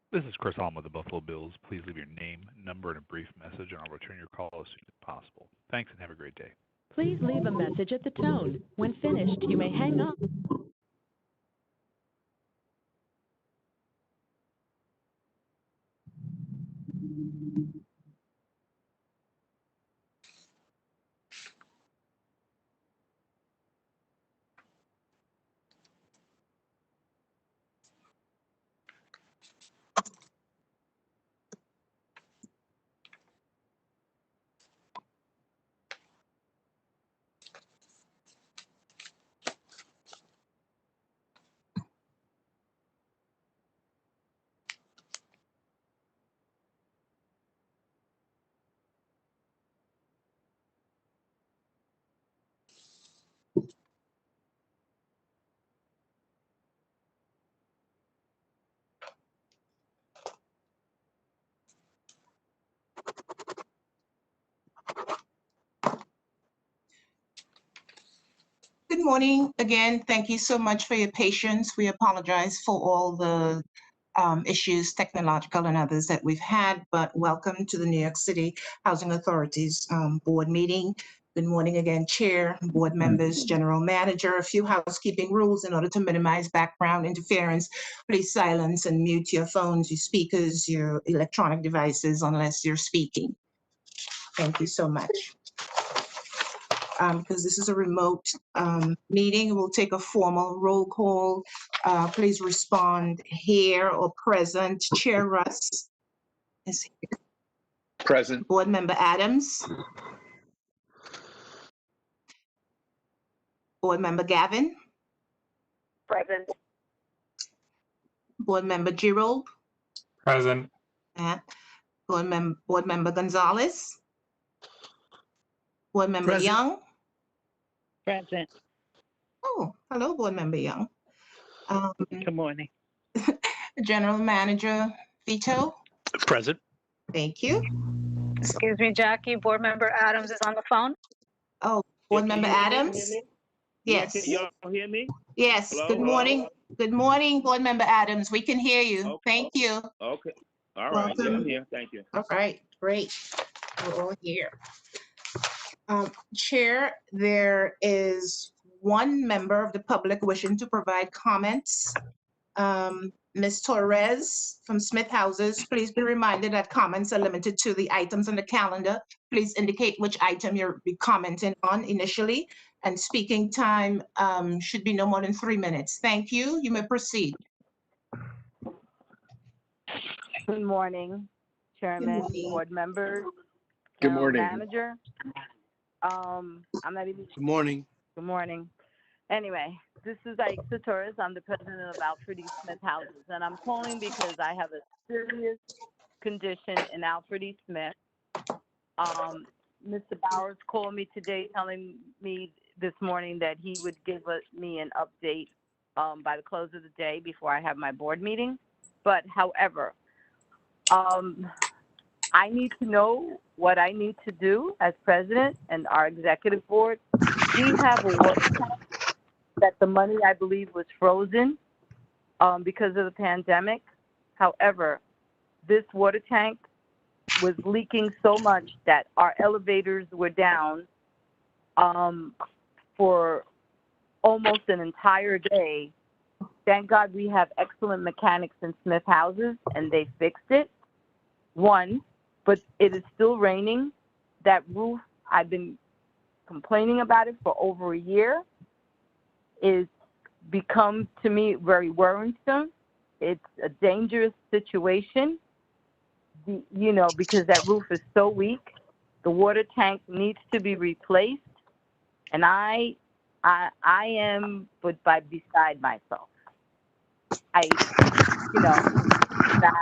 This is Chris Allen with the Buffalo Bills. Please leave your name, number, and a brief message, and I'll return your call as soon as possible. Thanks, and have a great day. Please leave a message at the tone. When finished, you may hang up. Good morning. Again, thank you so much for your patience. We apologize for all the issues, technological and others that we've had, but welcome to the New York City Housing Authority's board meeting. Good morning again, Chair, board members, General Manager. A few housekeeping rules in order to minimize background interference. Please silence and mute your phones, your speakers, your electronic devices unless you're speaking. Thank you so much. Because this is a remote meeting, we'll take a formal roll call. Please respond here or present. Chair Russ is here. Present. Board Member Adams. Board Member Gavin. Present. Board Member Girold. Present. Board Member Gonzalez. Board Member Present. Young. Present. Oh, hello, Board Member Young. Good morning. General Manager Vito. Present. Thank you. Excuse me, Jackie. Board Member Adams is on the phone. Oh, Board Member Adams. Yes. Can y'all hear me? Yes. Hello, Good morning. hello? Good morning, Board Member Adams. We can hear you. Okay. Thank you. Okay. All right. Yeah, Welcome. I'm here. Thank you. All right, great. We're all here. Chair, there is one member of the public wishing to provide comments. Ms. Torres from Smith Houses, please be reminded that comments are limited to the items on the calendar. Please indicate which item you're commenting on initially, and speaking time should be no more than 3 minutes. Thank you. You may proceed. Good morning, Chairman, morning. board members, Good General morning. Manager. I'm not even. Good morning. Good morning. Anyway, this is Nycha Torres. I'm the president of Alfred E. Smith Houses, and I'm calling because I have a serious condition in Alfred E. Smith. Mr. Bowers called me today telling me this morning that he would give me an update by the close of the day before I have my board meeting. But however, I need to know what I need to do as president and our executive board. We have a water tank that the money, I believe, was frozen because of the pandemic. However, this water tank was leaking so much that our elevators were down for almost an entire day. Thank God we have excellent mechanics in Smith Houses, and they fixed it. One, but it is still raining. That roof, I've been complaining about it for over a year. It's become, to me, very worrisome. It's a dangerous situation, because that roof is so weak. The water tank needs to be replaced. And I am but by beside myself. You know, that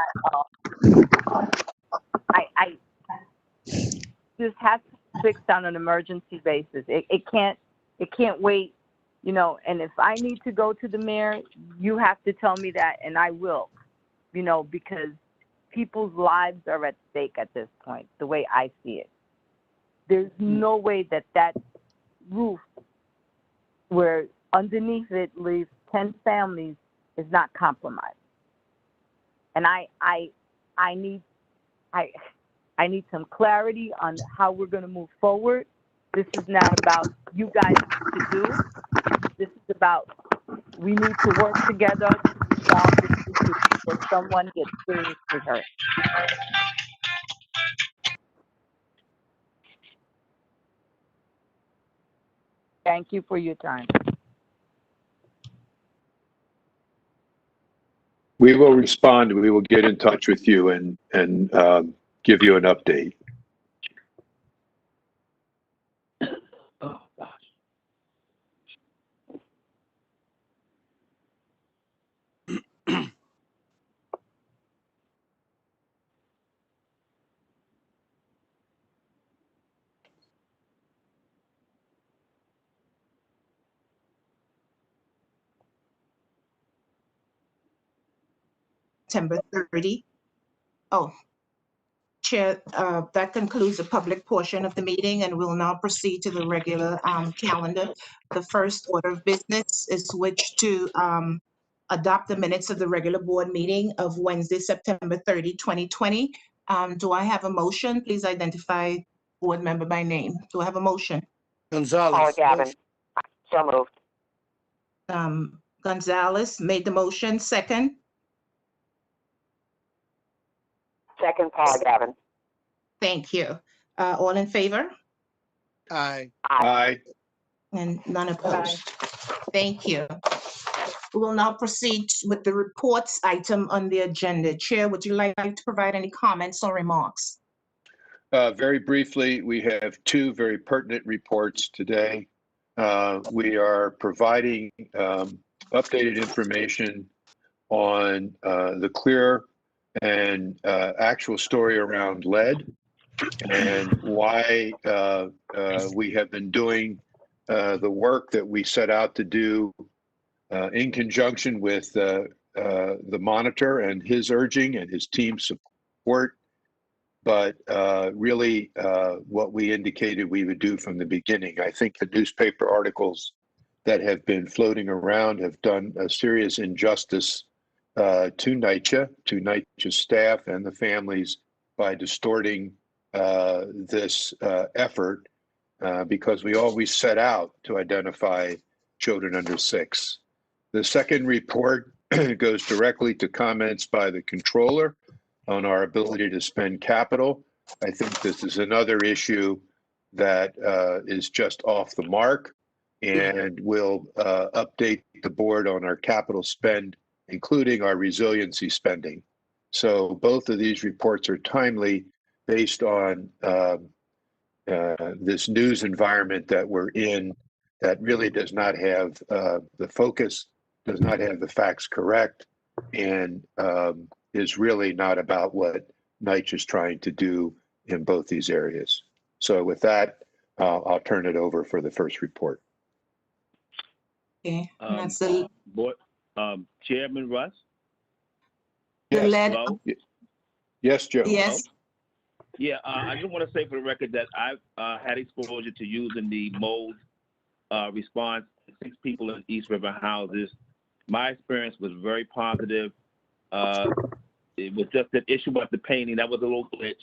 I this has to be fixed on an emergency basis. It can't wait, you know. And if I need to go to the mayor, you have to tell me that, and I will, you know, because people's lives are at stake at this point. The way I see it, there's no way that roof, where underneath it lives 10 families, is not compromised. And I need some clarity on how we're going to move forward. This is not about you guys to do. This is about we need to work together to resolve this issue before someone gets seriously hurt. Thank you for your time. We will respond. We will get in touch with you and give you an update. Oh, gosh. September 30. Oh, Chair, that concludes the public portion of the meeting, and we'll now proceed to the regular calendar. The first order of business is which to adopt the minutes of the regular board meeting of Wednesday, September 30, 2020. Do I have a motion? Please identify board member by name. Do I have a motion? Gonzalez. Gavin. So moved. Gonzalez made the motion. Second. Second, Paul Gavin. Thank you. All in favor? Aye. Aye. And none opposed. Thank you. We will now proceed with the reports item on the agenda. Chair, would you like to provide any comments or remarks? Very briefly, we have two very pertinent reports today. We are providing updated information on the clear and actual story around lead and why we have been doing the work that we set out to do in conjunction with the monitor and his urging and his team's support, but really what we indicated we would do from the beginning. I think the newspaper articles that have been floating around have done a serious injustice to NYCHA's staff and the families by distorting this effort because we always set out to identify children under 6. The second report goes directly to comments by the controller on our ability to spend capital. I think this is another issue that is just off the mark and will update the board on our capital spend, including our resiliency spending. So both of these reports are timely based on this news environment that we're in that really does not have the focus, does not have the facts correct, and is really not about what NYCHA is trying to do in both these areas. So with that, I'll turn it over for the first report. Okay, and that's the Board, Chairman Russ? the lead. Hello? Yes, Joe. Yes. Yeah, I just want to say for the record that I've had exposure to using the mold response to 6 people in East River houses. My experience was very positive. It was just an issue about the painting. That was a little glitch.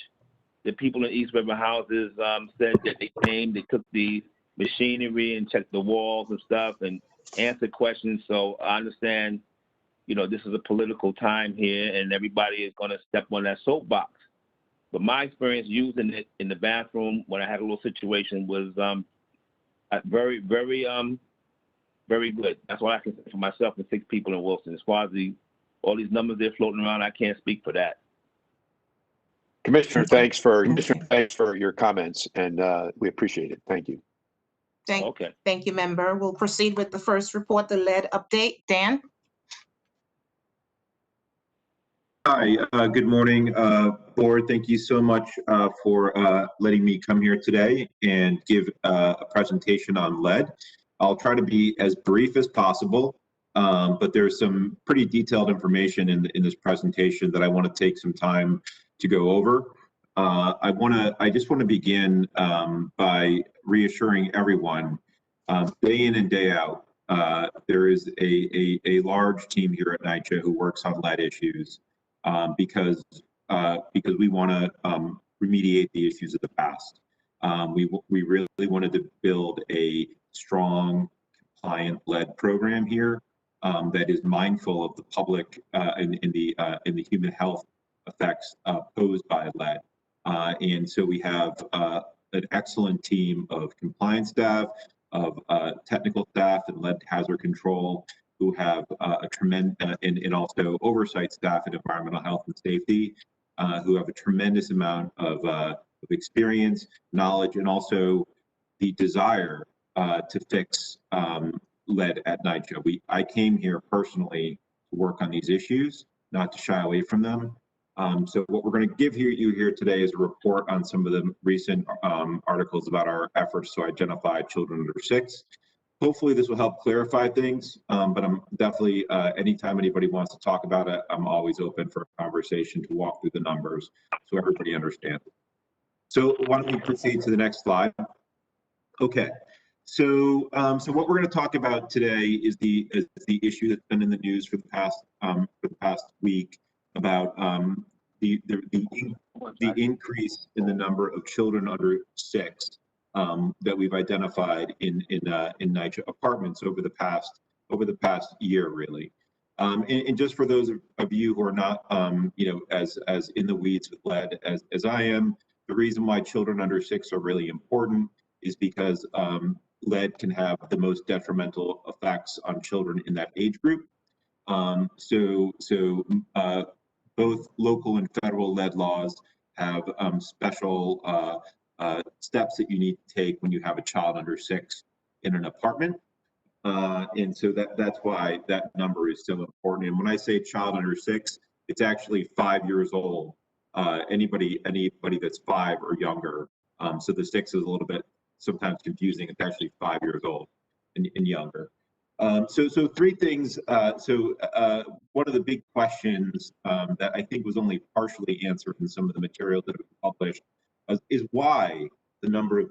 The people in East River houses said that they came, they took the machinery and checked the walls and stuff and answered questions. So I understand, you know, this is a political time here and everybody is going to step on that soapbox. But my experience using it in the bathroom when I had a little situation was very, very, very good. That's what I can say for myself and 6 people in Wilson. As far as all these numbers they're floating around, I can't speak for that. Commissioner, thanks for your comments, and we appreciate it. Thank you. Okay. Thank you, member. We'll proceed with the first report, the lead update. Dan? Hi, good morning, board. Thank you so much for letting me come here today and give a presentation on lead. I'll try to be as brief as possible, but there's some pretty detailed information in this presentation that I want to take some time to go over. I just want to begin by reassuring everyone, day in and day out, there is a large team here at NYCHA who works on lead issues. Because we want to remediate the issues of the past. We really wanted to build a strong, compliant lead program here that is mindful of the public in the human health effects posed by lead. And so we have an excellent team of compliance staff, of technical staff, and lead hazard control, who have a tremendous, and also oversight staff in environmental health and safety, who have a tremendous amount of experience, knowledge, and also the desire to fix lead at NYCHA. I came here personally to work on these issues, not to shy away from them. So what we're going to give you here today is a report on some of the recent articles about our efforts to identify children under 6. Hopefully this will help clarify things, but I'm definitely, anytime anybody wants to talk about it, I'm always open for a conversation to walk through the numbers so everybody understands. So why don't we proceed to the next slide? Okay, so what we're going to talk about today is the issue that's been in the news for the past week about the increase in the number of children under 6 that we've identified in NYCHA apartments over the past year, really. And just for those of you who are not, as in the weeds with lead as I am, the reason why children under 6 are really important is because lead can have the most detrimental effects on children in that age group. Both local and federal lead laws have special steps that you need to take when you have a child under 6 in an apartment. And so that's why that number is so important. And when I say child under 6, it's actually 5 years old. Anybody that's 5 or younger. So the 6 is a little bit sometimes confusing. It's actually 5 years old and younger. So 3 things. One of the big questions that I think was only partially answered in some of the materials that have been published is why the number of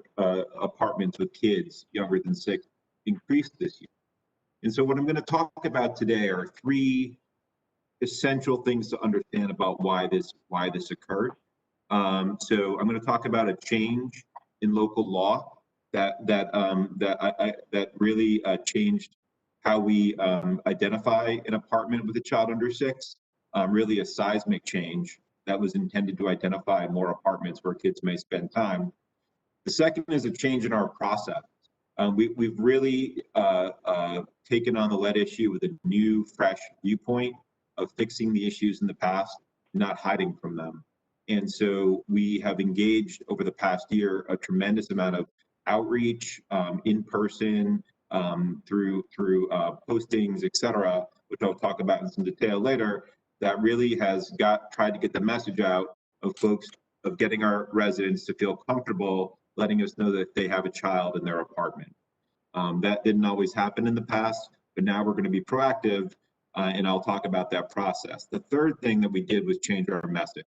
apartments with kids younger than 6 increased this year. And so what I'm going to talk about today are 3 essential things to understand about why this occurred. So I'm going to talk about a change in local law that really changed how we identify an apartment with a child under 6. Really a seismic change that was intended to identify more apartments where kids may spend time. The second is a change in our process. We've really taken on the lead issue with a new, fresh viewpoint of fixing the issues in the past, not hiding from them. And so we have engaged over the past year a tremendous amount of outreach, in person, through postings, et cetera, which I'll talk about in some detail later, that really has tried to get the message out of folks, of getting our residents to feel comfortable letting us know that they have a child in their apartment. That didn't always happen in the past, but now we're going to be proactive, and I'll talk about that process. The third thing that we did was change our message.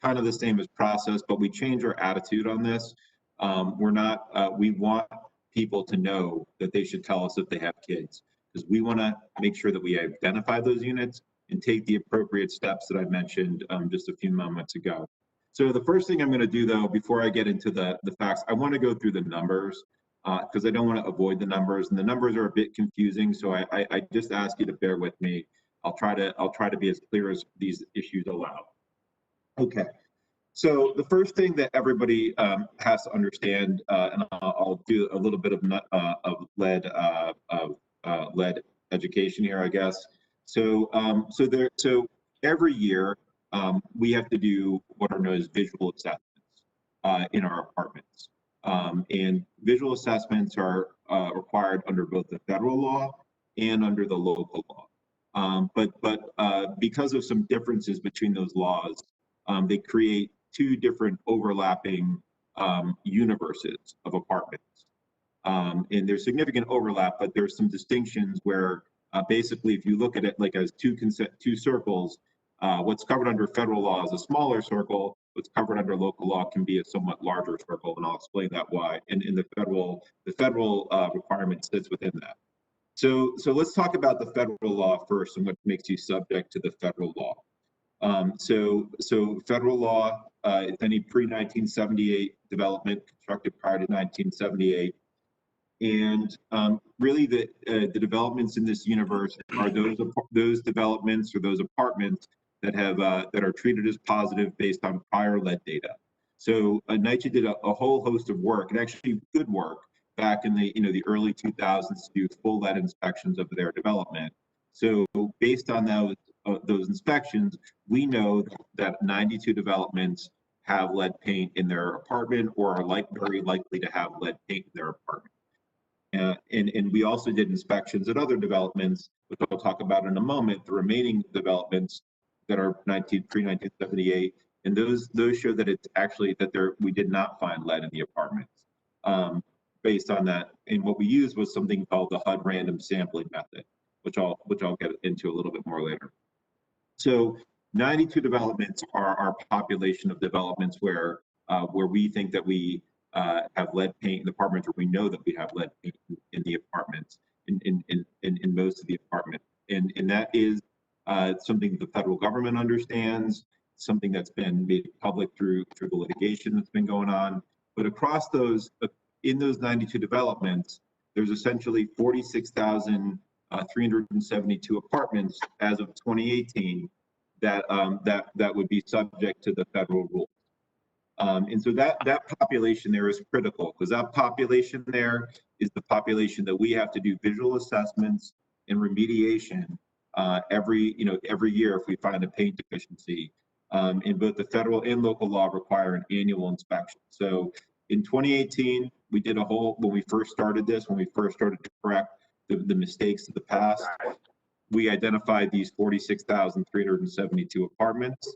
Kind of the same as process, but we changed our attitude on this. We want people to know that they should tell us if they have kids, because we want to make sure that we identify those units and take the appropriate steps that I mentioned just a few moments ago. So the first thing I'm going to do, though, before I get into the facts, I want to go through the numbers because I don't want to avoid the numbers, and the numbers are a bit confusing. So I just ask you to bear with me. I'll try to be as clear as these issues allow. Okay. So the first thing that everybody has to understand, and I'll do a little bit of lead education here, I guess. So every year we have to do what are known as visual assessments in our apartments, and visual assessments are required under both the federal law and under the local law. But because of some differences between those laws, they create two different overlapping universes of apartments. And there's significant overlap, but there's some distinctions where basically if you look at it like as two circles, what's covered under federal law is a smaller circle, what's covered under local law can be a somewhat larger circle, and I'll explain that why. And in the federal requirement sits within that. So let's talk about the federal law first and what makes you subject to the federal law. So federal law, any pre-1978 development constructed prior to 1978, and really the developments in this universe are those developments or those apartments that have that are treated as positive based on prior lead data. So NYCHA did a whole host of work, and actually good work, back in the early 2000s to do full lead inspections of their development. So based on those inspections, we know that 92 developments have lead paint in their apartment or are very likely to have lead paint in their apartment. And we also did inspections at other developments, which I'll talk about in a moment, the remaining developments that are pre-1978, and those show that it's actually we did not find lead in the apartments. Based on that, and what we used was something called the HUD random sampling method, which I'll get into a little bit more later. So 92 developments are our population of developments where we think that we have lead paint in the apartments, or we know that we have lead paint in the apartments, in most of the apartments. And that is something the federal government understands, something that's been made public through the litigation that's been going on. But across in those 92 developments, there's essentially 46,372 apartments as of 2018 that would be subject to the federal rules. And so that population there is critical, because that population there is the population that we have to do visual assessments and remediation every year if we find a paint deficiency. And both the federal and local law require an annual inspection. So in 2018, we did when we first started to correct the mistakes of the past, we identified these 46,372 apartments.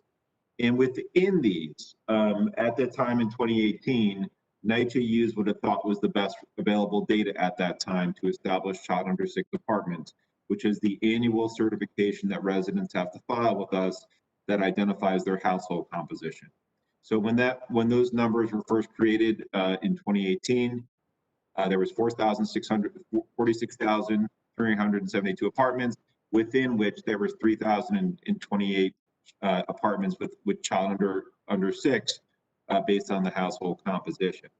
And within these, at that time in 2018, NYCHA used what it thought was the best available data at that time to establish child under 6 apartments, which is the annual certification that residents have to file with us that identifies their household composition. So when those numbers were first created in 2018, there was 46,372 apartments, within which there was 3,028 apartments with child under 6 based on the household composition.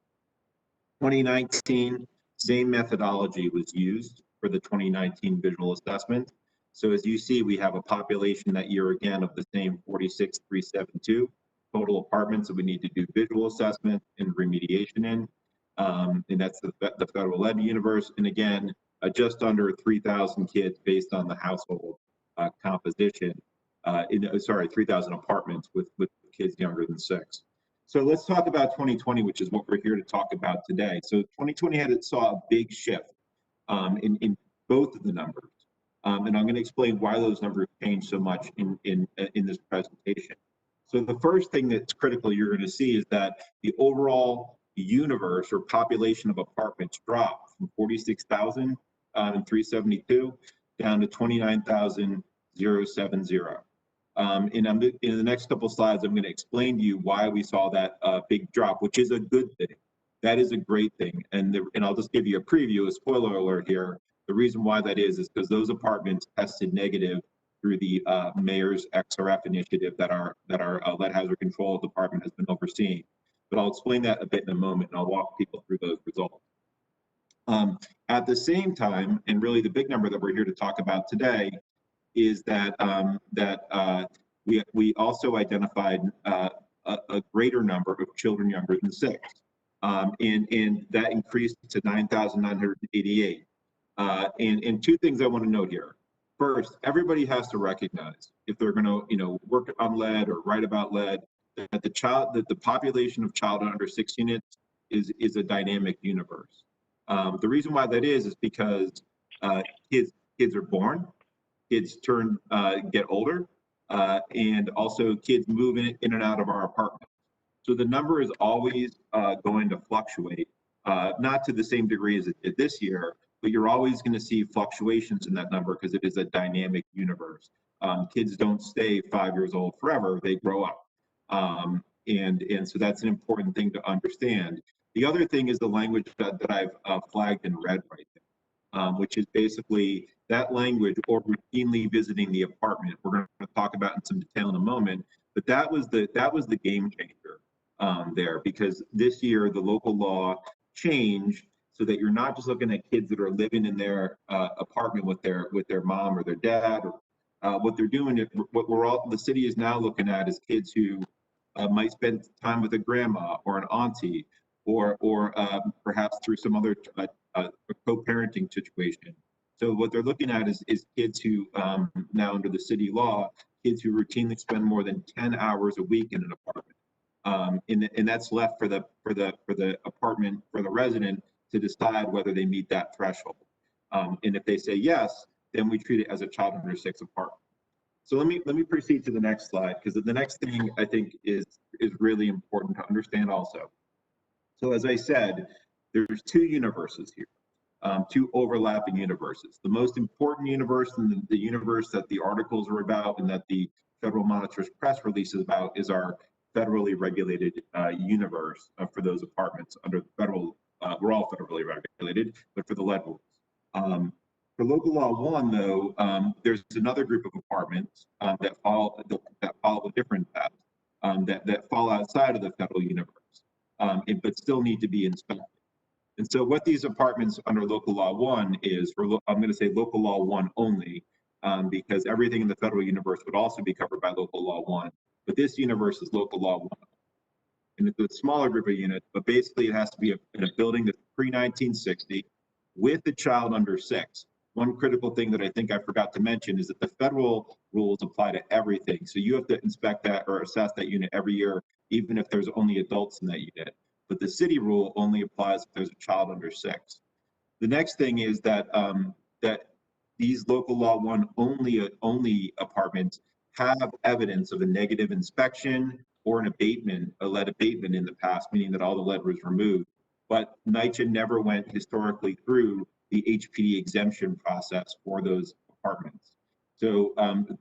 2019, same methodology was used for the 2019 visual assessment. So as you see, we have a population that year again of the same 46,372 total apartments that we need to do visual assessment and remediation in. And that's the federal lead universe. And again, just under 3,000 kids based on the household composition. 3,000 apartments with kids younger than 6. So let's talk about 2020, which is what we're here to talk about today. So 2020 saw a big shift in both of the numbers. And I'm going to explain why those numbers changed so much in this presentation. So the first thing that's critical you're going to see is that the overall universe or population of apartments dropped from 46,372 down to 29,070. And in the next couple of slides, I'm going to explain to you why we saw that big drop, which is a good thing. That is a great thing. And I'll just give you a preview, a spoiler alert here. The reason why that is because those apartments tested negative through the mayor's XRF initiative that our lead hazard control department has been overseeing. But I'll explain that a bit in a moment, and I'll walk people through those results. At the same time, and really the big number that we're here to talk about today, is that we also identified a greater number of children younger than 6, and that increased to 9,988. And two things I want to note here. First, everybody has to recognize if they're going to work on lead or write about lead, that the population of child under 6 units is a dynamic universe. The reason why that is because kids are born, kids get older, and also kids move in and out of our apartments. So the number is always going to fluctuate, not to the same degree as it did this year, but you're always going to see fluctuations in that number because it is a dynamic universe. Kids don't stay 5 years old forever, they grow up. And so that's an important thing to understand. The other thing is the language that I've flagged in red right there, which is basically that language, or routinely visiting the apartment. We're going to talk about in some detail in a moment, but that was the game changer there, because this year the local law changed so that you're not just looking at kids that are living in their apartment with their mom or their dad. Or, what they're doing, the city is now looking at is kids who might spend time with a grandma or an auntie, or perhaps through some other co-parenting situation. So what they're looking at is kids who now under the city law, kids who routinely spend more than 10 hours a week in an apartment, and that's left for the apartment, for the resident to decide whether they meet that threshold. And if they say yes, then we treat it as a child under 6 apartment. So let me proceed to the next slide, because the next thing I think is really important to understand also. So as I said, there's 2 universes here, 2 overlapping universes. The most important universe, and the universe that the articles are about and that the Federal Monitor's press release is about, is our federally regulated universe for those apartments under the federal, we're all federally regulated, but for the lead rules. For local law 1, though, there's another group of apartments that follow a different path, that fall outside of the federal universe, but still need to be inspected. And so what these apartments under local law 1 is, I'm going to say local law 1 only, because everything in the federal universe would also be covered by local law 1, but this universe is local law 1. And it's a smaller group of units, but basically it has to be in a building that's pre-1960 with a child under 6. One critical thing that I think I forgot to mention is that the federal rules apply to everything. So you have to inspect that or assess that unit every year, even if there's only adults in that unit. But the city rule only applies if there's a child under 6. The next thing is that that these local law 1 only apartments have evidence of a negative inspection or an abatement, a lead abatement in the past, meaning that all the lead was removed. But NYCHA never went historically through the HPD exemption process for those apartments. So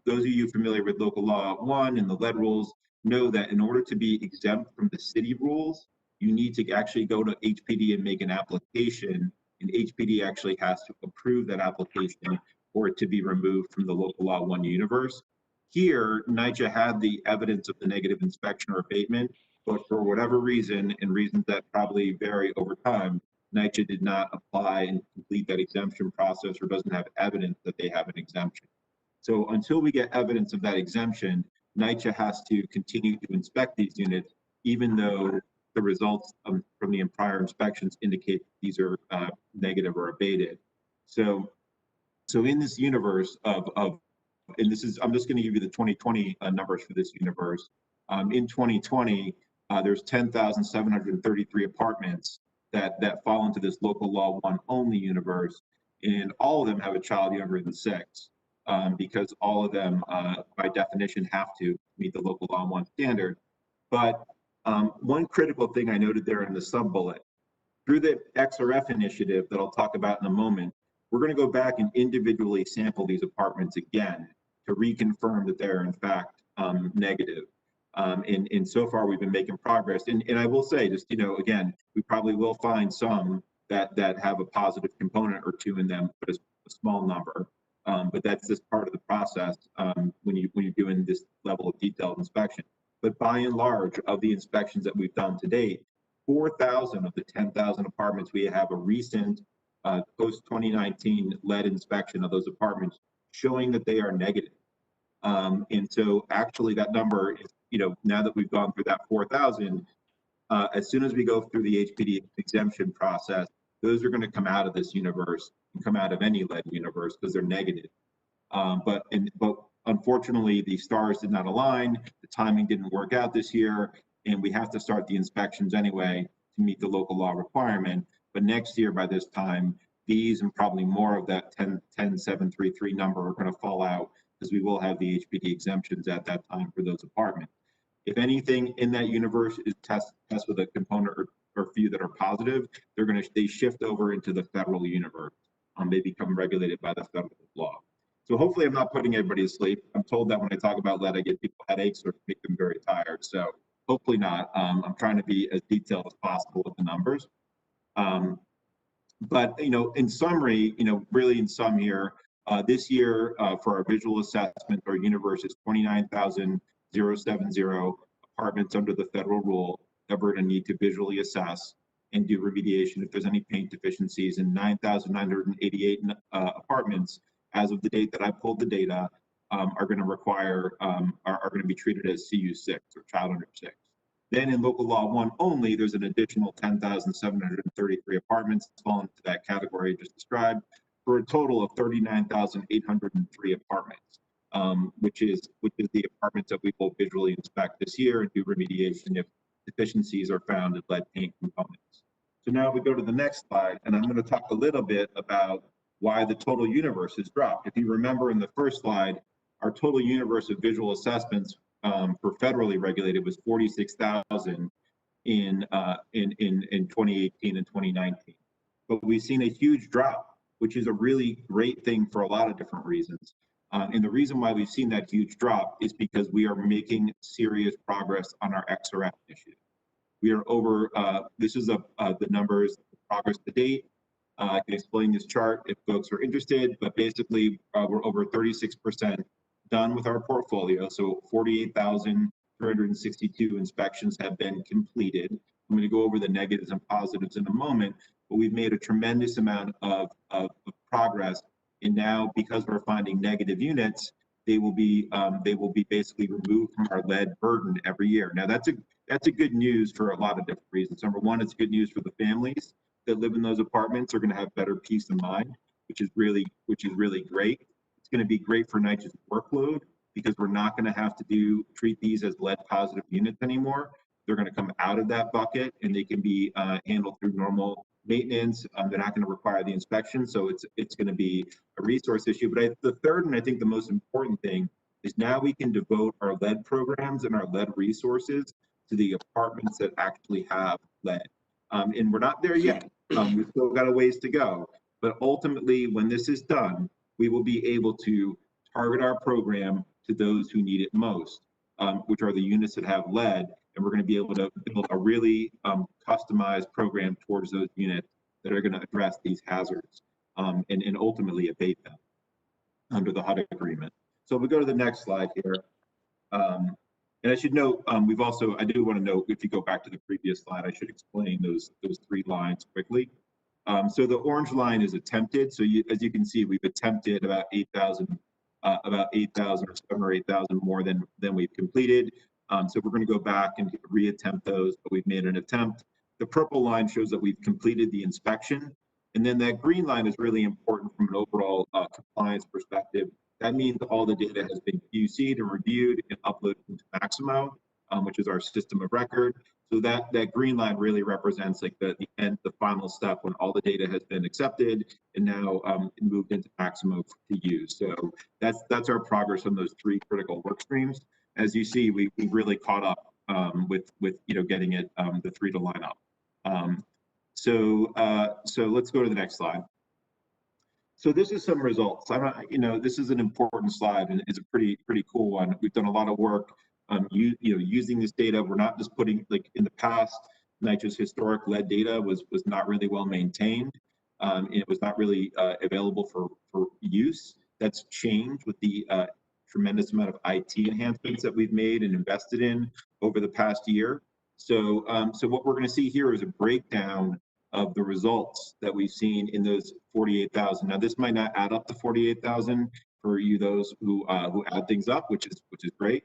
those of you familiar with local law 1 and the lead rules know that in order to be exempt from the city rules, you need to actually go to HPD and make an application, and HPD actually has to approve that application for it to be removed from the local law 1 universe. Here, NYCHA had the evidence of the negative inspection or abatement, but for whatever reason, and reasons that probably vary over time, NYCHA did not apply and complete that exemption process, or doesn't have evidence that they have an exemption. So until we get evidence of that exemption, NYCHA has to continue to inspect these units, even though the results from the prior inspections indicate these are negative or abated. So in this universe and this is, I'm just going to give you the 2020 numbers for this universe. In 2020, there's 10,733 apartments that fall into this local law 1 only universe, and all of them have a child younger than 6, because all of them, by definition, have to meet the local law 1 standard. But one critical thing I noted there in the sub-bullet, through the XRF initiative that I'll talk about in a moment, we're going to go back and individually sample these apartments again to reconfirm that they're in fact negative. And so far we've been making progress. And I will say, just, again, we probably will find some that have a positive component or 2 in them, but a small number. But that's just part of the process when you're doing this level of detailed inspection. But by and large, of the inspections that we've done to date, 4,000 of the 10,000 apartments, we have a recent post-2019 lead inspection of those apartments showing that they are negative. And so actually that number is, now that we've gone through that 4,000, as soon as we go through the HPD exemption process, those are going to come out of this universe and come out of any lead universe because they're negative. But unfortunately, the stars did not align, the timing didn't work out this year, and we have to start the inspections anyway to meet the local law requirement. but next year by this time, these and probably more of that 10733 number are going to fall out because we will have the HPD exemptions at that time for those apartments. If anything in that universe is test with a component or few that are positive, they shift over into the federal universe. They become regulated by the federal law. So hopefully I'm not putting everybody to sleep. I'm told that when I talk about lead, I get people headaches or make them very tired. So hopefully not. I'm trying to be as detailed as possible with the numbers. But, in summary, really in sum here, this year for our visual assessment, our universe is 29,070 apartments under the federal rule that we're going to need to visually assess and do remediation if there's any paint deficiencies, and 9,988 apartments as of the date that I pulled the data are going to require, are going to be treated as CU6 or child under 6. Then in local law 1 only, there's an additional 10,733 apartments that fall into that category I just described, for a total of 39,803 apartments, which is the apartments that we will visually inspect this year and do remediation if deficiencies are found in lead paint components. So now we go to the next slide, and I'm going to talk a little bit about why the total universe has dropped. If you remember in the first slide, our total universe of visual assessments for federally regulated was 46,000 in 2018 and 2019. But we've seen a huge drop, which is a really great thing for a lot of different reasons. And the reason why we've seen that huge drop is because we are making serious progress on our XRF initiative. We are over, this is the numbers, the progress to date. I can explain this chart if folks are interested, but basically we're over 36% done with our portfolio. So 48,362 inspections have been completed. I'm going to go over the negatives and positives in a moment, but we've made a tremendous amount of progress. And now, because we're finding negative units, they will be basically removed from our lead burden every year. Now, that's a good news for a lot of different reasons. Number one, it's good news for the families that live in those apartments are going to have better peace of mind, which is really great. It's going to be great for NYCHA's workload because we're not going to have to treat these as lead positive units anymore. They're going to come out of that bucket and they can be handled through normal maintenance. They're not going to require the inspection, so it's going to be a resource issue. But the third, and I think the most important thing, is now we can devote our lead programs and our lead resources to the apartments that actually have lead. And we're not there yet. We've still got a ways to go. But ultimately, when this is done, we will be able to target our program to those who need it most, which are the units that have lead. And we're going to be able to build a really customized program towards those units that are going to address these hazards and ultimately abate them under the HUD agreement. So we go to the next slide here. And I should note, I do want to note, if you go back to the previous slide, I should explain those three lines quickly. So the orange line is attempted. So as you can see, we've attempted about 8,000 or 7,000 or 8,000 more than we've completed. So we're going to go back and reattempt those, but we've made an attempt. The purple line shows that we've completed the inspection. And then that green line is really important from an overall compliance perspective. That means all the data has been QC'd and reviewed and uploaded into Maximo, which is our system of record. So that green line really represents like the final step when all the data has been accepted and now moved into Maximo to use. So that's our progress on those three critical work streams. As you see, we've really caught up with getting it the three to line up. So let's go to the next slide. So this is some results. This is an important slide and it's a pretty cool one. We've done a lot of work using this data. We're not just putting, like in the past, NYCHA's historic lead data was not really well maintained. It was not really available for use. That's changed with the tremendous amount of IT enhancements that we've made and invested in over the past year. So what we're going to see here is a breakdown of the results that we've seen in those 48,000. Now, this might not add up to 48,000 for you, those who add things up, which is great.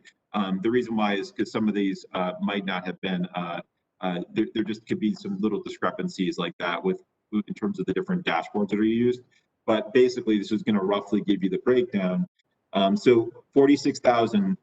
The reason why is because some of these might not have been. There just could be some little discrepancies like that in terms of the different dashboards that are used. But basically, this is going to roughly give you the breakdown. So 46%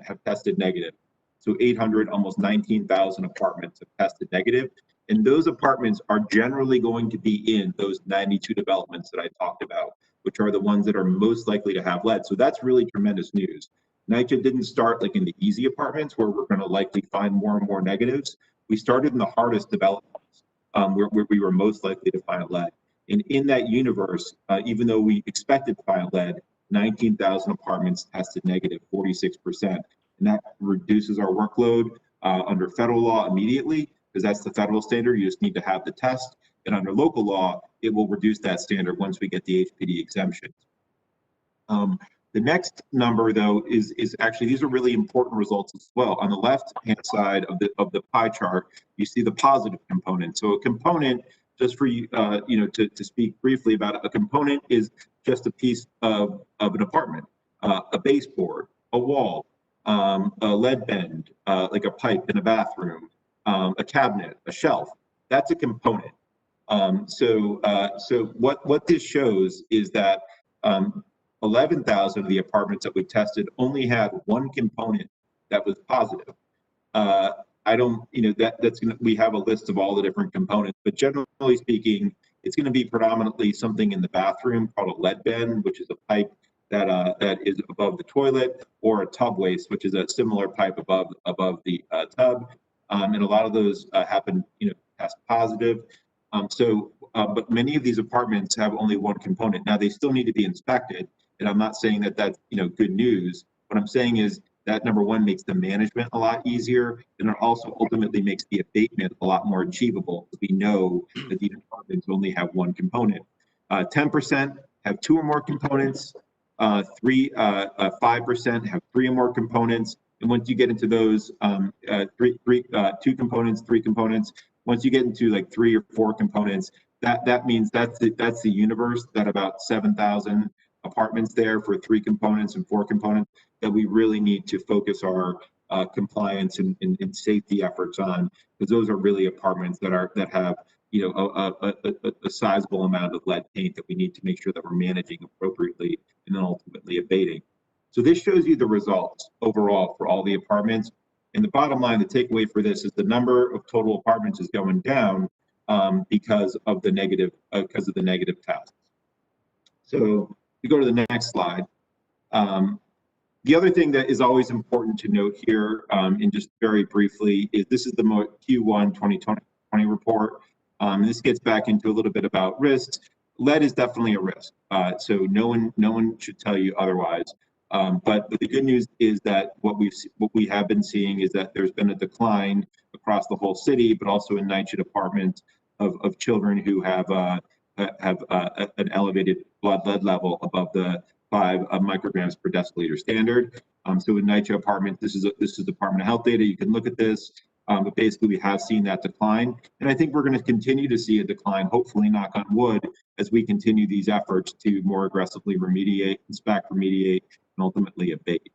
have tested negative. So 800, almost 19,000 apartments have tested negative. And those apartments are generally going to be in those 92 developments that I talked about, which are the ones that are most likely to have lead. So that's really tremendous news. NYCHA didn't start like in the easy apartments where we're going to likely find more and more negatives. We started in the hardest developments where we were most likely to find lead. And in that universe, even though we expected to find lead, 19,000 apartments tested negative 46%. And that reduces our workload under federal law immediately, because that's the federal standard. You just need to have the test. And under local law, it will reduce that standard once we get the HPD exemptions. The next number, though, is actually, these are really important results as well. On the left-hand side of the pie chart, you see the positive component. So a component, just for you, to speak briefly about it, a component is just a piece of an apartment, a baseboard, a wall, a lead bend, like a pipe in a bathroom, a cabinet, a shelf. That's a component. So what this shows is that 11,000 of the apartments that we tested only had one component that was positive. I don't, that's gonna, we have a list of all the different components, but generally speaking, it's going to be predominantly something in the bathroom called a lead bend, which is a pipe that is above the toilet, or a tub waste, which is a similar pipe above the tub. And a lot of those happen, test positive. But many of these apartments have only one component. Now they still need to be inspected. And I'm not saying that that's, good news. What I'm saying is that, number one, makes the management a lot easier, and it also ultimately makes the abatement a lot more achievable, because we know that these apartments only have one component. 10% have two or more components. 5% have three or more components. And once you get into those two components, three components, once you get into like 3 or 4 components, that means that's the universe, that about 7,000 apartments there for 3 components and 4 components that we really need to focus our compliance and safety efforts on, because those are really apartments that have a sizable amount of lead paint that we need to make sure that we're managing appropriately and then ultimately abating. So this shows you the results overall for all the apartments. And the bottom line, the takeaway for this is the number of total apartments is going down because of the negative tests. So we go to the next slide. The other thing that is always important to note here, and just very briefly, is this is the Q1 2020 report. This gets back into a little bit about risks. Lead is definitely a risk, so no one should tell you otherwise. But the good news is that what we have been seeing is that there's been a decline across the whole city, but also in NYCHA departments of children who have an elevated blood lead level above the 5 micrograms per deciliter standard. So in NYCHA apartments, this is Department of Health data. You can look at this, but basically we have seen that decline, and I think we're going to continue to see a decline, hopefully, knock on wood, as we continue these efforts to more aggressively remediate, inspect, remediate, and ultimately abate.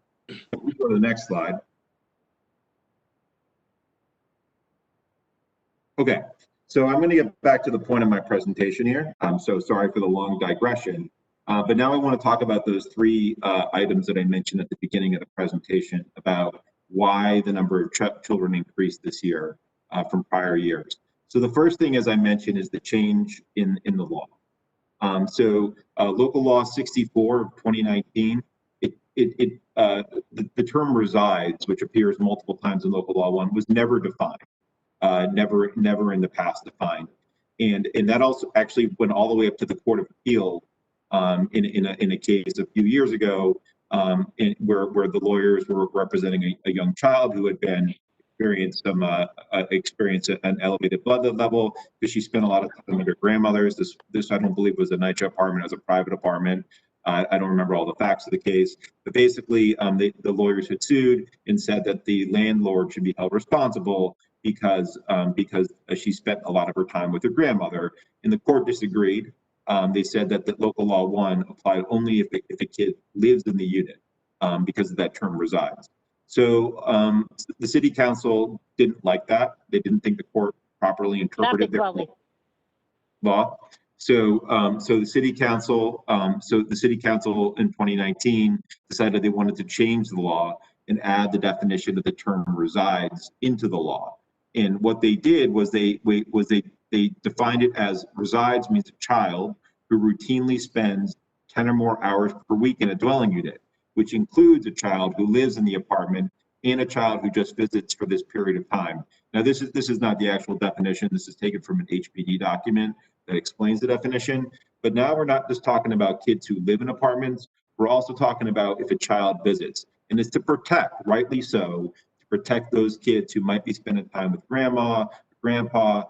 We go to the next slide. Okay, so I'm going to get back to the point of my presentation here. I'm so sorry for the long digression, but now I want to talk about those 3 items that I mentioned at the beginning of the presentation about why the number of children increased this year from prior years. So the first thing, as I mentioned, is the change in the law. Local Law 64 of 2019, the term resides, which appears multiple times in Local Law 1, was never defined, never in the past defined. And that also actually went all the way up to the Court of Appeal in a case a few years ago, where the lawyers were representing a young child who had been experienced an elevated blood level because she spent a lot of time with her grandmother's. This I don't believe was a NYCHA apartment, it was a private apartment. I don't remember all the facts of the case, but basically the lawyers had sued and said that the landlord should be held responsible because she spent a lot of her time with her grandmother, and the court disagreed. They said that the Local Law 1 applied only if a kid lives in the unit because of that term resides. So the city council didn't like that. They didn't think the court properly interpreted their law. So the city council in 2019 decided they wanted to change the law and add the definition of the term resides into the law. And what they did was they defined it as resides means a child who routinely spends 10 or more hours per week in a dwelling unit, which includes a child who lives in the apartment and a child who just visits for this period of time. Now, this is not the actual definition. This is taken from an HPD document that explains the definition. But now we're not just talking about kids who live in apartments. We're also talking about if a child visits. And it's to protect, rightly so, to protect those kids who might be spending time with grandma, grandpa,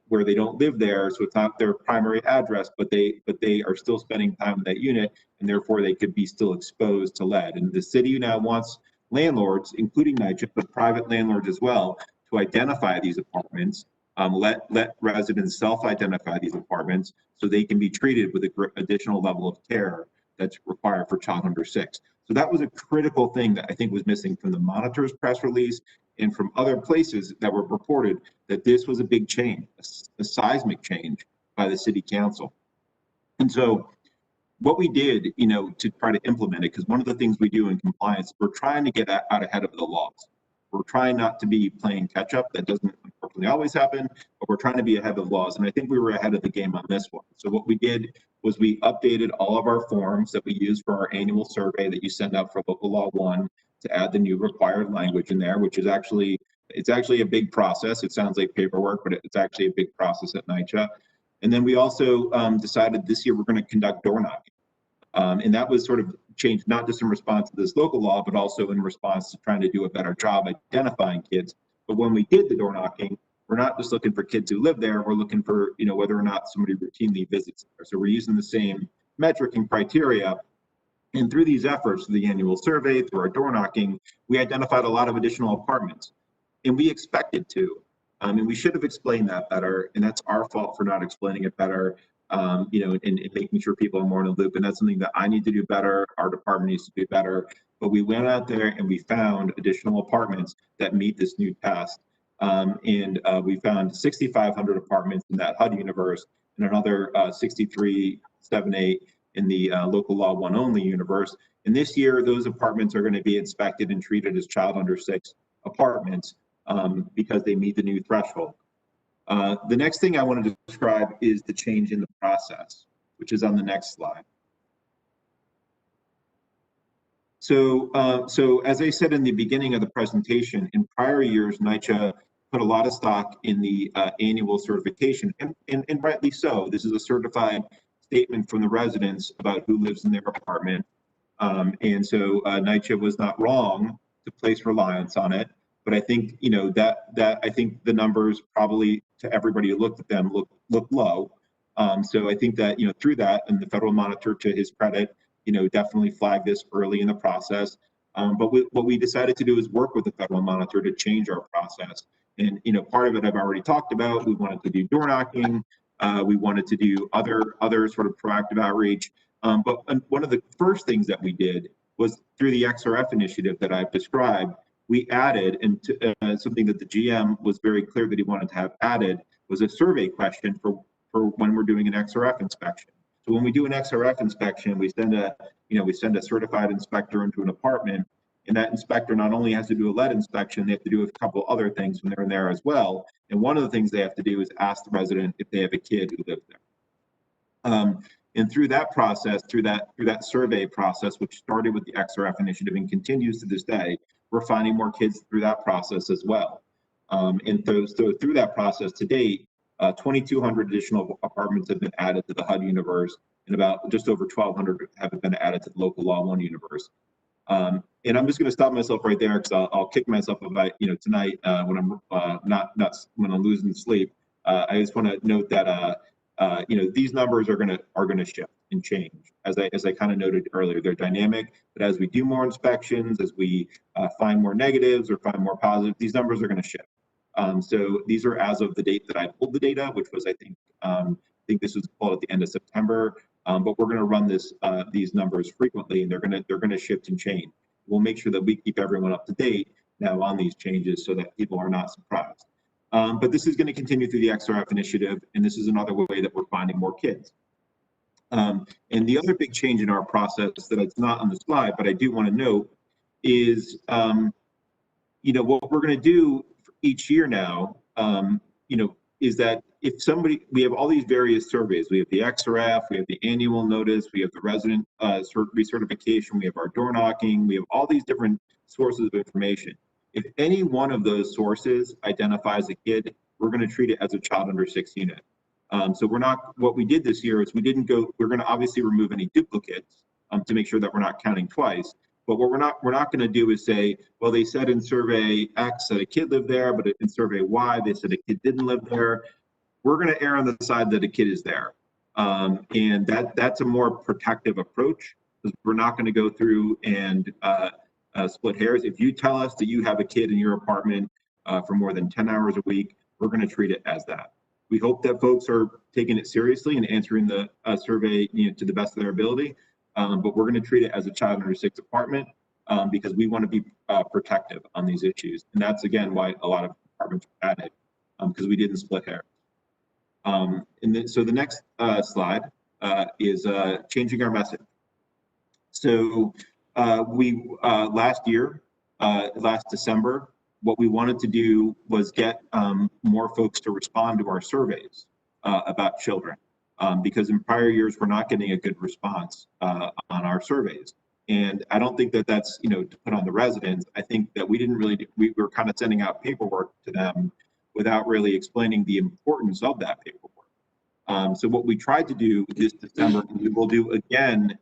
where they don't live there, so it's not their primary address, but they are still spending time in that unit, and therefore they could be still exposed to lead. And the city now wants landlords, including NYCHA, but private landlords as well, to identify these apartments, let residents self-identify these apartments so they can be treated with an additional level of care that's required for child under 6. So that was a critical thing that I think was missing from the monitor's press release and from other places that were reported, that this was a big change, a seismic change by the city council. And so what we did, to try to implement it, because one of the things we do in compliance, we're trying to get out ahead of the laws. We're trying not to be playing catch up. That doesn't unfortunately always happen, but we're trying to be ahead of the laws. And I think we were ahead of the game on this one. So what we did was we updated all of our forms that we use for our annual survey that you send out for local law 1 to add the new required language in there, which is actually a big process. It sounds like paperwork, but it's actually a big process at NYCHA. And then we also decided this year we're going to conduct door knocking. And that was sort of changed, not just in response to this local law, but also in response to trying to do a better job identifying kids. But when we did the door knocking, we're not just looking for kids who live there, we're looking for, whether or not somebody routinely visits there. So we're using the same metric and criteria. And through these efforts, the annual survey, through our door knocking, we identified a lot of additional apartments. And we expected to. And we should have explained that better. And that's our fault for not explaining it better. And making sure people are more in the loop. And that's something that I need to do better. Our department needs to do better. But we went out there and we found additional apartments that meet this new test. We found 6,500 apartments in that HUD universe and another 6,378 in the local law 1 only universe. And this year, those apartments are going to be inspected and treated as child under 6 apartments because they meet the new threshold. The next thing I want to describe is the change in the process, which is on the next slide. So as I said in the beginning of the presentation, in prior years, NYCHA put a lot of stock in the annual certification, and rightly so. This is a certified statement from the residents about who lives in their apartment. And so NYCHA was not wrong to place reliance on it. But I think, that I think the numbers probably to everybody who looked at them look low. So I think that, through that, and the federal monitor, to his credit, definitely flagged this early in the process. But what we decided to do is work with the federal monitor to change our process. And, part of it I've already talked about. We wanted to do door knocking. We wanted to do other sort of proactive outreach. But one of the first things that we did was through the XRF initiative that I've described, we added, and something that the GM was very clear that he wanted to have added, was a survey question for when we're doing an XRF inspection. So when we do an XRF inspection, we send a certified inspector into an apartment, and that inspector not only has to do a lead inspection, they have to do a couple other things when they're in there as well. And one of the things they have to do is ask the resident if they have a kid who lives there. And through that process, through that survey process, which started with the XRF initiative and continues to this day, we're finding more kids through that process as well. And so through that process to date, 2,200 additional apartments have been added to the HUD universe, and about just over 1,200 have been added to the local law 1 universe. And I'm just going to stop myself right there because I'll kick myself about tonight when I'm losing sleep. I just want to note that these numbers are going to shift and change. As I kind of noted earlier, they're dynamic, but as we do more inspections, as we find more negatives or find more positives, these numbers are going to shift. So these are as of the date that I pulled the data, which was I think this was pulled at the end of September. But we're going to run these numbers frequently, and they're going to shift and change. We'll make sure that we keep everyone up to date now on these changes so that people are not surprised. But this is going to continue through the XRF initiative, and this is another way that we're finding more kids. And the other big change in our process that it's not on the slide, but I do want to note is, what we're going to do each year now, is that if somebody, we have all these various surveys. We have the XRF, we have the annual notice, we have the resident recertification, we have our door knocking, we have all these different sources of information. If any one of those sources identifies a kid, we're going to treat it as a child under 6 unit. So what we did this year is we're going to obviously remove any duplicates to make sure that we're not counting twice. But what we're not going to do is say, well, they said in survey X that a kid lived there, but in survey Y, they said a kid didn't live there. We're going to err on the side that a kid is there. And that's a more protective approach, because we're not going to go through and split hairs. If you tell us that you have a kid in your apartment for more than 10 hours a week, we're going to treat it as that. We hope that folks are taking it seriously and answering the survey to the best of their ability. But we're going to treat it as a child under 6 apartment because we want to be protective on these issues. And that's, again, why a lot of apartments are added, because we didn't split hairs. So the next slide is changing our message. So we last December, what we wanted to do was get more folks to respond to our surveys about children. Because in prior years, we're not getting a good response on our surveys. And I don't think that that's, to put on the residents. I think that we were kind of sending out paperwork to them without really explaining the importance of that paperwork. So what we tried to do this December, and we will do again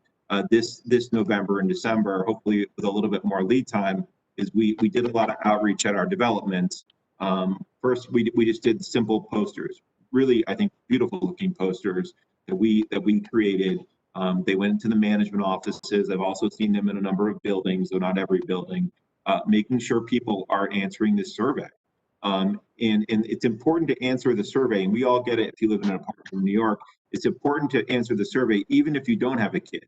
this November and December, hopefully with a little bit more lead time, is we did a lot of outreach at our developments. First, we just did simple posters. Really, I think, beautiful looking posters that we created. They went into the management offices. I've also seen them in a number of buildings, though not every building, making sure people are answering this survey. And it's important to answer the survey, and we all get it if you live in an apartment in New York. It's important to answer the survey even if you don't have a kid,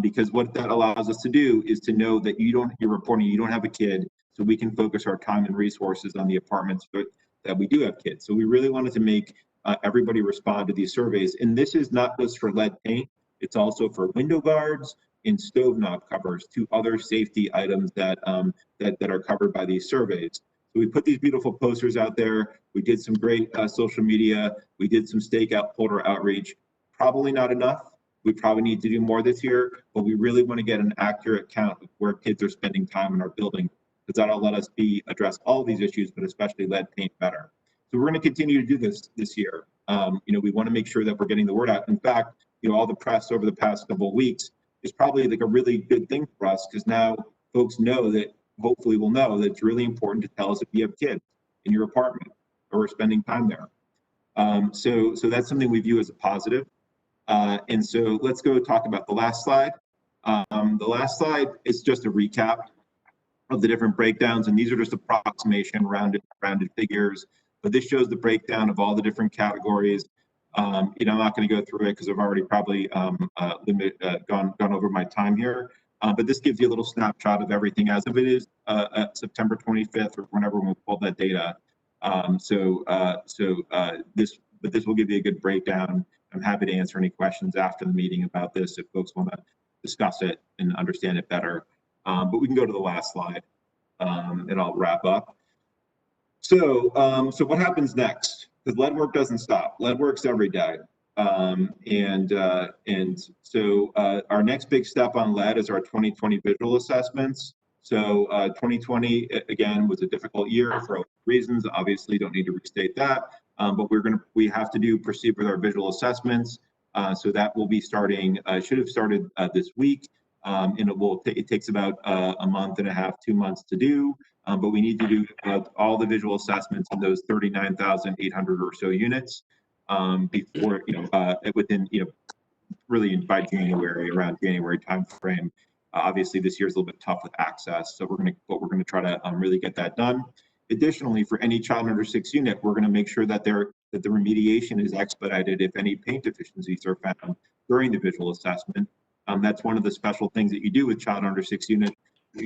because what that allows us to do is to know that you're reporting you don't have a kid, so we can focus our time and resources on the apartments that we do have kids. So we really wanted to make everybody respond to these surveys. And this is not just for lead paint, it's also for window guards and stove knob covers, 2 other safety items that are covered by these surveys. So we put these beautiful posters out there. We did some great social media. We did some stakeholder outreach. Probably not enough. We probably need to do more this year, but we really want to get an accurate count of where kids are spending time in our building, because that'll let us address all of these issues, but especially lead paint better. So we're going to continue to do this year. We want to make sure that we're getting the word out. In fact, all the press over the past couple of weeks is probably like a really good thing for us, because now folks know that, hopefully will know that it's really important to tell us if you have kids in your apartment or are spending time there. So that's something we view as a positive. And so let's go talk about the last slide. The last slide is just a recap of the different breakdowns, and these are just approximation rounded figures. But this shows the breakdown of all the different categories. I'm not going to go through it because I've already probably gone over my time here. But this gives you a little snapshot of everything as of it is September 25th or whenever we pull that data. This will give you a good breakdown. I'm happy to answer any questions after the meeting about this if folks want to discuss it and understand it better. But we can go to the last slide, and I'll wrap up. So what happens next? Because lead work doesn't stop. Lead works every day. So our next big step on lead is our 2020 visual assessments. So 2020, again, was a difficult year for reasons. Obviously, don't need to restate that. But we have to proceed with our visual assessments. So that will be starting, should have started this week. And it takes about a month and a half, 2 months to do. But we need to do all the visual assessments of those 39,800 or so units before, within, really by January, around January timeframe. Obviously, this year is a little bit tough with access, so we're going to try to really get that done. Additionally, for any child under 6 unit, we're going to make sure that the remediation is expedited if any paint deficiencies are found during the visual assessment. That's one of the special things that you do with child under 6 unit.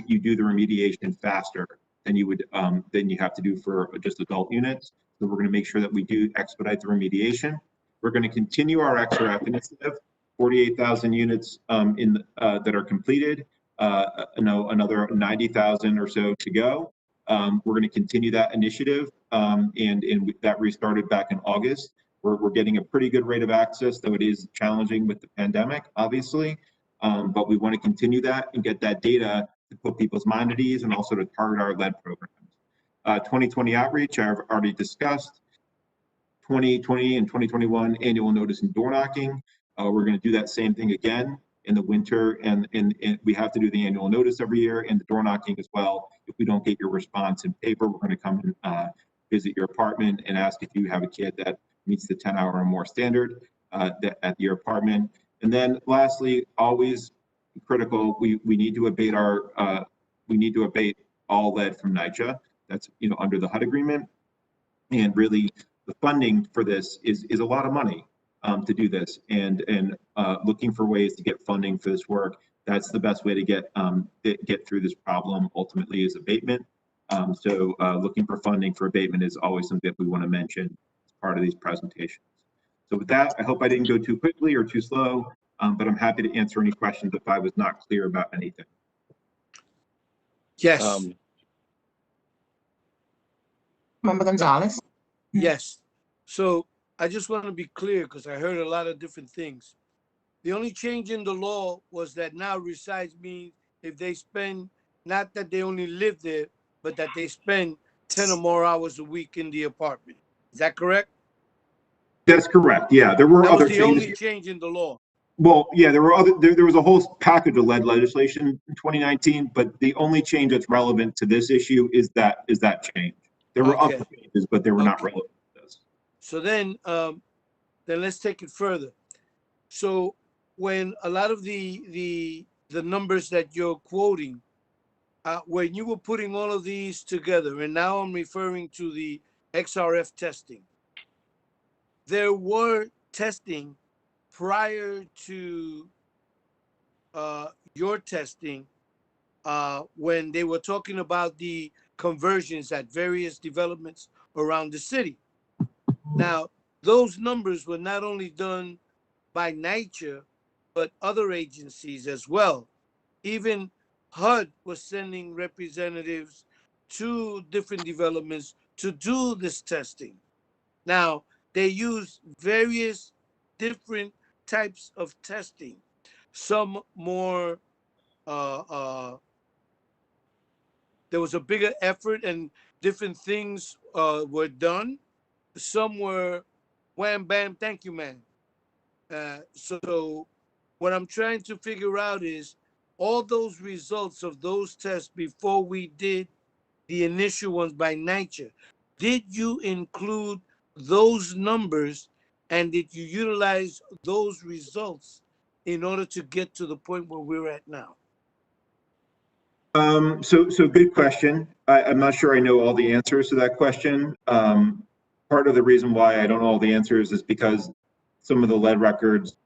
You do the remediation faster than you have to do for just adult units. So we're going to make sure that we do expedite the remediation. We're going to continue our XRF initiative, 48,000 units that are completed, another 90,000 or so to go. We're going to continue that initiative, and that restarted back in August. We're getting a pretty good rate of access, though it is challenging with the pandemic, obviously. But we want to continue that and get that data to put people's mind at ease and also to target our lead programs. 2020 outreach, I've already discussed. 2020 and 2021 annual notice and door knocking. We're going to do that same thing again in the winter, and we have to do the annual notice every year and the door knocking as well. If we don't get your response in paper, we're going to come and visit your apartment and ask if you have a kid that meets the 10-hour or more standard at your apartment. And then lastly, always critical, we need to abate all lead from NYCHA. That's under the HUD agreement, and really the funding for this is a lot of money to do this, and looking for ways to get funding for this work. That's the best way to get through this problem ultimately is abatement. So looking for funding for abatement is always something that we want to mention as part of these presentations. So with that, I hope I didn't go too quickly or too slow, but I'm happy to answer any questions if I was not clear about anything. Yes. Member Gonzalez? Yes. So I just want to be clear because I heard a lot of different things. The only change in the law was that now resides means if they spend, not that they only live there, but that they spend 10 or more hours a week in the apartment. Is that correct? That's correct. Yeah, there were other changes. That was the only change in the law. Well, yeah, there was a whole package of lead legislation in 2019, but the only change that's relevant to this issue is that change. There were other changes, but they were not relevant to this. So then let's take it further. So when a lot of the numbers that you're quoting, when you were putting all of these together, and now I'm referring to the XRF testing, there were testing prior to your testing when they were talking about the conversions at various developments around the city. Now, those numbers were not only done by NYCHA, but other agencies as well. Even HUD was sending representatives to different developments to do this testing. Now, they use various different types of testing. Some more, there was a bigger effort and different things were done. Some were wham, bam, thank you, man. So what I'm trying to figure out is all those results of those tests before we did the initial ones by NYCHA, did you include those numbers and did you utilize those results in order to get to the point where we're at now? So good question. I'm not sure I know all the answers to that question. Part of the reason why I don't know all the answers is because some of the lead records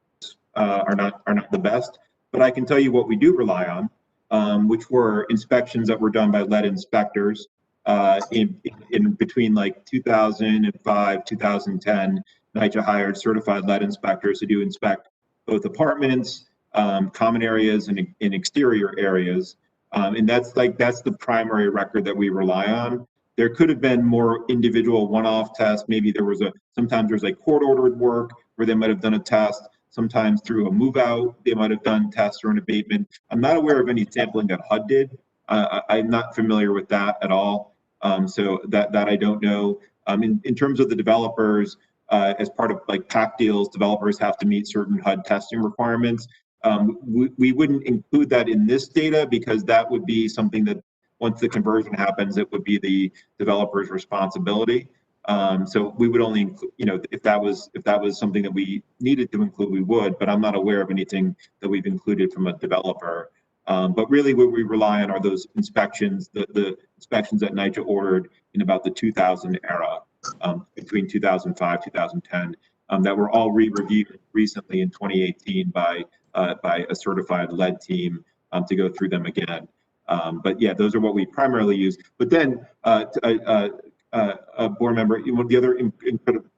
are not the best. But I can tell you what we do rely on, which were inspections that were done by lead inspectors in between like 2005, 2010. NYCHA hired certified lead inspectors to inspect both apartments, common areas, and exterior areas. And that's the primary record that we rely on. There could have been more individual one-off tests. Maybe sometimes there's like court-ordered work where they might have done a test. Sometimes through a move-out, they might have done tests or an abatement. I'm not aware of any sampling that HUD did. I'm not familiar with that at all. So that I don't know. In terms of the developers, as part of like Pact deals, developers have to meet certain HUD testing requirements. We wouldn't include that in this data because that would be something that once the conversion happens, it would be the developer's responsibility. So we would only include, if that was something that we needed to include, we would, but I'm not aware of anything that we've included from a developer. But really what we rely on are those inspections, the inspections that NYCHA ordered in about the 2000 era, between 2005, 2010, that were all re-reviewed recently in 2018 by a certified lead team to go through them again. But yeah, those are what we primarily use. But then a board member, the other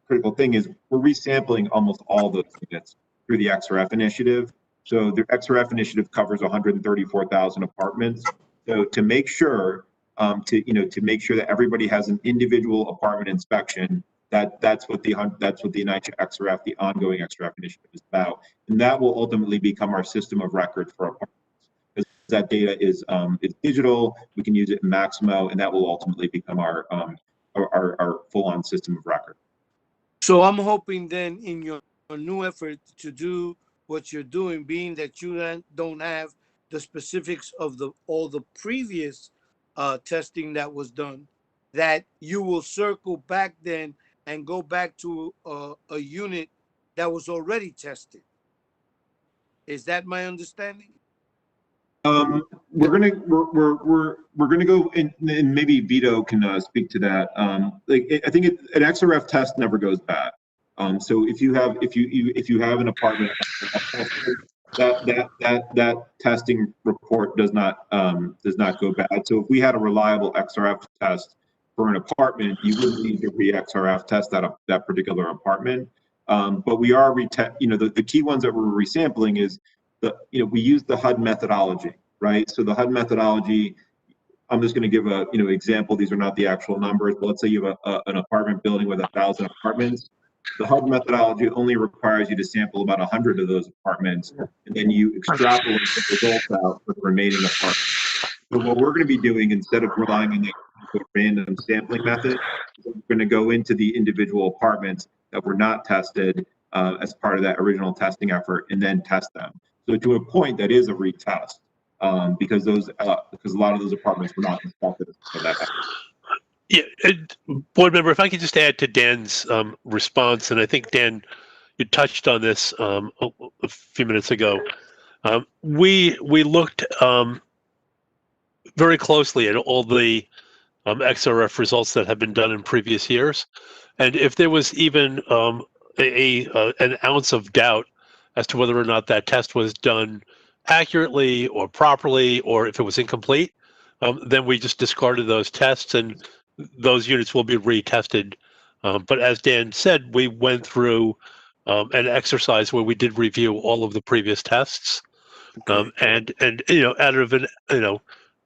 critical thing is we're resampling almost all those units through the XRF initiative. So the XRF initiative covers 134,000 apartments. So to make sure to make sure that everybody has an individual apartment inspection. That's what the NYCHA XRF, the ongoing XRF initiative, is about, and that will ultimately become our system of record for apartments. Because that data is digital, we can use it in Maximo, and that will ultimately become our full-on system of record. So I'm hoping then in your new effort to do what you're doing, being that you don't have the specifics of all the previous testing that was done, that you will circle back then and go back to a unit that was already tested. Is that my understanding? We're gonna go in, and maybe Vito can speak to that. I think an XRF test never goes bad. So if you have an apartment that testing report does not go bad. So if we had a reliable XRF test for an apartment, you wouldn't need to re-XRF test that particular apartment. But we are the key ones that we're resampling is we use the HUD methodology, right? So the HUD methodology, I'm just going to give a example. These are not the actual numbers, but let's say you have an apartment building with 1,000 apartments. The HUD methodology only requires you to sample about 100 of those apartments, and then you extrapolate the results out for the remaining apartments. So what we're going to be doing, instead of relying on the random sampling method, we're going to go into the individual apartments that were not tested as part of that original testing effort, and then test them. So to a point, that is a retest because a lot of those apartments were not inspected for that effort. Yeah, board member, if I could just add to Dan's response, and I think Dan, you touched on this a few minutes ago. We looked very closely at all the XRF results that have been done in previous years, and if there was even an ounce of doubt as to whether or not that test was done accurately or properly, or if it was incomplete, then we just discarded those tests, and those units will be retested. But as Dan said, we went through an exercise where we did review all of the previous tests, and out of an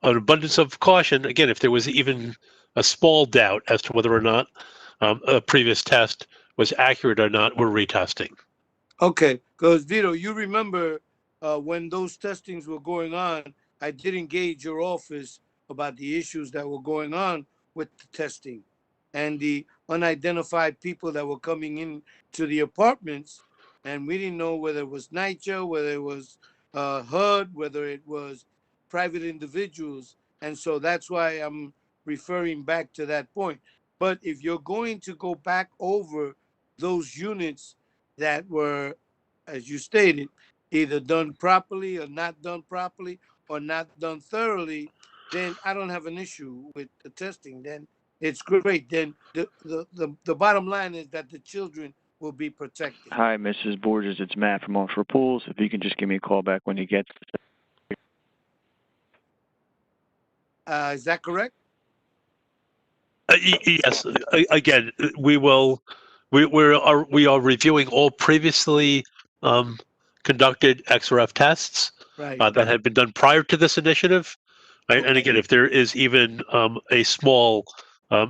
abundance of caution, again, if there was even a small doubt as to whether or not a previous test was accurate or not, we're retesting. Okay, because Vito, you remember when those testings were going on, I did engage your office about the issues that were going on with the testing and the unidentified people that were coming in to the apartments, and we didn't know whether it was NYCHA, whether it was HUD, whether it was private individuals, and so that's why I'm referring back to that point. But if you're going to go back over those units that were, as you stated, either done properly or not done properly or not done thoroughly, then I don't have an issue with the testing. Then it's great. Then the bottom line is that the children will be protected. Hi, Mrs. Borges. It's Matt from Offshore Pools. If you can just give me a call back when you get. Is that correct? Yes. Again, we are reviewing all previously conducted XRF tests that had been done prior to this initiative. Right? Okay. And again, if there is even a small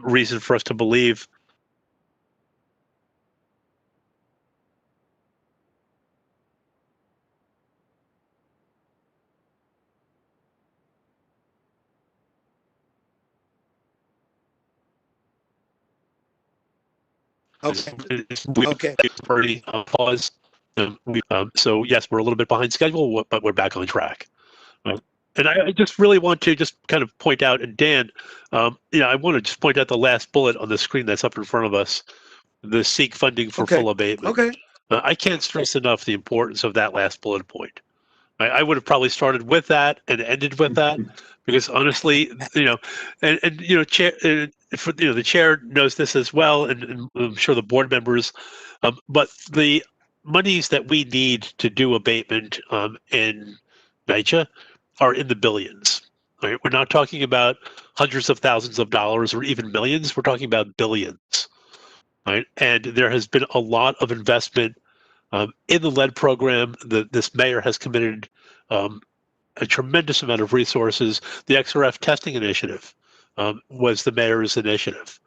reason for us to believe Okay. Pause. So yes, we're a little bit behind schedule, but we're back on track. And I just really want to just kind of point out, and Dan, I want to just point out the last bullet on the screen that's up in front of us, the seek funding for full abatement. Okay. I can't stress enough the importance of that last bullet point. I would have probably started with that and ended with that, because honestly, chair, the chair knows this as well, and I'm sure the board members. But the monies that we need to do abatement in NYCHA are in the billions. Right? We're not talking about hundreds of thousands of dollars or even millions. We're talking about billions. Right? And there has been a lot of investment in the lead program. This mayor has committed a tremendous amount of resources. The XRF testing initiative was the mayor's initiative.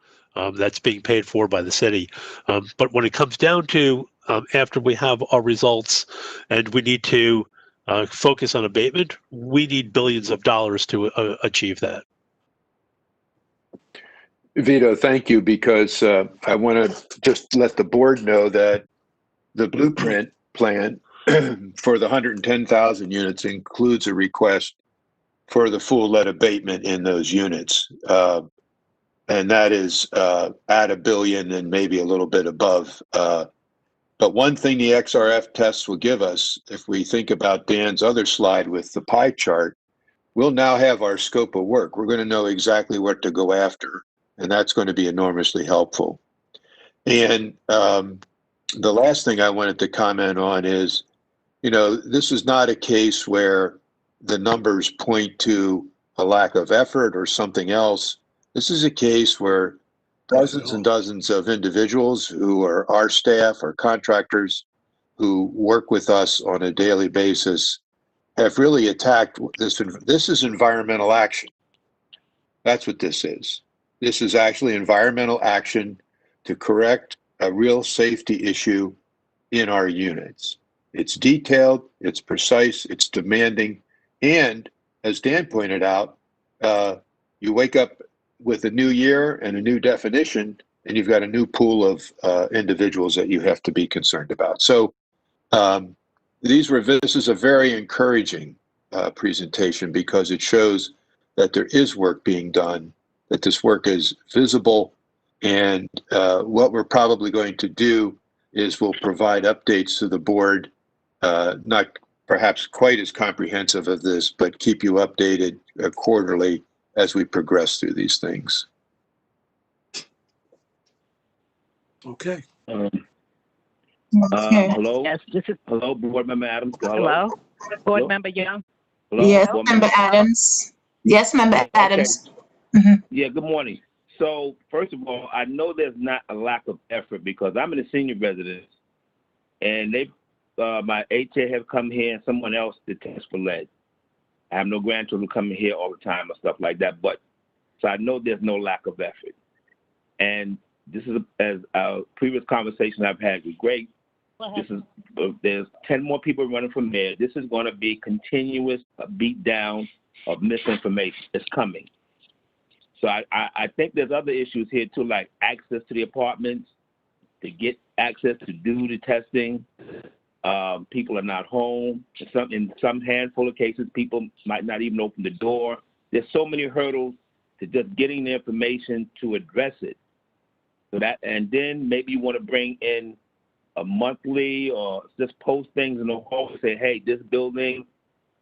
That's being paid for by the city. But when it comes down to after we have our results and we need to focus on abatement, we need billions of dollars to achieve that. Vito, thank you, because I want to just let the board know that the blueprint plan for the 110,000 units includes a request for the full lead abatement in those units. And that is at $1 billion and maybe a little bit above. But one thing the XRF tests will give us, if we think about Dan's other slide with the pie chart, we'll now have our scope of work. We're going to know exactly what to go after, and that's going to be enormously helpful. And the last thing I wanted to comment on is, you know, this is not a case where the numbers point to a lack of effort or something else. This is a case where dozens and dozens of individuals who are our staff or contractors who work with us on a daily basis have really attacked this. This is environmental action. That's what this is. This is actually environmental action to correct a real safety issue in our units. It's detailed, it's precise, it's demanding, and as Dan pointed out, you wake up with a new year and a new definition, and you've got a new pool of individuals that you have to be concerned about. So this is a very encouraging presentation because it shows that there is work being done, that this work is visible, and what we're probably going to do is we'll provide updates to the board, not perhaps quite as comprehensive as this, but keep you updated quarterly as we progress through these things. Okay. Hello? Yes, this is, Hello, Board Member Adams. hello? Board Hello? Member Young? Hello? Yes, Board Member Adams. Yes, Member Okay. Adams. Yeah, good morning. So, first of all, I know there's not a lack of effort because I'm in a senior residence, and my HA have come here and someone else to test for lead. I have no grandchildren coming here all the time or stuff like that, but so I know there's no lack of effort. And this is, as our previous conversation I've had with Greg, this is there's 10 more people running for mayor. This is going to be continuous beat down of misinformation. It's coming. So I think there's other issues here too, like access to the apartments, to get access to do the testing. People are not home. In some handful of cases, people might not even open the door. There's so many hurdles to just getting the information to address it. So that, and then maybe you want to bring in a monthly or just post things in the hall and say, hey, this building,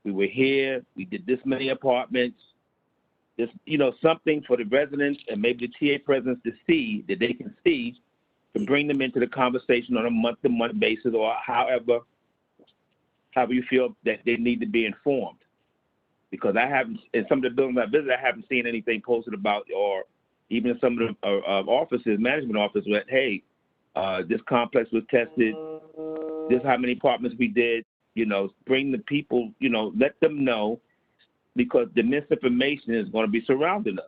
we were here, we did this many apartments. Just, you know, something for the residents and maybe the TA presidents to see, that they can see, to bring them into the conversation on a month-to-month basis, or however you feel that they need to be informed. Because I haven't, in some of the buildings I visit, I haven't seen anything posted about, or even in some of the offices, management offices, that, hey, this complex was tested, this is how many apartments we did, you know, bring the people, you know, let them know, because the misinformation is going to be surrounding us.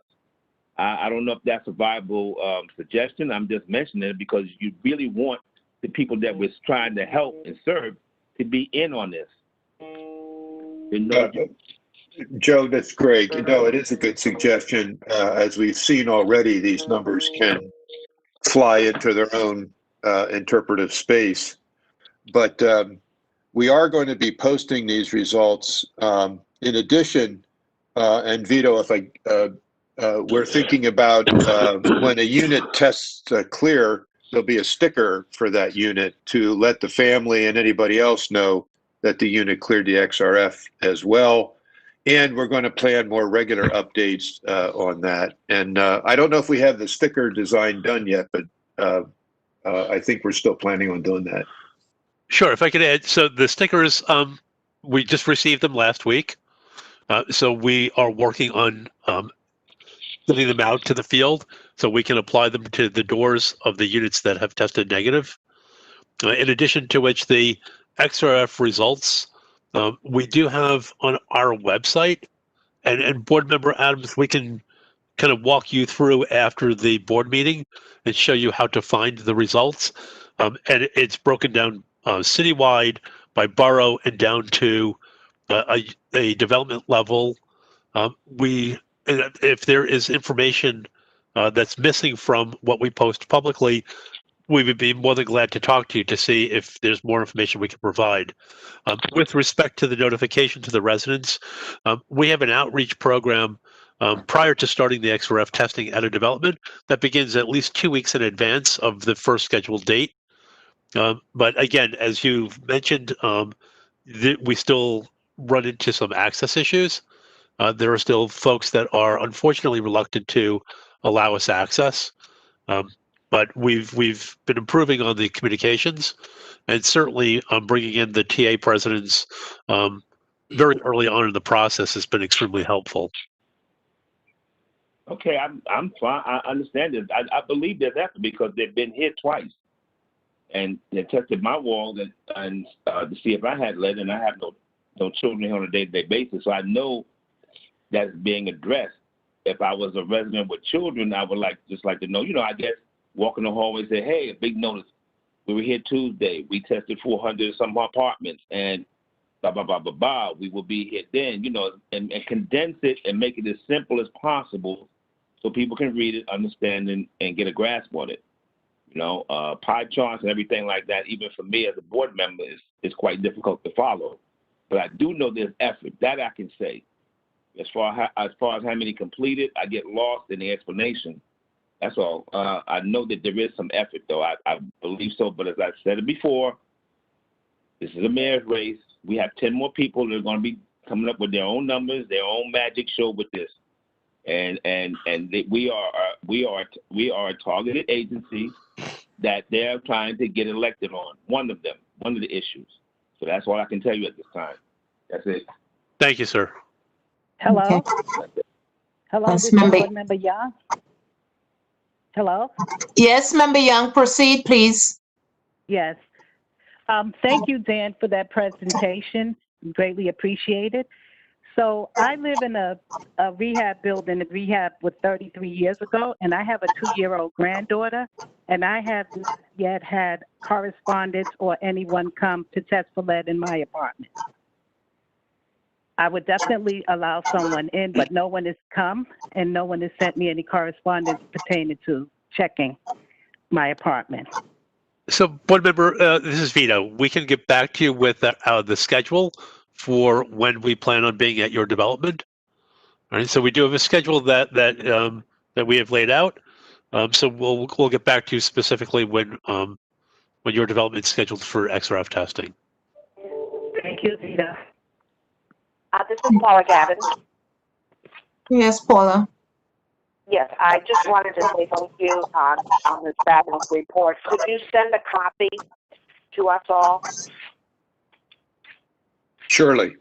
I don't know if that's a viable suggestion. I'm just mentioning it because you really want the people that we're trying to help and serve to be in on this. You know, Joe, that's great. You know, it is a good suggestion. As we've seen already, these numbers can fly into their own interpretive space. But we are going to be posting these results. In addition, and Vito, if we're thinking about when a unit tests clear, there'll be a sticker for that unit to let the family and anybody else know that the unit cleared the XRF as well. And we're going to plan more regular updates on that. And I don't know if we have the sticker design done yet, but I think we're still planning on doing that. Sure, if I could add, so the stickers, we just received them last week. So we are working on getting them out to the field so we can apply them to the doors of the units that have tested negative. In addition to which, the XRF results, we do have on our website, and Board Member Adams, we can kind of walk you through after the board meeting and show you how to find the results. And it's broken down citywide by borough and down to a development level. If there is information that's missing from what we post publicly, we would be more than glad to talk to you to see if there's more information we can provide. With respect to the notification to the residents, we have an outreach program prior to starting the XRF testing at a development that begins at least 2 weeks in advance of the first scheduled date. But again, as you've mentioned, we still run into some access issues. There are still folks that are unfortunately reluctant to allow us access. But we've been improving on the communications, and certainly bringing in the TA presidents very early on in the process has been extremely helpful. Okay, I'm fine. I understand it. I believe there's effort because they've been here twice, and they tested my walls and to see if I had lead, and I have no children here on a day-to-day basis, so I know that's being addressed. If I was a resident with children, I would just like to know. I guess walking the hallway and say, hey, a big notice. We were here Tuesday. We tested 400 some apartments, and blah blah blah blah blah. We will be here then. And condense it and make it as simple as possible, so people can read it, understand, and get a grasp on it. Pie charts and everything like that, even for me as a board member, is quite difficult to follow. But I do know there's effort. That I can say. As far as how many completed, I get lost in the explanation. That's all. I know that there is some effort, though. I believe so. But as I said it before, this is a mayor's race. We have 10 more people that are going to be coming up with their own numbers, their own magic show with this. And we are a targeted agency that they're trying to get elected on. One of the issues. So that's all I can tell you at this time. That's it. Thank you, sir. Hello. Okay. Hello. Yes, This is member. Board Member Young. Hello. Yes, Member Young, proceed, please. Yes. Thank you, Dan, for that presentation. Greatly appreciated. So I live in a rehab building, a rehab was 33 years ago, and I have a 2-year-old granddaughter, and I have not yet had correspondence or anyone come to test for lead in my apartment. I would definitely allow someone in, but no one has come, and no one has sent me any correspondence pertaining to checking my apartment. So, board member, this is Vito. We can get back to you with the schedule for when we plan on being at your development. All right. So we do have a schedule that we have laid out. So we'll get back to you specifically when your development is scheduled for XRF testing. Thank you, Vito. This is Paula Gavin. Yes, Paula. Yes, I just wanted to say thank you on this fabulous report. Could you send a copy to us all? Surely.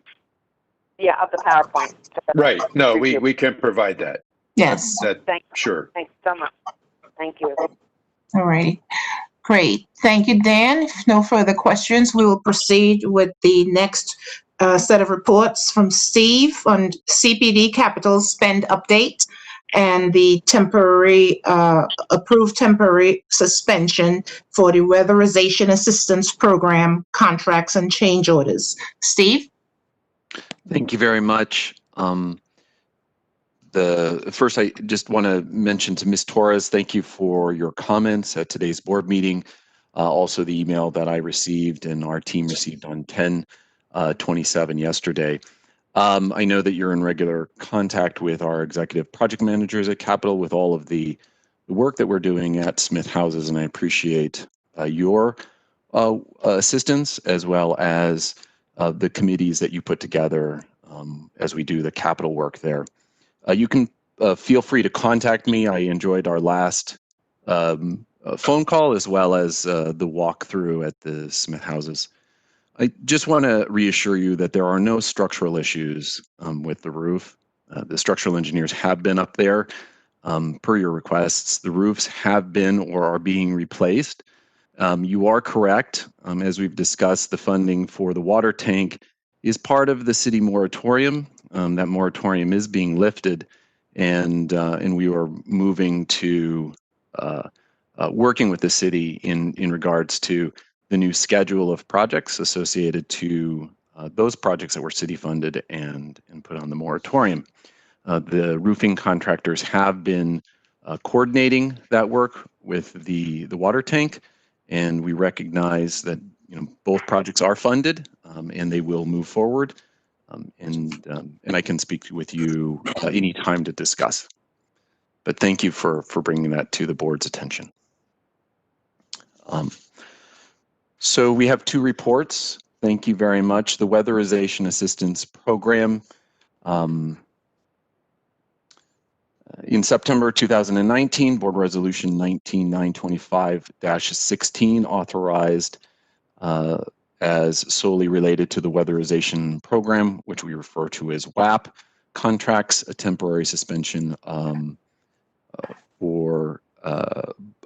Yeah, of the PowerPoint. Right. No, we can provide that. Yes. Sure. Thanks so much. Thank you. All right. Great. Thank you, Dan. If no further questions, we will proceed with the next set of reports from Steve on CPD capital spend update and the approved temporary suspension for the weatherization assistance program contracts and change orders. Steve? Thank you very much. First, I just want to mention to Ms. Torres, thank you for your comments at today's board meeting. Also the email that I received and our team received on 10/27 yesterday. I know that you're in regular contact with our executive project managers at Capital with all of the work that we're doing at Smith Houses, and I appreciate your assistance as well as the committees that you put together as we do the capital work there. You can feel free to contact me. I enjoyed our last phone call as well as the walkthrough at the Smith Houses. I just want to reassure you that there are no structural issues with the roof. The structural engineers have been up there per your requests. The roofs have been or are being replaced. You are correct. As we've discussed, the funding for the water tank is part of the city moratorium. That moratorium is being lifted and we are moving to working with the city in regards to the new schedule of projects associated to those projects that were city funded and put on the moratorium. The roofing contractors have been coordinating that work with the water tank, and we recognize that both projects are funded and they will move forward. And I can speak with you anytime to discuss. But thank you for bringing that to the board's attention. So we have two reports. Thank you very much. The Weatherization Assistance Program. In September 2019, Board Resolution 19925-16 authorized as solely related to the Weatherization Program, which we refer to as WAP, contracts a temporary suspension for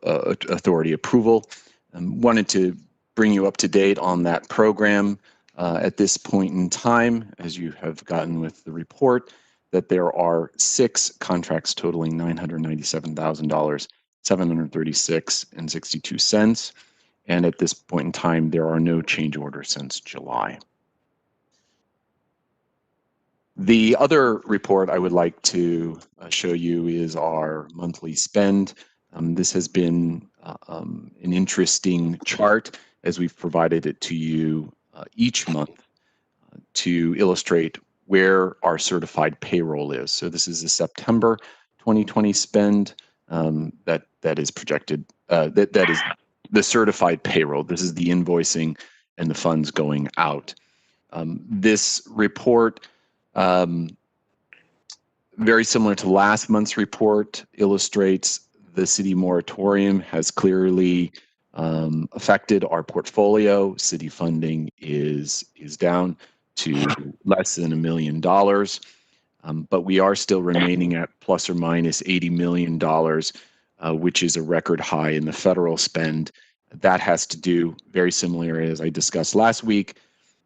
authority approval. Wanted to bring you up to date on that program at this point in time, as you have gotten with the report, that there are 6 contracts totaling $997,000, $736.62. And at this point in time, there are no change orders since July. The other report I would like to show you is our monthly spend. This has been an interesting chart as we've provided it to you each month to illustrate where our certified payroll is. So this is the September 2020 spend that is projected, that is the certified payroll. This is the invoicing and the funds going out. This report, very similar to last month's report, illustrates the city moratorium has clearly affected our portfolio. City funding is down to less than $1 million, but we are still remaining at plus or minus $80 million, which is a record high in the federal spend. That has to do, very similar as I discussed last week,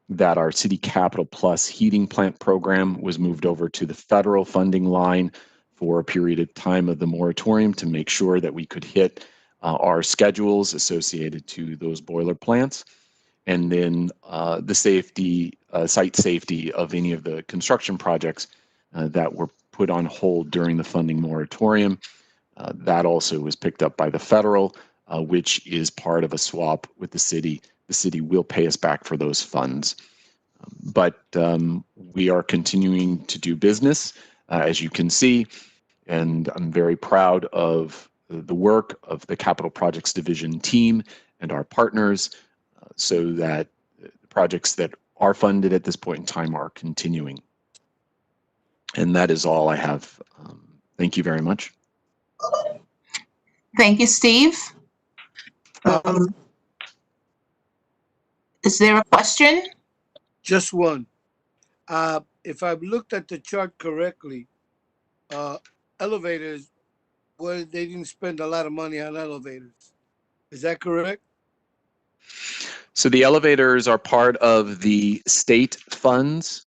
that our City Capital Plus heating plant program was moved over to the federal funding line for a period of time of the moratorium to make sure that we could hit our schedules associated to those boiler plants. And then the safety, site safety of any of the construction projects that were put on hold during the funding moratorium. That also was picked up by the federal, which is part of a swap with the city. The city will pay us back for those funds. But we are continuing to do business, as you can see, and I'm very proud of the work of the Capital Projects Division team and our partners so that the projects that are funded at this point in time are continuing. And that is all I have. Thank you very much. Thank you, Steve. Is there a question? Just one. If I've looked at the chart correctly, elevators, well, they didn't spend a lot of money on elevators. Is that correct? So the elevators are part of the state funds.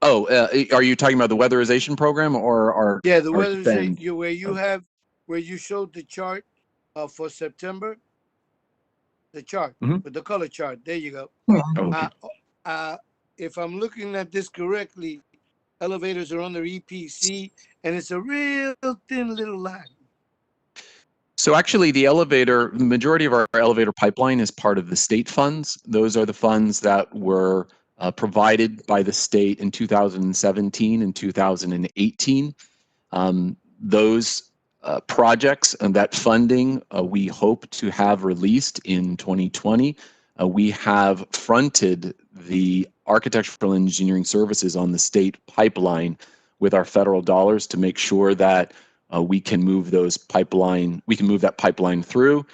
Oh, are you talking about the weatherization program or yeah, the weatherization, where you showed the chart for September, the chart with the color chart. There you go. Okay. If I'm looking at this correctly, elevators are under EPC, and it's a real thin little line. So actually the majority of our elevator pipeline is part of the state funds. Those are the funds that were provided by the state in 2017 and 2018. Those projects and that funding we hope to have released in 2020. We have fronted the architectural engineering services on the state pipeline with our federal dollars to make sure that we can move that pipeline through.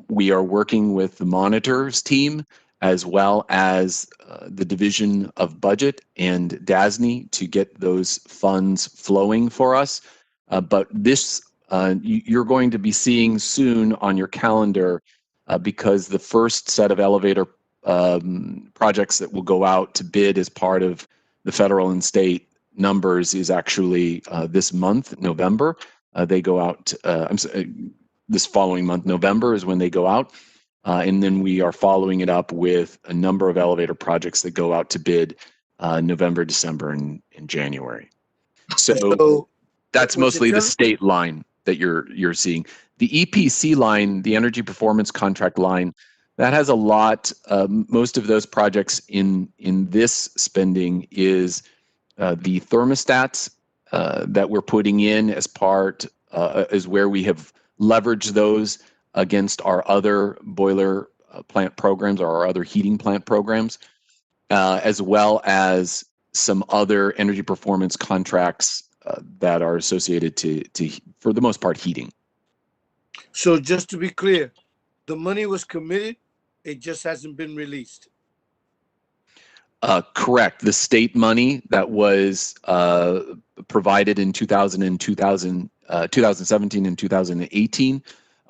We are working with the monitors team as well as the Division of Budget and DASNY to get those funds flowing for us. But this you're going to be seeing soon on your calendar because the first set of elevator projects that will go out to bid as part of the federal and state numbers is actually this month, November. They go out, this following month, November is when they go out. And then we are following it up with a number of elevator projects that go out to bid November, December, and January. So that's mostly the state line that you're seeing. The EPC line, the energy performance contract line, that has a lot. Most of those projects in this spending is the thermostats that we're putting in as part is where we have leveraged those against our other boiler plant programs or our other heating plant programs, as well as some other energy performance contracts that are associated to, for the most part, heating. So just to be clear, the money was committed, it just hasn't been released. Correct. The state money that was provided in 2017 and 2018,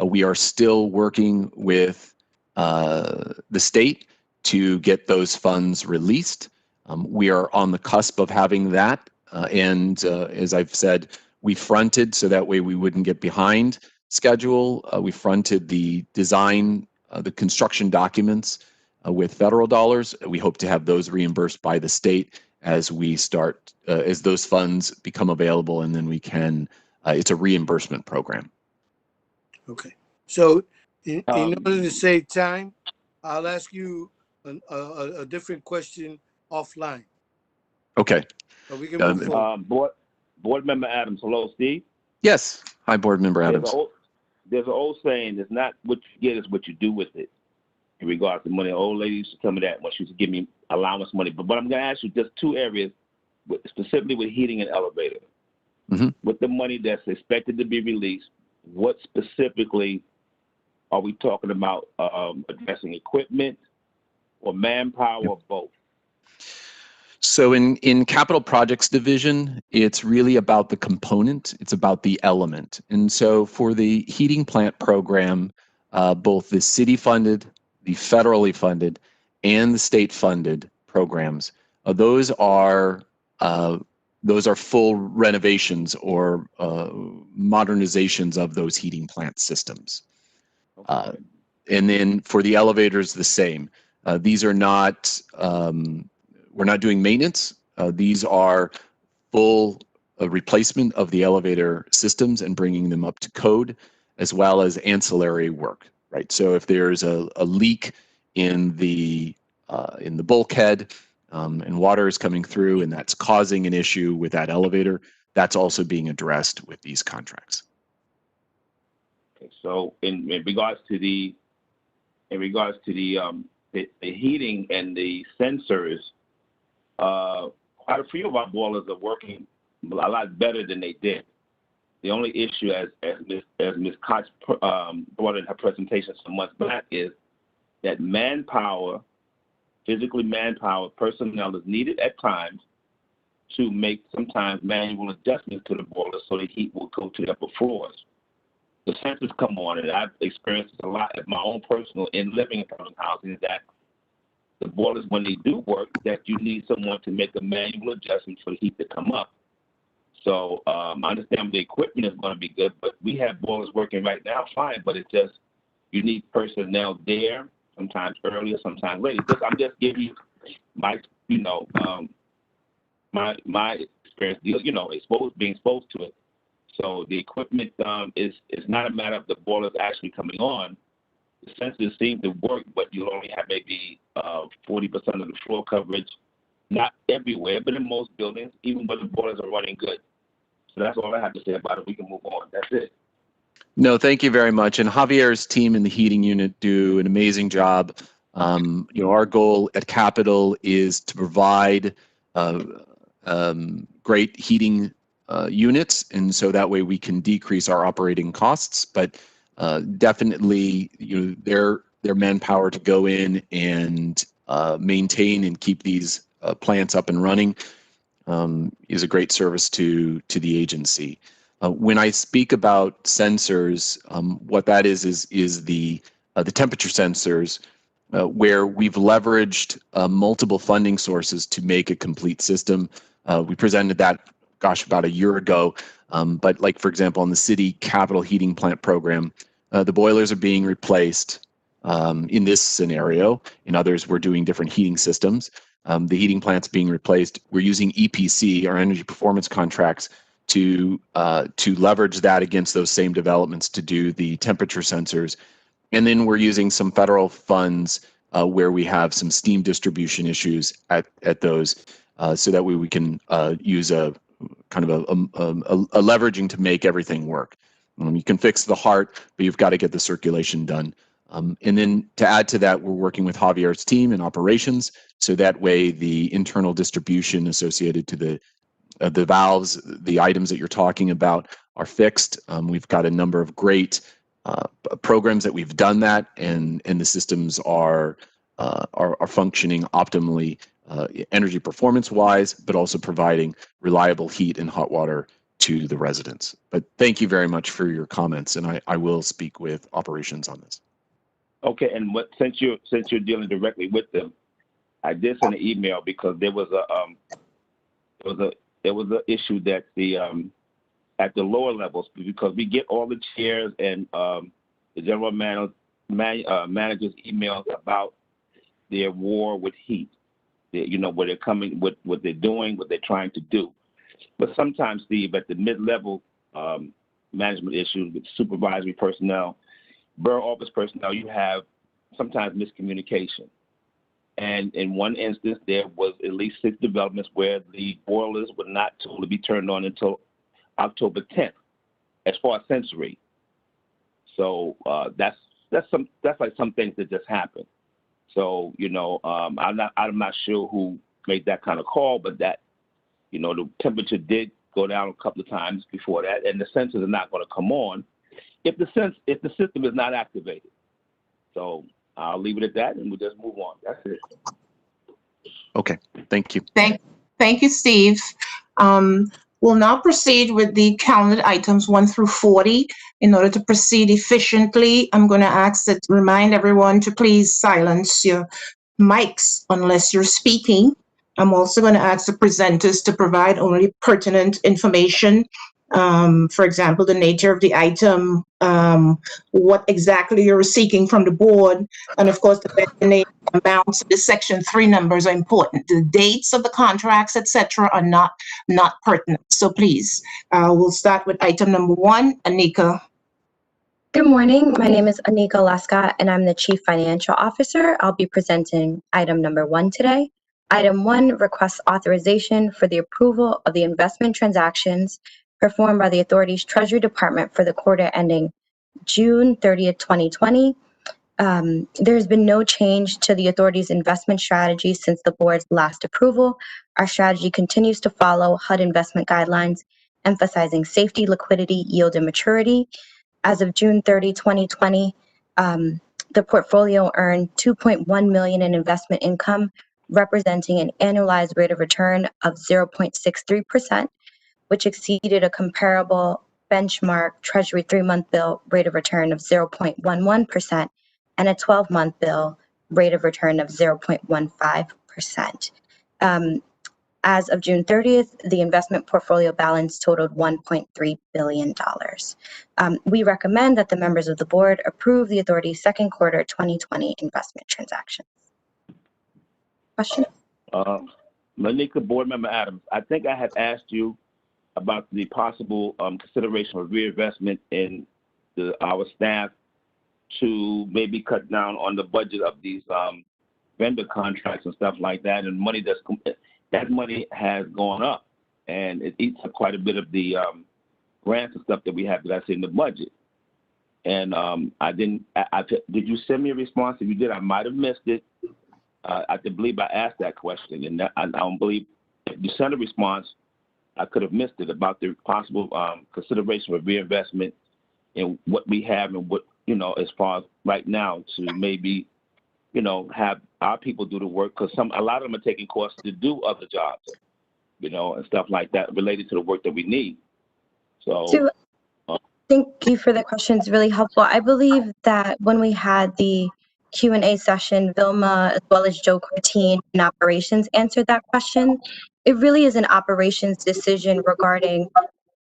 we are still working with the state to get those funds released. We are on the cusp of having that. And as I've said, we fronted so that way we wouldn't get behind schedule. We fronted the design, the construction documents with federal dollars. We hope to have those reimbursed by the state as we start, as those funds become available, and then we can, it's a reimbursement program. Okay. So in order to save time, I'll ask you a different question offline. Okay. So we can move forward. Board Member Adams, hello, Steve? Yes. Hi, Board Member Adams. There's an old saying, it's not what you get, it's what you do with it. In regards to money, old lady used to tell me that when she used to give me allowance money. But I'm going to ask you just two areas, specifically with heating and elevator. Mm-hmm. With the money that's expected to be released, what specifically are we talking about? Addressing equipment or manpower or both? So in capital projects division, it's really about the component. It's about the element. And so for the heating plant program, both the city funded, the federally funded, and the state funded programs, those are full renovations or modernizations of those heating plant systems. Okay. And then for the elevators, the same. These are not, we're not doing maintenance. These are full replacement of the elevator systems and bringing them up to code, as well as ancillary work, right? So if there's a leak in the bulkhead and water is coming through and that's causing an issue with that elevator, that's also being addressed with these contracts. Okay, so in regards to the heating and the sensors, quite a few of our boilers are working a lot better than they did. The only issue, as Ms. Cox brought in her presentation some months back, is that physically manpower, personnel is needed at times to make sometimes manual adjustments to the boiler so the heat will go to the upper floors. The sensors come on, and I've experienced this a lot at my own personal in living in public housing, that the boilers, when they do work, that you need someone to make a manual adjustment for the heat to come up. So I understand the equipment is going to be good, but we have boilers working right now fine, but it's just you need personnel there, sometimes earlier, sometimes later. I'm just giving you my, my experience, being exposed to it. So the equipment is not a matter of the boilers actually coming on. The sensors seem to work, but you'll only have maybe 40% of the floor coverage. Not everywhere, but in most buildings, even when the boilers are running good. So that's all I have to say about it. We can move on. That's it. No, thank you very much. And Javier's team in the heating unit do an amazing job. Our goal at Capital is to provide great heating units, and so that way we can decrease our operating costs. But definitely, their manpower to go in and maintain and keep these plants up and running is a great service to the agency. When I speak about sensors, what that is the temperature sensors where we've leveraged multiple funding sources to make a complete system. We presented that, gosh, about a year ago. But like, for example, on the city capital heating plant program, the boilers are being replaced in this scenario. In others, we're doing different heating systems. The heating plant's being replaced. We're using EPC, our energy performance contracts, to leverage that against those same developments to do the temperature sensors. And then we're using some federal funds where we have some steam distribution issues at those, so that way we can use a kind of a leveraging to make everything work. You can fix the heart, but you've got to get the circulation done. And then to add to that, we're working with Javier's team in operations, so that way the internal distribution associated to the valves, the items that you're talking about, are fixed. We've got a number of great programs that we've done that, and the systems are functioning optimally, energy performance wise, but also providing reliable heat and hot water to the residents. But thank you very much for your comments, and I will speak with operations on this. Okay, and since you're dealing directly with them, I did send an email because there was a issue that the at the lower levels, because we get all the chairs and the general manager's emails about their war with heat. Where they're coming, what they're doing, what they're trying to do. But sometimes, Steve, at the mid-level management issues with supervisory personnel, borough office personnel, you have sometimes miscommunication. And in one instance, there was at least 6 developments where the boilers were not told to be turned on until October 10th, as far as sensory. So that's like some things that just happen. So I'm not sure who made that kind of call, but that the temperature did go down a couple of times before that, and the sensors are not going to come on if the system is not activated. So I'll leave it at that, and we'll just move on. That's it. Okay, thank you. Thank you, Steve. We'll now proceed with the calendar items 1 through 40. In order to proceed efficiently, I'm going to remind everyone to please silence your mics unless you're speaking. I'm also going to ask the presenters to provide only pertinent information. For example, the nature of the item, what exactly you're seeking from the board, and of course the name, amounts. The section 3 numbers are important. The dates of the contracts, etc., are not pertinent. So please, we'll start with item number 1. Anika. Good morning. My name is Anika Lescott, and I'm the Chief Financial Officer. I'll be presenting item number 1 today. Item 1 requests authorization for the approval of the investment transactions performed by the authority's Treasury Department for the quarter ending June 30th, 2020. There has been no change to the authority's investment strategy since the board's last approval. Our strategy continues to follow HUD investment guidelines, emphasizing safety, liquidity, yield, and maturity. As of June 30, 2020, the portfolio earned $2.1 million in investment income, representing an annualized rate of return of 0.63%, which exceeded a comparable benchmark Treasury 3-month bill rate of return of 0.11% and a 12-month bill rate of return of 0.15%. As of June 30th, the investment portfolio balance totaled $1.3 billion. We recommend that the members of the board approve the authority's second quarter 2020 investment transactions. Question? Lanika, Board Member Adams, I think I had asked you about the possible consideration of reinvestment in our staff to maybe cut down on the budget of these vendor contracts and stuff like that, and that money has gone up, and it eats up quite a bit of the grants and stuff that we have that's in the budget. And did you send me a response? If you did, I might have missed it. I believe I asked that question, and I don't believe if you sent a response, I could have missed it about the possible consideration of reinvestment in what we have and what, as far as right now to maybe, have our people do the work, because a lot of them are taking courses to do other jobs, and stuff like that related to the work that we need. So thank you for the question. It's really helpful. I believe that when we had the Q&A session, Vilma, as well as Joe Cortine in operations answered that question. It really is an operations decision regarding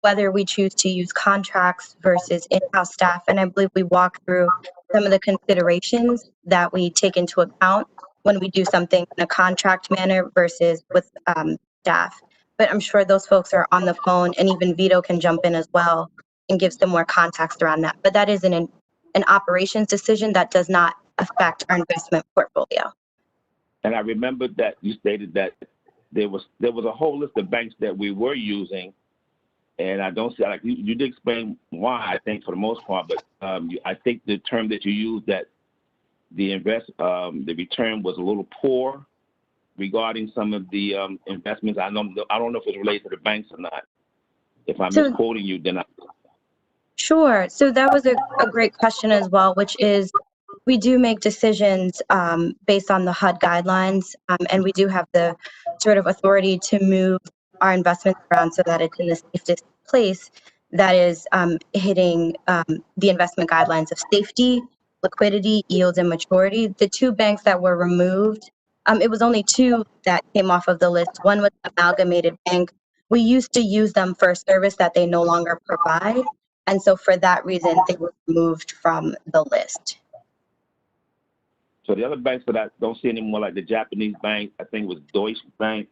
whether we choose to use contracts versus in-house staff. And I believe we walked through some of the considerations that we take into account when we do something in a contract manner versus with staff. But I'm sure those folks are on the phone, and even Vito can jump in as well and give some more context around that. But that is an operations decision that does not affect our investment portfolio. And I remember that you stated that there was a whole list of banks that we were using, and I don't see, like you did explain why, I think, for the most part, but I think the term that you used, that the return was a little poor regarding some of the investments. I don't know if it's related to the banks or not. If I'm misquoting you, then Sure. So that was a great question as well, which is we do make decisions based on the HUD guidelines, and we do have the sort of authority to move our investments around so that it's in the safest place that is hitting the investment guidelines of safety, liquidity, yield, and maturity. The two banks that were removed, it was only two that came off of the list. One was Amalgamated Bank. We used to use them for a service that they no longer provide. And so for that reason, they were removed from the list. So the other banks that I don't see anymore, like the Japanese bank, I think it was Deutsche Bank.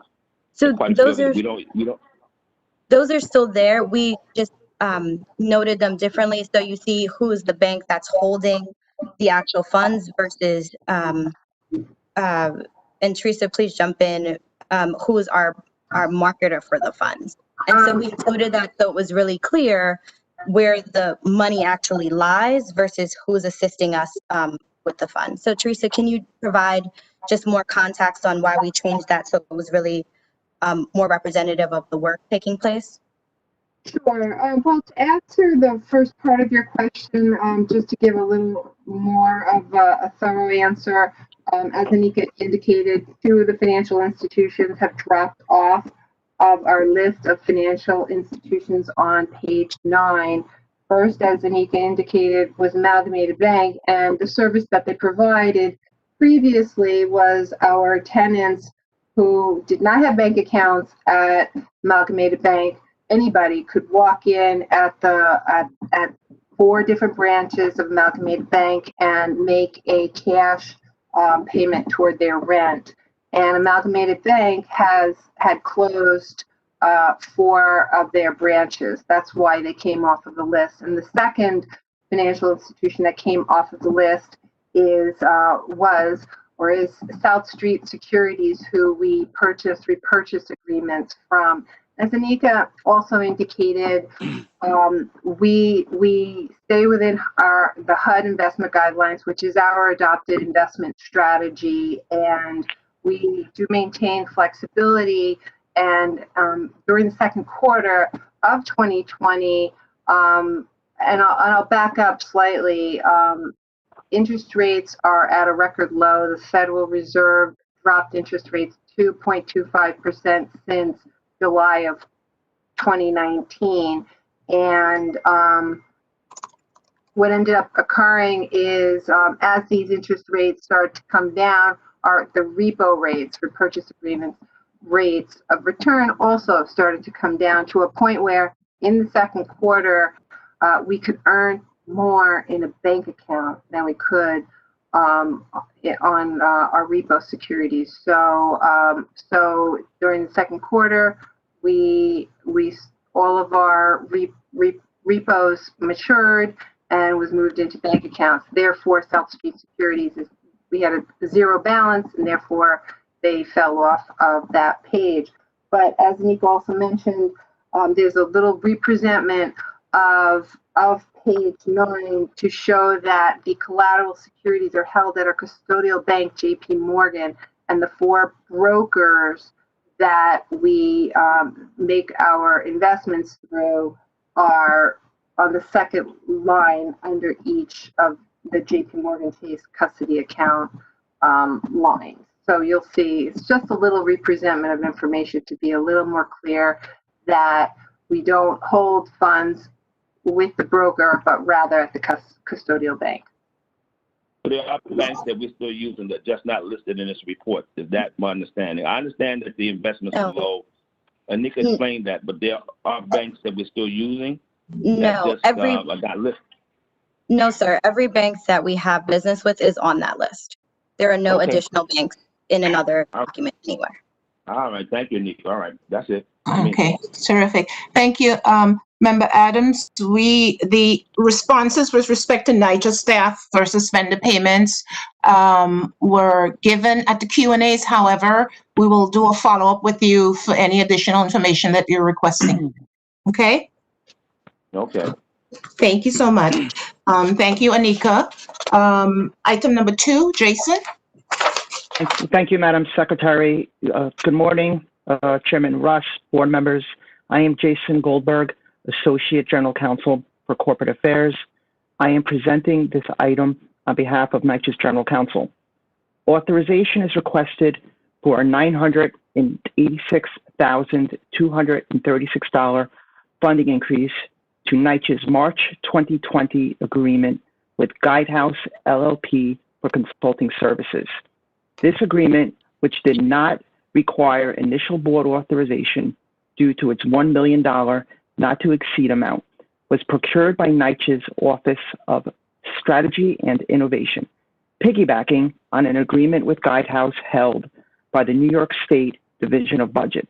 So those are, we don't. Those are still there. We just noted them differently. So you see who's the bank that's holding the actual funds versus, and Teresa, please jump in, who is our marketer for the funds. And so we included that so it was really clear where the money actually lies versus who's assisting us with the fund. So Teresa, can you provide just more context on why we changed that so it was really more representative of the work taking place? Sure. Well, to answer the first part of your question, just to give a little more of a thorough answer, as Anika indicated, two of the financial institutions have dropped off of our list of financial institutions on page 9. First, as Anika indicated, was Amalgamated Bank, and the service that they provided previously was our tenants who did not have bank accounts at Amalgamated Bank. Anybody could walk in at 4 different branches of Amalgamated Bank and make a cash payment toward their rent. And Amalgamated Bank had closed 4 of their branches. That's why they came off of the list. And the second financial institution that came off of the list is South Street Securities, who we purchased repurchase agreements from. As Anika also indicated, we stay within the HUD investment guidelines, which is our adopted investment strategy, and we do maintain flexibility. And during the second quarter of 2020, and I'll back up slightly, interest rates are at a record low. The Federal Reserve dropped interest rates 2.25% since July of 2019. And what ended up occurring is as these interest rates start to come down, the repo rates for purchase agreements rates of return also started to come down to a point where in the second quarter we could earn more in a bank account than we could on our repo securities. So during the second quarter, all of our repos matured and was moved into bank accounts. Therefore, South Street Securities we had a zero balance, and therefore they fell off of that page. But as Anika also mentioned, there's a little representment of page 9 to show that the collateral securities are held at our custodial bank, JP Morgan, and the 4 brokers that we make our investments through are on the second line under each of the JP Morgan Chase custody account lines. So you'll see it's just a little representment of information to be a little more clear that we don't hold funds with the broker, but rather at the custodial bank. So there are banks that we're still using that just not listed in this report. Is that my understanding? I understand that the investments are low. Anika explained that, but there are banks that we're still using that No, just are not listed. no, sir. Every bank that we have business with is on that list. There are no Okay. additional banks in another document anywhere. All right, thank you, Anika. All right, that's it. Okay, terrific. Thank you, Member Adams. The responses with respect to NYCHA staff for suspended payments were given at the Q&As. However, we will do a follow-up with you for any additional information that you're requesting. Okay? Okay. Thank you so much. Thank you, Anika. Item number 2, Jason. Thank you, Madam Secretary. Good morning, Chairman Russ, board members. I am Jason Goldberg, Associate General Counsel for Corporate Affairs. I am presenting this item on behalf of NYCHA's General Counsel. Authorization is requested for a $986,236 funding increase to NYCHA's March 2020 agreement with Guidehouse LLP for consulting services. This agreement, which did not require initial board authorization due to its $1 million not to exceed amount, was procured by NYCHA's Office of Strategy and Innovation, piggybacking on an agreement with Guidehouse held by the New York State Division of Budget.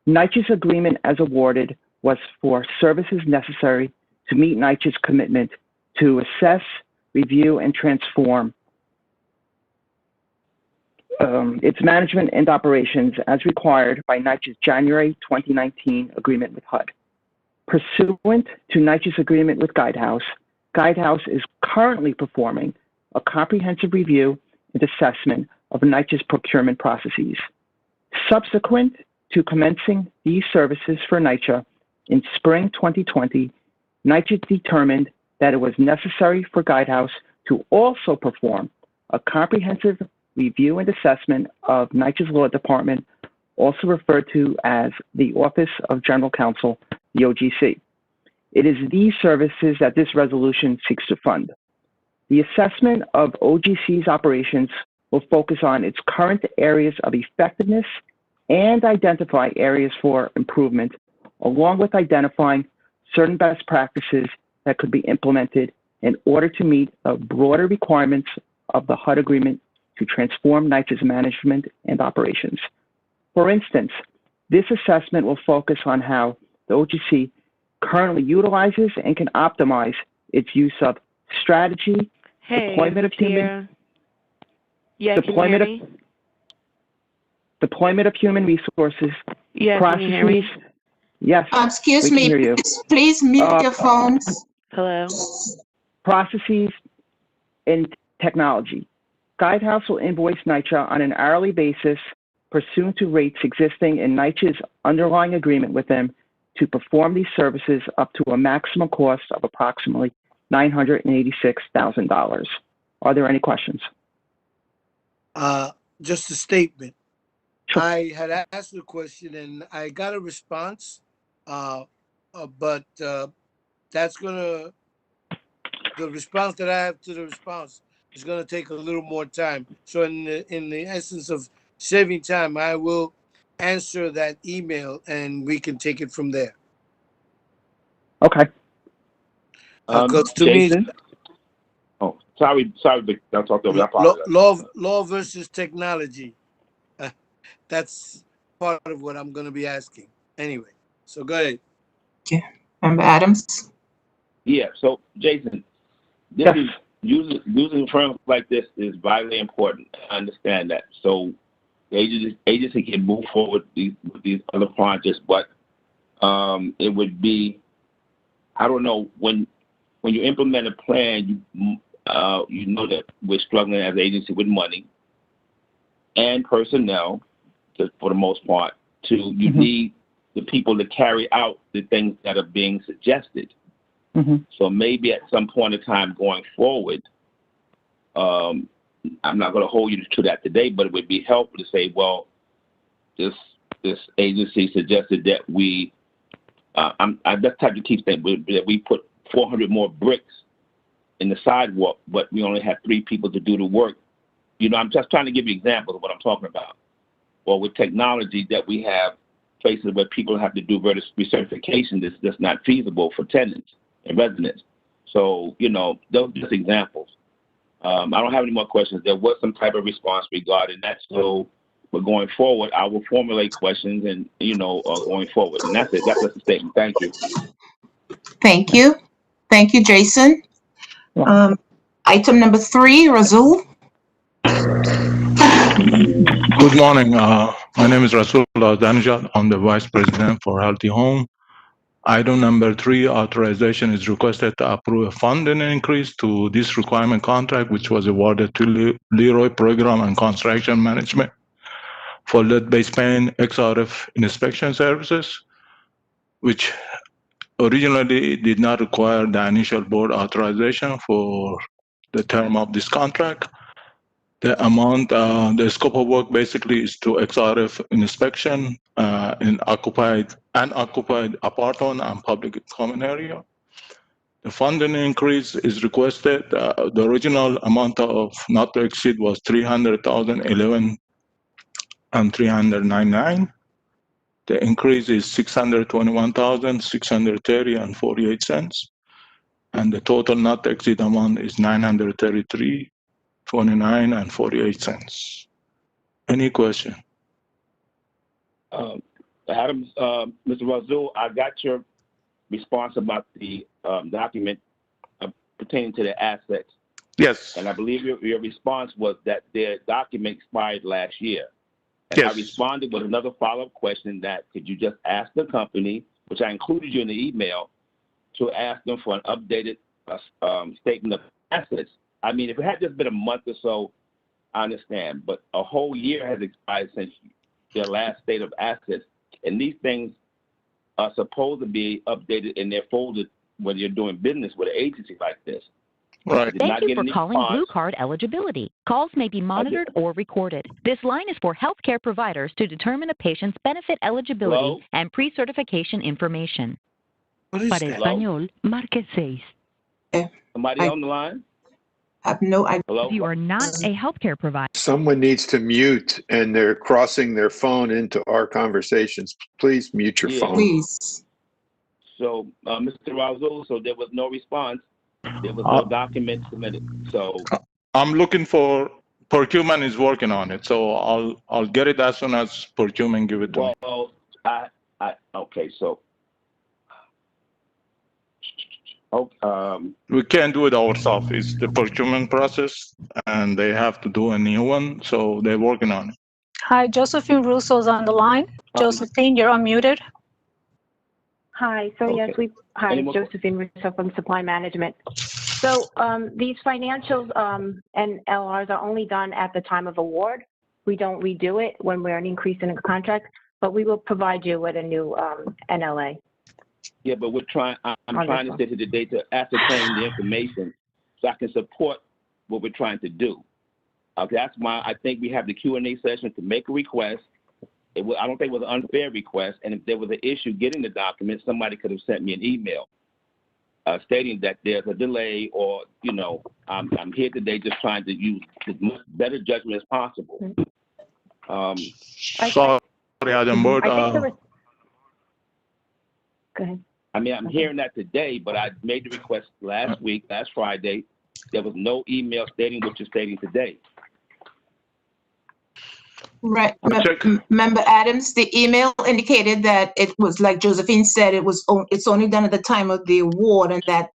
NYCHA's agreement as awarded was for services necessary to meet NYCHA's commitment to assess, review, and transform its management and operations as required by NYCHA's January 2019 agreement with HUD. Pursuant to NYCHA's agreement with Guidehouse, Guidehouse is currently performing a comprehensive review and assessment of NYCHA's procurement processes. Subsequent to commencing these services for NYCHA in spring 2020, NYCHA determined that it was necessary for Guidehouse to also perform a comprehensive review and assessment of NYCHA's Law Department, also referred to as the Office of General Counsel, the OGC. It is these services that this resolution seeks to fund. The assessment of OGC's operations will focus on its current areas of effectiveness and identify areas for improvement, along with identifying certain best practices that could be implemented in order to meet the broader requirements of the HUD agreement to transform NYCHA's management and operations. For instance, this assessment will focus on how the OGC currently utilizes and can optimize its use of strategy, deployment of human resources, processes. Yes. Excuse me, please mute your phones. Hello. Processes and technology. Guidehouse will invoice NYCHA on an hourly basis pursuant to rates existing in NYCHA's underlying agreement with them to perform these services up to a maximum cost of approximately $986,000. Are there any questions? Just a statement. Sure. I had asked the question and I got a response, but that's the response that I have to the response is going to take a little more time. So in the essence of saving time, I will answer that email and we can take it from there. Okay. Because to Jason? me, oh, sorry, I'll talk over. I apologize. Law versus technology. That's part of what I'm going to be asking. Anyway, so go ahead. Okay. Member Adams? Yeah, so Jason, this is using firms like this is vitally important. I understand that. So the agency can move forward with these other projects, but it would be, I don't know, when you implement a plan, you know that we're struggling as an agency with money and personnel, for the most part. You need the people to carry out the things that are being suggested. So maybe at some point in time going forward, I'm not going to hold you to that today, but it would be helpful to say, well, this agency suggested that we, I just have to keep saying that we put 400 more bricks in the sidewalk, but we only have 3 people to do the work. You know, I'm just trying to give you examples of what I'm talking about. Or with technology that we have places where people have to do recertification that's just not feasible for tenants and residents. So, you know, those are just examples. I don't have any more questions. There was some type of response regarding that. So, but going forward, I will formulate questions and, you know, going forward. And that's it. That's just a statement. Thank you. Thank you. Thank you, Jason. Item number 3, Razul. Good morning. My name is Rasul Danjad. I'm the Vice President for Healthy Home. Item number 3, authorization is requested to approve a funding increase to this requirement contract, which was awarded to Leroy Program and Construction Management for lead-based paint XRF inspection services, which originally did not require the initial board authorization for the term of this contract. The amount, the scope of work basically is to XRF inspection in unoccupied apartment and public common area. The funding increase is requested. The original amount of not to exceed was 300,011 and 399. The increase is 621,630 and 48 cents. And the total not to exceed amount is 933, 29 and 48 cents. Any question? Adams, Mr. Razul, I got your response about the document pertaining to the assets. Yes. And I believe your response was that their document expired last year. And yes. I responded with another follow-up question that could you just ask the company, which I included you in the email, to ask them for an updated statement of assets. I mean, if it had just been a month or so, I understand, but a whole year has expired since their last state of assets, and these things are supposed to be updated in their folder when you're doing business with an agency like this. Right. Thank you for calling Blue Card eligibility. Calls may be monitored or recorded. This line is for healthcare providers to determine a patient's benefit eligibility and pre-certification information. Para español, marque 6. Somebody on the line? No, I. Hello? You are not a healthcare provider. Someone needs to mute, and they're crossing their phone into our conversations. Please mute your phone. Please. So, Mr. Razul, so there was no response. There was no document submitted. So I'm looking for procurement is working on it, so I'll get it as soon as procurement give it to me. Well, okay, so we can't do it ourselves. It's the procurement process, and they have to do a new one, so they're working on it. Hi, Josephine Russo's on the line. Josephine, you're unmuted. Hi. So Okay. yes, hi, Josephine Russo from Supply Management. So these financials and LRs are only done at the time of award. We don't redo it when we're an increase in a contract, but we will provide you with a new NLA. Yeah, but I'm trying to stay to the date to ascertain the information so I can support what we're trying to do. Okay, that's why I think we have the Q&A session to make a request. I don't think it was an unfair request, and if there was an issue getting the document, somebody could have sent me an email stating that there's a delay, or I'm here today just trying to use as much better judgment as possible. Sorry, Adam, but Go ahead. I mean, I'm hearing that today, but I made the request last Friday. There was no email stating what you're stating today. Right. Member Adams, the email indicated that it was, like Josephine said, it's only done at the time of the award, and that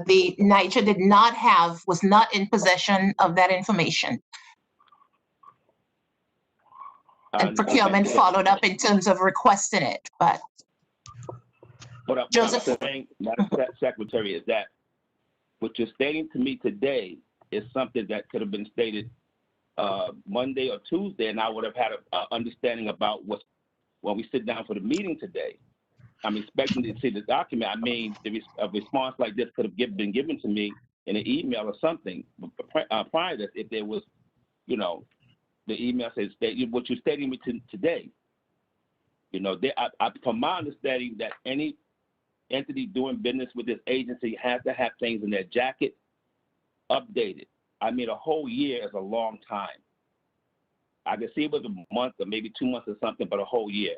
the NYCHA was not in possession of that information. And procurement followed up in terms of requesting it, but. What I'm saying, Madam Secretary, is that what you're stating to me today is something that could have been stated Monday or Tuesday, and I would have had an understanding about when we sit down for the meeting today. I'm expecting to see the document. I mean, a response like this could have been given to me in an email or something prior to this, if there was, the email says what you're stating me today. From my understanding, that any entity doing business with this agency has to have things in their jacket updated. I mean, a whole year is a long time. I can see it was a month or maybe 2 months or something, but a whole year.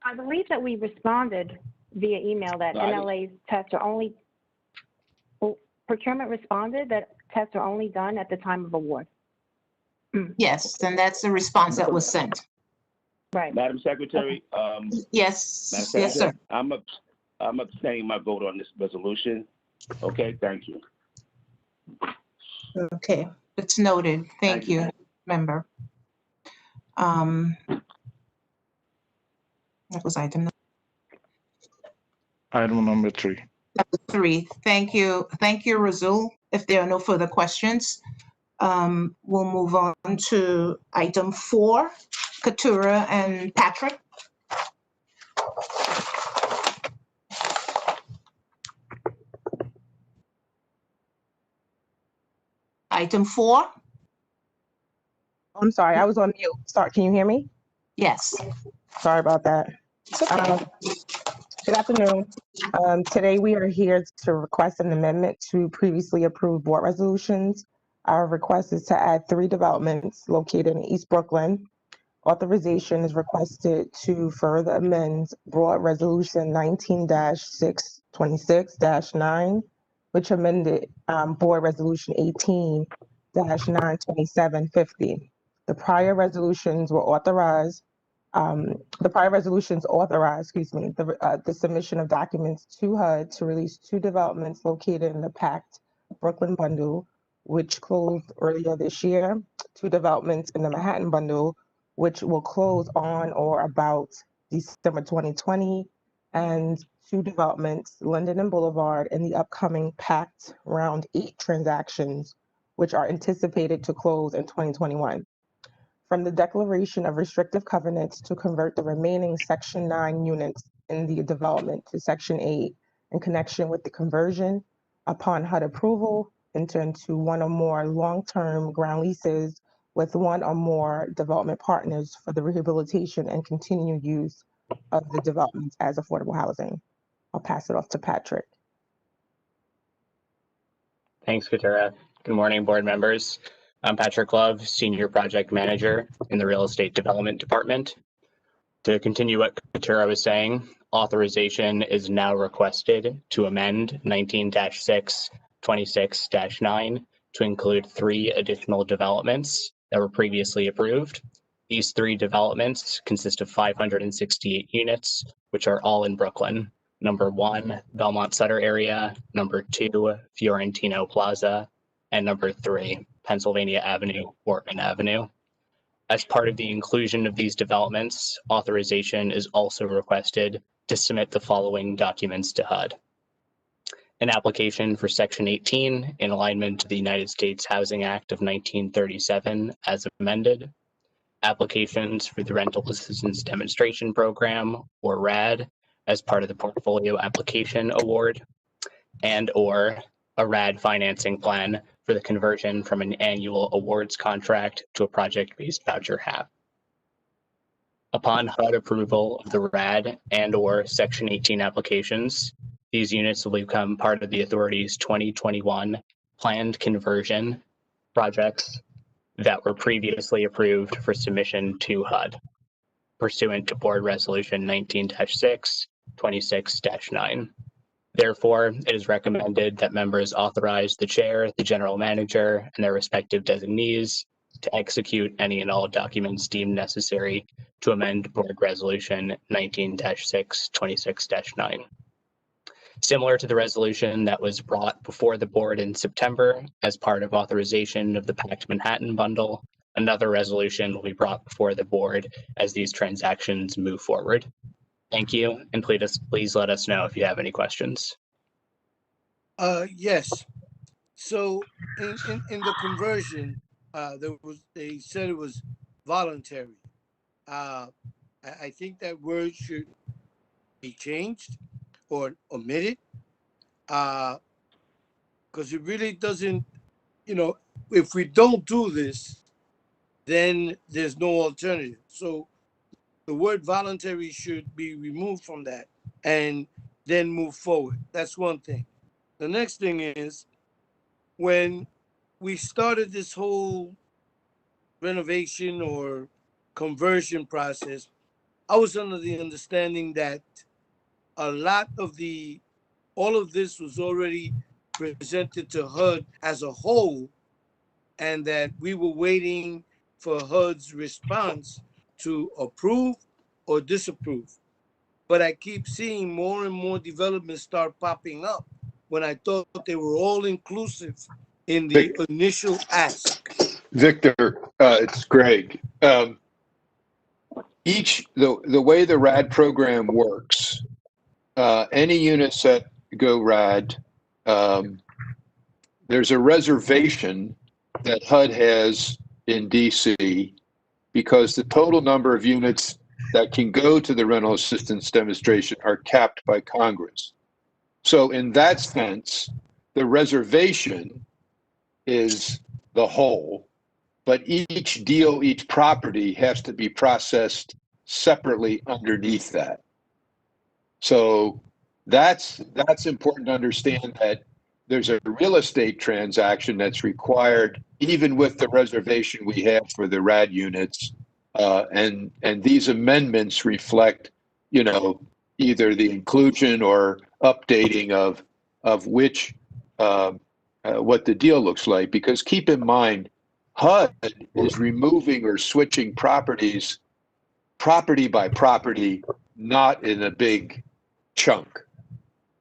I believe that we responded via email that NLA's tests are only, procurement responded that tests are only done at the time of award. Yes, and that's the response that was sent. Right. Madam Secretary, Yes, Madam yes, sir. Secretary, I'm abstaining my vote on this resolution. Okay, thank you. Okay, it's noted. Thank you, member. That was item number 3. number 3. Thank you, Razul. If there are no further questions, we'll move on to item 4, Katura and Patrick. Item 4. I'm sorry, I was on mute. Sorry, can you hear me? Yes. Sorry about that. Good afternoon. Today we are here to request an amendment to previously approved board resolutions. Our request is to add 3 developments located in East Brooklyn. Authorization is requested to further amend Board Resolution 19-626-9, which amended Board Resolution 18-92750. The prior resolutions authorized, the submission of documents to HUD to release 2 developments located in the Pact Brooklyn bundle, which closed earlier this year, 2 developments in the Manhattan bundle, which will close on or about December 2020, and 2 developments, London and Boulevard, in the upcoming Pact Round 8 transactions, which are anticipated to close in 2021. From the declaration of restrictive covenants to convert the remaining Section 9 units in the development to Section 8 in connection with the conversion, upon HUD approval, enter into 1 or more long-term ground leases with 1 or more development partners for the rehabilitation and continued use of the developments as affordable housing. I'll pass it off to Patrick. Thanks, Katura. Good morning, board members. I'm Patrick Love, Senior Project Manager in the Real Estate Development Department. To continue what Katura was saying, authorization is now requested to amend 19-626-9 to include 3 additional developments that were previously approved. These 3 developments consist of 568 units, which are all in Brooklyn. Number 1, Belmont Sutter area. Number 2, Fiorentino Plaza. And number 3, Pennsylvania Avenue, Wortman Avenue. As part of the inclusion of these developments, authorization is also requested to submit the following documents to HUD. An application for Section 18 in alignment to the United States Housing Act of 1937 as amended. Applications for the Rental Assistance Demonstration Program, or RAD, as part of the Portfolio Application Award, and or a RAD financing plan for the conversion from an annual awards contract to a project-based voucher HAP. Upon HUD approval of the RAD and or Section 18 applications, these units will become part of the authority's 2021 planned conversion projects that were previously approved for submission to HUD, pursuant to Board Resolution 19-626-9. Therefore, it is recommended that members authorize the chair, the general manager, and their respective designees to execute any and all documents deemed necessary to amend Board Resolution 19-626-9. Similar to the resolution that was brought before the board in September as part of authorization of the Pact Manhattan bundle, another resolution will be brought before the board as these transactions move forward. Thank you, and please let us know if you have any questions. Yes. So in the conversion, they said it was voluntary. I think that word should be changed or omitted, because it really doesn't, if we don't do this, then there's no alternative. So the word voluntary should be removed from that and then move forward. That's one thing. The next thing is, when we started this whole renovation or conversion process, I was under the understanding that a lot of all of this was already presented to HUD as a whole, and that we were waiting for HUD's response to approve or disapprove. But I keep seeing more and more developments start popping up when I thought they were all inclusive in the initial ask. Victor, it's Greg. The way the RAD program works, any units that go RAD, there's a reservation that HUD has in DC because the total number of units that can go to the rental assistance demonstration are capped by Congress. So in that sense, the reservation is the whole, but each deal, each property has to be processed separately underneath that. So that's important to understand, that there's a real estate transaction that's required even with the reservation we have for the RAD units. And these amendments reflect, either the inclusion or updating of which, what the deal looks like. Because keep in mind, HUD is removing or switching properties property by property, not in a big chunk.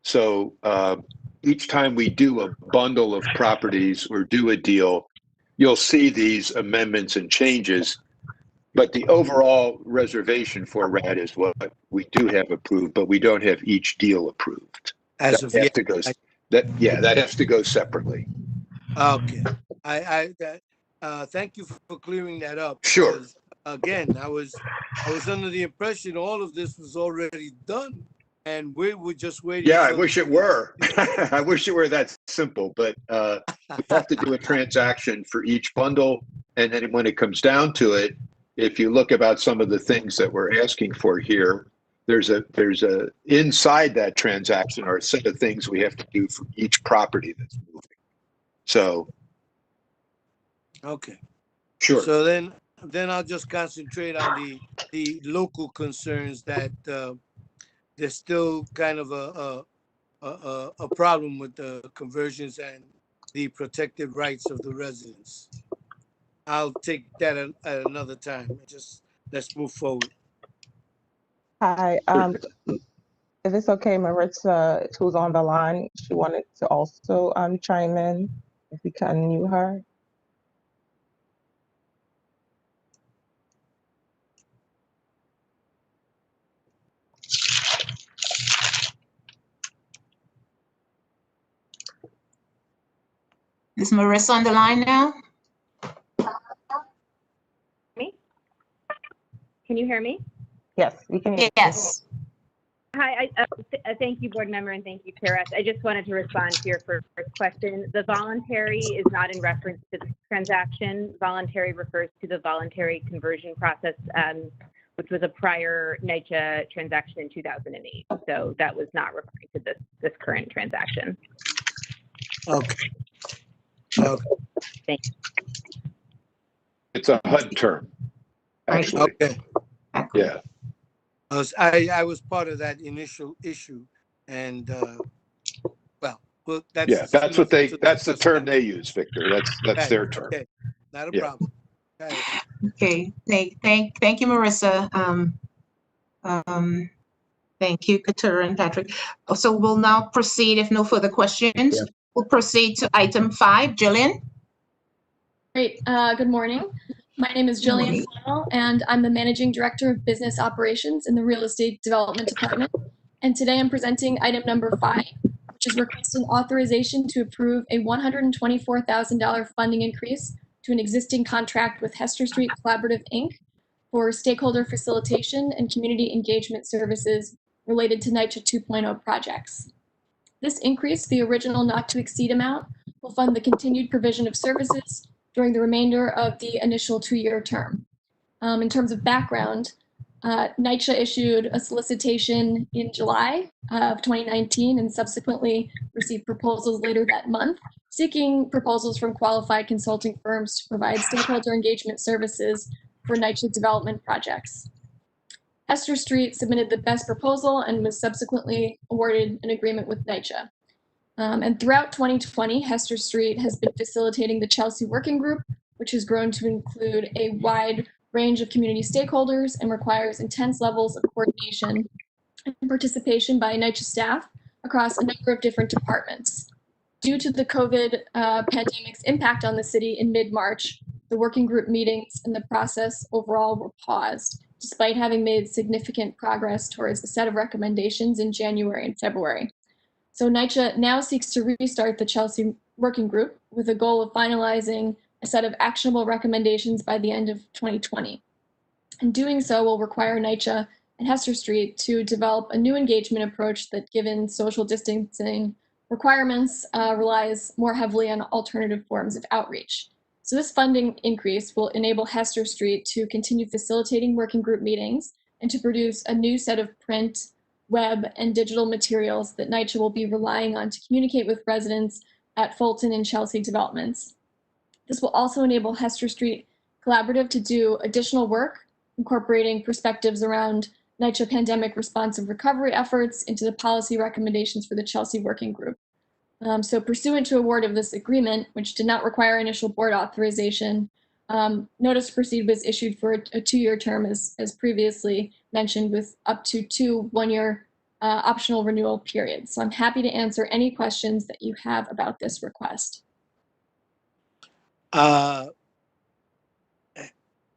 So each time we do a bundle of properties or do a deal, you'll see these amendments and changes. But the overall reservation for RAD is what we do have approved, but we don't have each deal approved. As of yet, that has to go separately. Okay. Thank you for clearing that up. Sure. Because, again, I was under the impression all of this was already done, and we were just waiting. Yeah, I wish it were. I wish it were that simple, but we have to do a transaction for each bundle, and then when it comes down to it, if you look about some of the things that we're asking for here, there's a inside that transaction are a set of things we have to do for each property that's moving. So. Okay. Sure. So then I'll just concentrate on the local concerns that there's still kind of a problem with the conversions and the protected rights of the residents. I'll take that at another time. Let's move forward. Hi. If it's okay, Maritza, who's on the line, she wanted to also chime in. If we can unmute her. Is Marissa on the line now? Me? Can you hear me? Yes, we can hear you. Yes. Hi, thank you, board member, and thank you, Chair. I just wanted to respond to your first question. The voluntary is not in reference to the transaction. Voluntary refers to the voluntary conversion process, which was a prior NYCHA transaction in 2008. So that was not referring to this current transaction. Okay. Thank you. It's a HUD term, actually. Okay. Yeah. I was part of that initial issue, and well, that's that's the term they use, Victor. That's their term. Okay, not a problem. Okay. Thank you, Marissa. Thank you, Katura and Patrick. So we'll now proceed, if no further questions, we'll proceed to item 5. Jillian? Great. Good morning. My name is Jillian Flannel, and I'm the Managing Director of Business Operations in the Real Estate Development Department. And today I'm presenting item number 5, which is requesting authorization to approve a $124,000 funding increase to an existing contract with Hester Street Collaborative, Inc. for stakeholder facilitation and community engagement services related to NYCHA 2.0 projects. This increase, the original not to exceed amount, will fund the continued provision of services during the remainder of the initial 2-year term. In terms of background, NYCHA issued a solicitation in July of 2019 and subsequently received proposals later that month, seeking proposals from qualified consulting firms to provide stakeholder engagement services for NYCHA development projects. Hester Street submitted the best proposal and was subsequently awarded an agreement with NYCHA. And throughout 2020, Hester Street has been facilitating the Chelsea Working Group, which has grown to include a wide range of community stakeholders and requires intense levels of coordination and participation by NYCHA staff across a number of different departments. Due to the COVID pandemic's impact on the city in mid-March, the working group meetings and the process overall were paused, despite having made significant progress towards a set of recommendations in January and February. So NYCHA now seeks to restart the Chelsea Working Group with a goal of finalizing a set of actionable recommendations by the end of 2020. And doing so will require NYCHA and Hester Street to develop a new engagement approach that, given social distancing requirements, relies more heavily on alternative forms of outreach. So this funding increase will enable Hester Street to continue facilitating working group meetings and to produce a new set of print, web, and digital materials that NYCHA will be relying on to communicate with residents at Fulton and Chelsea developments. This will also enable Hester Street Collaborative to do additional work, incorporating perspectives around NYCHA pandemic responsive recovery efforts into the policy recommendations for the Chelsea Working Group. So pursuant to award of this agreement, which did not require initial board authorization, notice to proceed was issued for a 2-year term, as previously mentioned, with up to 2 one-year optional renewal periods. So I'm happy to answer any questions that you have about this request.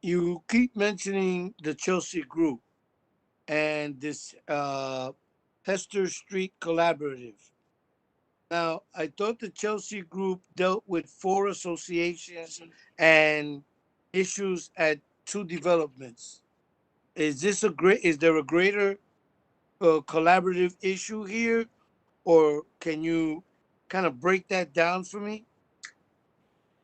You keep mentioning the Chelsea Group and this Hester Street Collaborative. Now, I thought the Chelsea Group dealt with 4 associations and issues at 2 developments. Is there a greater collaborative issue here, or can you kind of break that down for me?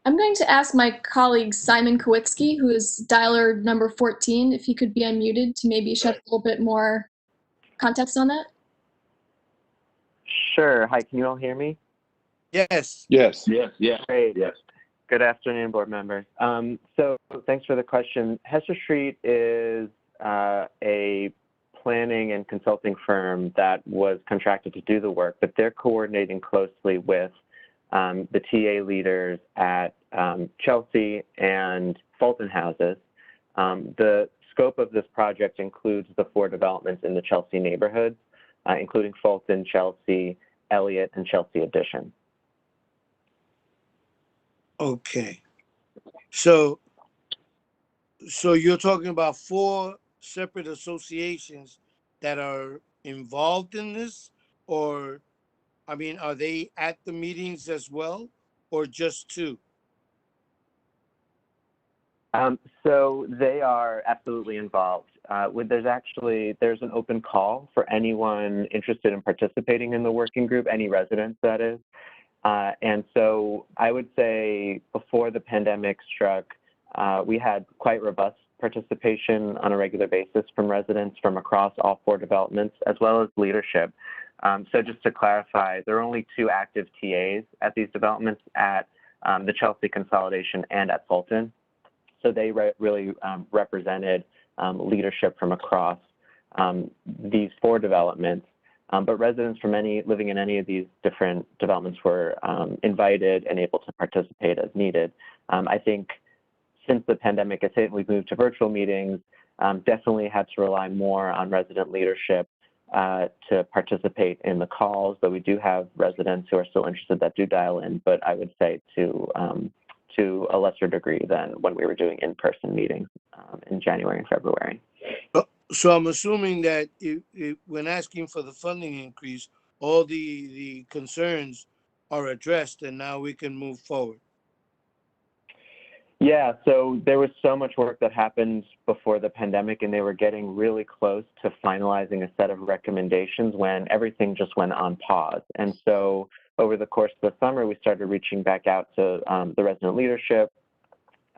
I'm going to ask my colleague Simon Kowitsky, who is dialer number 14, if he could be unmuted to maybe shed a little bit more context on that. Sure. Hi, can you all hear me? Yes. Yes. Yes. Yes. Great. Yes. Good afternoon, board members. So thanks for the question. Hester Street is a planning and consulting firm that was contracted to do the work, but they're coordinating closely with the TA leaders at Chelsea and Fulton houses. The scope of this project includes the 4 developments in the Chelsea neighborhoods, including Fulton, Chelsea, Elliott, and Chelsea Addition. Okay. So you're talking about 4 separate associations that are involved in this, or, I mean, are they at the meetings as well, or just 2? So they are absolutely involved. There's an open call for anyone interested in participating in the working group, any residents, that is. And so I would say before the pandemic struck, we had quite robust participation on a regular basis from residents from across all 4 developments, as well as leadership. So just to clarify, there are only 2 active TAs at these developments, at the Chelsea Consolidation and at Fulton. So they really represented leadership from across these 4 developments. But residents from living in any of these different developments were invited and able to participate as needed. I think since the pandemic has hit, we've moved to virtual meetings, definitely had to rely more on resident leadership to participate in the calls, though we do have residents who are still interested that do dial in, but I would say to a lesser degree than when we were doing in-person meetings in January and February. So I'm assuming that when asking for the funding increase, all the concerns are addressed and now we can move forward. Yeah, so there was so much work that happened before the pandemic, and they were getting really close to finalizing a set of recommendations when everything just went on pause. And so over the course of the summer, we started reaching back out to the resident leadership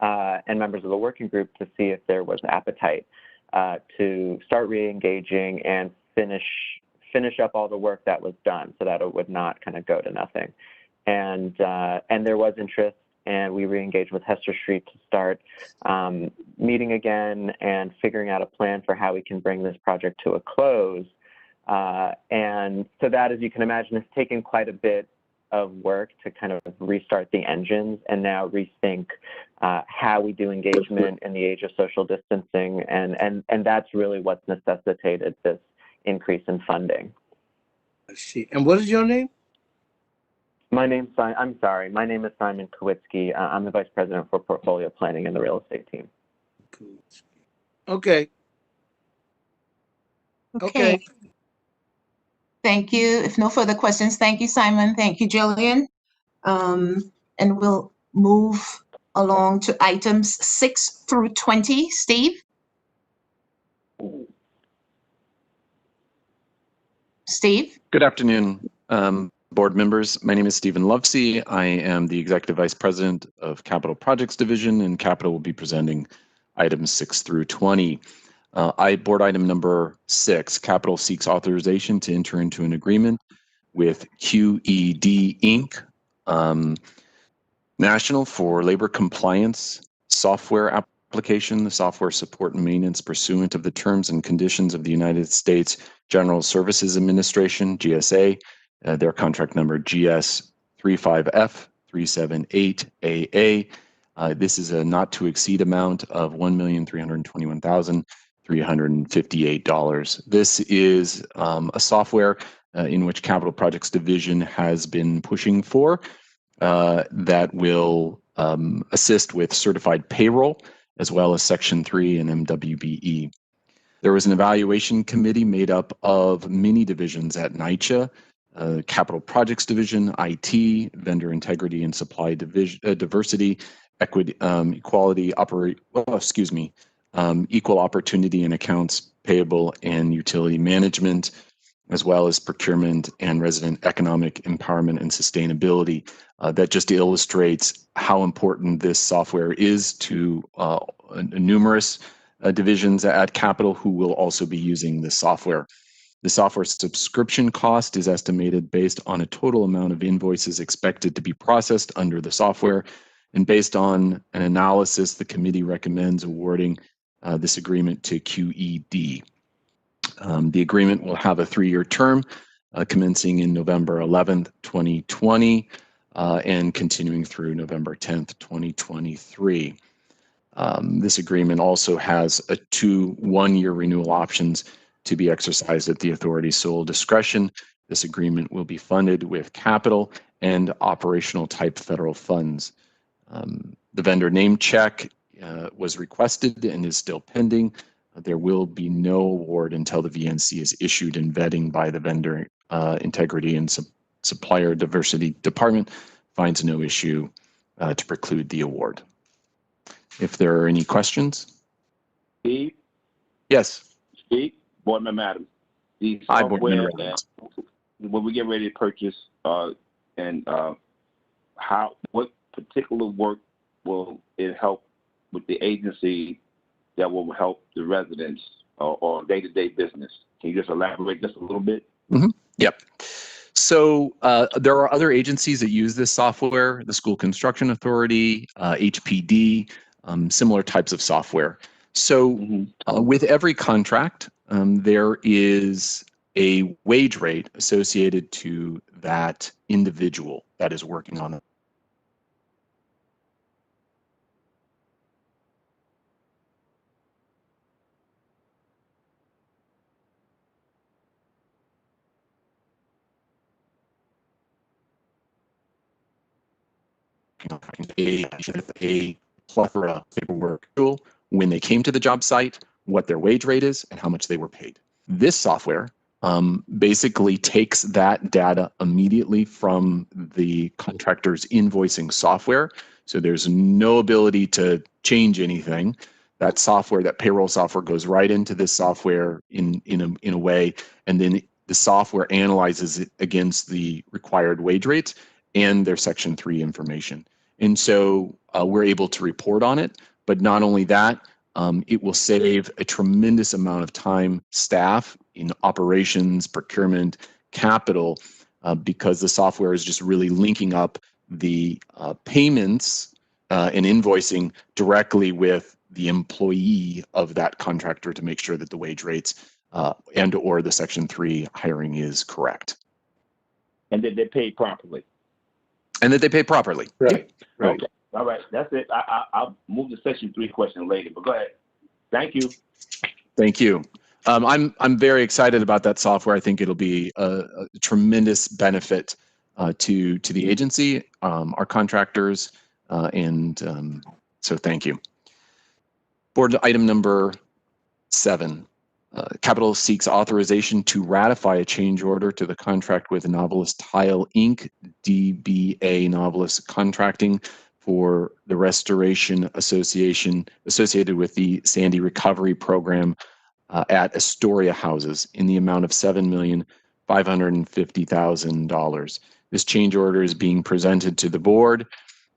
and members of the working group to see if there was appetite. to start re-engaging and finish up all the work that was done so that it would not kind of go to nothing. And there was interest, and we re-engaged with Hester Street to start meeting again and figuring out a plan for how we can bring this project to a close. And so that, as you can imagine, has taken quite a bit of work to kind of restart the engines and now rethink how we do engagement in the age of social distancing. And that's really what's necessitated this increase in funding. I see. And what is your name? My name's I'm sorry. My name is Simon Kowitsky. I'm the Vice President for Portfolio Planning in the real estate team. Okay. Okay. Thank you. If no further questions, thank you, Simon. Thank you, Jillian. And we'll move along to items 6 through 20. Steve? Steve? Good afternoon, board members. My name is Stephen Lovesey. I am the Executive Vice President of Capital Projects Division, and Capital will be presenting items 6 through 20. Board item number 6, Capital seeks authorization to enter into an agreement with QED Inc. National for labor compliance software application, the software support and maintenance pursuant of the terms and conditions of the United States General Services Administration, GSA, their contract number GS35F378AA. This is a not to exceed amount of $1,321,358. This is a software in which Capital Projects Division has been pushing for that will assist with certified payroll as well as Section 3 and MWBE. There was an evaluation committee made up of mini divisions at NYCHA, Capital Projects Division, IT, Vendor Integrity and Supply Diversity, Equity, Equality, Equal Opportunity and Accounts Payable and Utility Management, as well as Procurement and Resident Economic Empowerment and Sustainability. That just illustrates how important this software is to numerous divisions at Capital who will also be using this software. The software subscription cost is estimated based on a total amount of invoices expected to be processed under the software. And based on an analysis, the committee recommends awarding this agreement to QED. The agreement will have a 3-year term commencing in November 11th, 2020 and continuing through November 10th, 2023. This agreement also has 2 one-year renewal options to be exercised at the authority's sole discretion. This agreement will be funded with capital and operational type federal funds. The vendor name check was requested and is still pending. There will be no award until the VNC is issued, and vetting by the Vendor Integrity and Supplier Diversity Department finds no issue to preclude the award. If there are any questions? Steve? Yes. Steve? Board Member Adams. The Hi, Board software Member that Adams. when we get ready to purchase what particular work will it help with the agency that will help the residents or day-to-day business? Can you just elaborate just a little bit? Mm-hmm. Yep. So there are other agencies that use this software, the School Construction Authority, HPD, similar types of software. So with every contract, there is a wage rate associated to that individual that is working on it. A plethora of paperwork when they came to the job site, what their wage rate is, and how much they were paid. This software basically takes that data immediately from the contractor's invoicing software. So there's no ability to change anything. That software, that payroll software, goes right into this software in a way, and then the software analyzes it against the required wage rates and their Section 3 information. And so we're able to report on it. But not only that, It will save a tremendous amount of time, staff in operations, procurement, capital, because the software is just really linking up the payments and invoicing directly with the employee of that contractor to make sure that the wage rates and or the Section 3 hiring is correct. And that they pay properly. And that they pay properly. Right. Right. Okay. All right. That's it. I'll move to Section 3 question later, but go ahead. Thank you. Thank you. I'm very excited about that software. I think it'll be a tremendous benefit to the agency, our contractors, and so thank you. Board item number 7. Capital seeks authorization to ratify a change order to the contract with Novelist Tile Inc., DBA Novelist Contracting, for the restoration associated with the Sandy Recovery Program at Astoria houses in the amount of $7,550,000. This change order is being presented to the board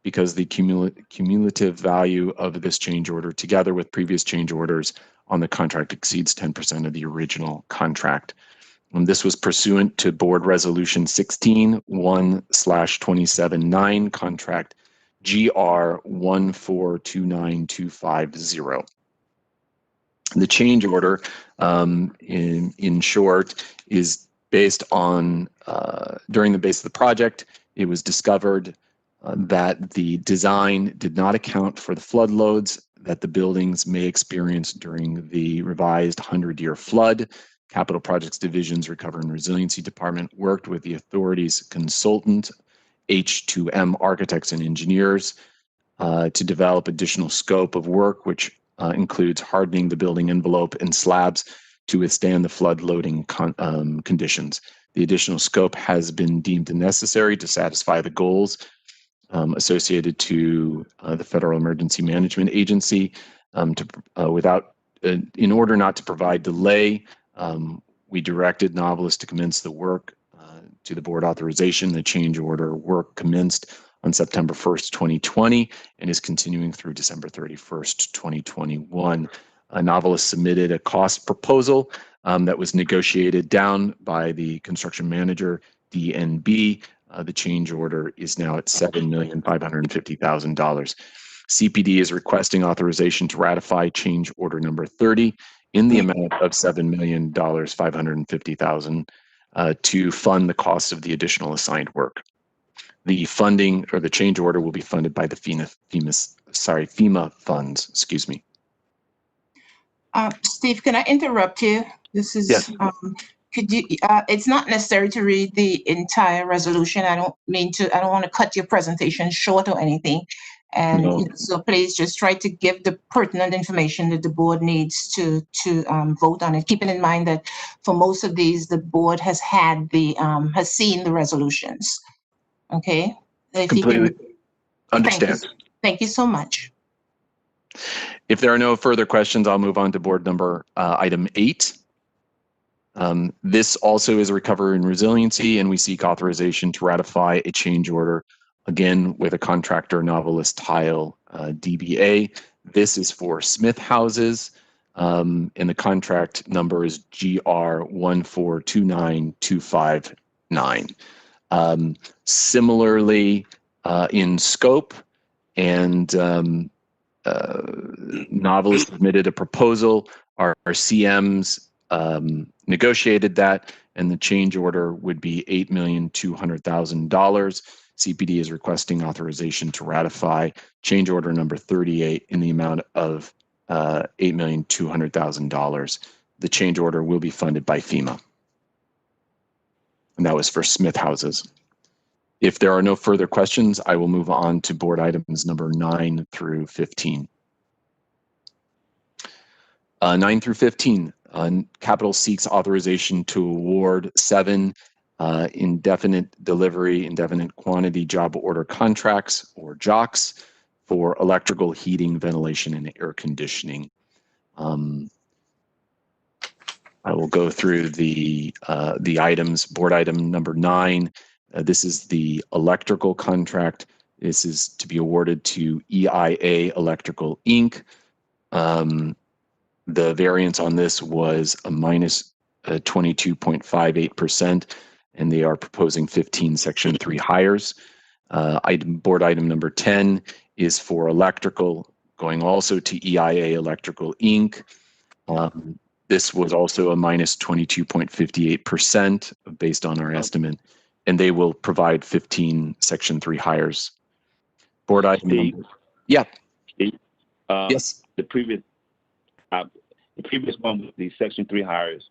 because the cumulative value of this change order, together with previous change orders on the contract, exceeds 10% of the original contract. And this was pursuant to Board Resolution 16-1/279, contract GR 1429250. The change order, in short, is based on, during the base of the project, it was discovered that the design did not account for the flood loads that the buildings may experience during the revised 100-year flood. Capital Projects Division's Recovery and Resiliency Department worked with the authority's consultant, H2M Architects and Engineers, to develop additional scope of work, which includes hardening the building envelope and slabs to withstand the flood loading conditions. The additional scope has been deemed necessary to satisfy the goals associated to the Federal Emergency Management Agency. In order not to provide delay, we directed Novelist to commence the work to the board authorization. The change order work commenced on September 1st, 2020, and is continuing through December 31st, 2021. Novelist submitted a cost proposal that was negotiated down by the construction manager, DNB. The change order is now at $7,550,000. CPD is requesting authorization to ratify change order number 30 in the amount of $7,550,000 to fund the cost of the additional assigned work. The funding, or the change order, will be funded by the FEMA funds. Excuse me. Steve, can I interrupt you? This is yes. Could you? It's not necessary to read the entire resolution. I don't want to cut your presentation short or anything. And No. So please just try to give the pertinent information that the board needs to vote on it. Keeping in mind that for most of these, the board has seen the resolutions. Okay. Completely understand. Thank you so much. If there are no further questions, I'll move on to board number item 8. This also is recovery and resiliency, and we seek authorization to ratify a change order, again with a contractor, Novelist Tile DBA. This is for Smith houses, and the contract number is GR 1429259. Similarly, in scope, and Novelist submitted a proposal. Our CMs negotiated that, and the change order would be $8,200,000. CPD is requesting authorization to ratify change order number 38 in the amount of $8,200,000. The change order will be funded by FEMA. And that was for Smith houses. If there are no further questions, I will move on to board items number 9 through 15. 9 through 15, Capital seeks authorization to award 7 indefinite delivery, indefinite quantity job order contracts, or JOCs, for electrical, heating, ventilation, and air conditioning. I will go through the items. Board item number 9. This is the electrical contract. This is to be awarded to EIA Electrical Inc. The variance on this was a minus 22.58%, and they are proposing 15 Section 3 hires. Board item number 10 is for electrical, going also to EIA Electrical Inc. This was also a minus 22.58% based on our estimate, and they will provide 15 Section 3 hires. Board item Steve? number, yeah. Steve, Yes. The previous one with the Section 3 hires.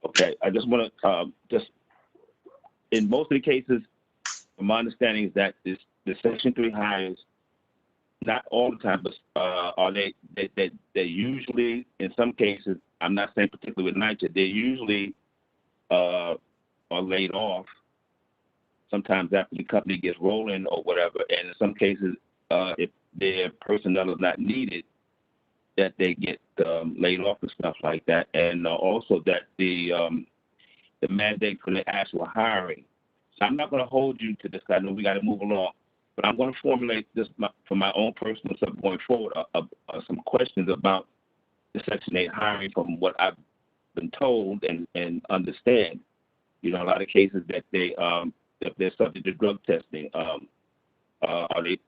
Okay, I just want to just in most of the cases, my understanding is that the Section 3 hires, not all the time, but are they usually, in some cases, I'm not saying particularly with NYCHA, they usually are laid off sometimes after the company gets rolling or whatever, and in some cases, if their personnel is not needed, that they get laid off and stuff like that, and also that the mandate for the actual hiring. So I'm not going to hold you to this. I know we got to move along, but I'm going to formulate this for my own personal stuff going forward. Some questions about the Section 8 hiring from what I've been told and understand. You know, a lot of cases that if they're subject to drug testing, are they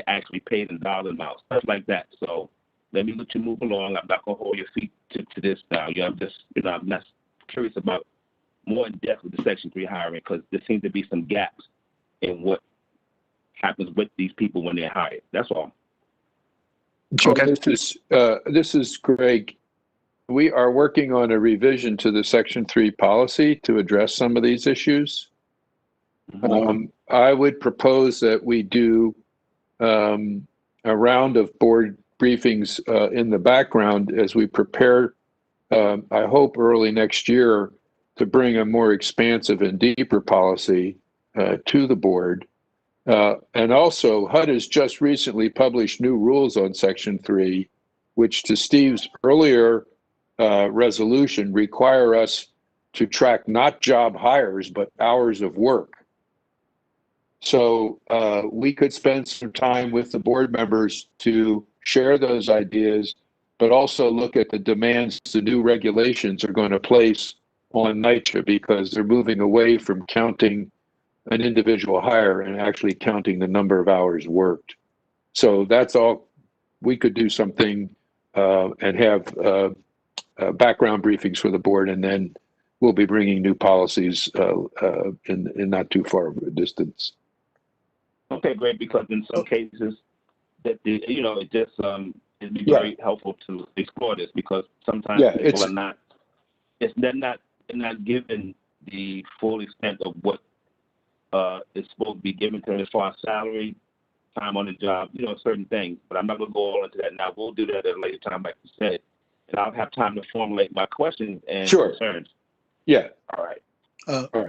actually paid in dollar amounts, stuff like that. So let me let you move along. I'm not going to hold your feet to this now. I'm not curious about more in depth with the Section 3 hiring, because there seems to be some gaps in what happens with these people when they're hired. That's all. Joe, this is Greg. We are working on a revision to the Section 3 policy to address some of these issues. I would propose that we do a round of board briefings in the background as we prepare, I hope early next year, to bring a more expansive and deeper policy to the board. And also, HUD has just recently published new rules on Section 3, which, to Steve's earlier resolution, require us to track not job hires, but hours of work. So we could spend some time with the board members to share those ideas, but also look at the demands the new regulations are going to place on NYCHA, because they're moving away from counting an individual hire and actually counting the number of hours worked. So that's all. We could do something and have background briefings for the board, and then we'll be bringing new policies in not too far of a distance. Okay, great. Because in some cases, that it just it'd be very helpful to explore this, because sometimes people are not. They're not given the full extent of what is supposed to be given to them as far as salary, time on the job, certain things. But I'm not going to go all into that now. We'll do that at a later time, like you said, and I'll have time to formulate my questions and concerns. Yeah. All right.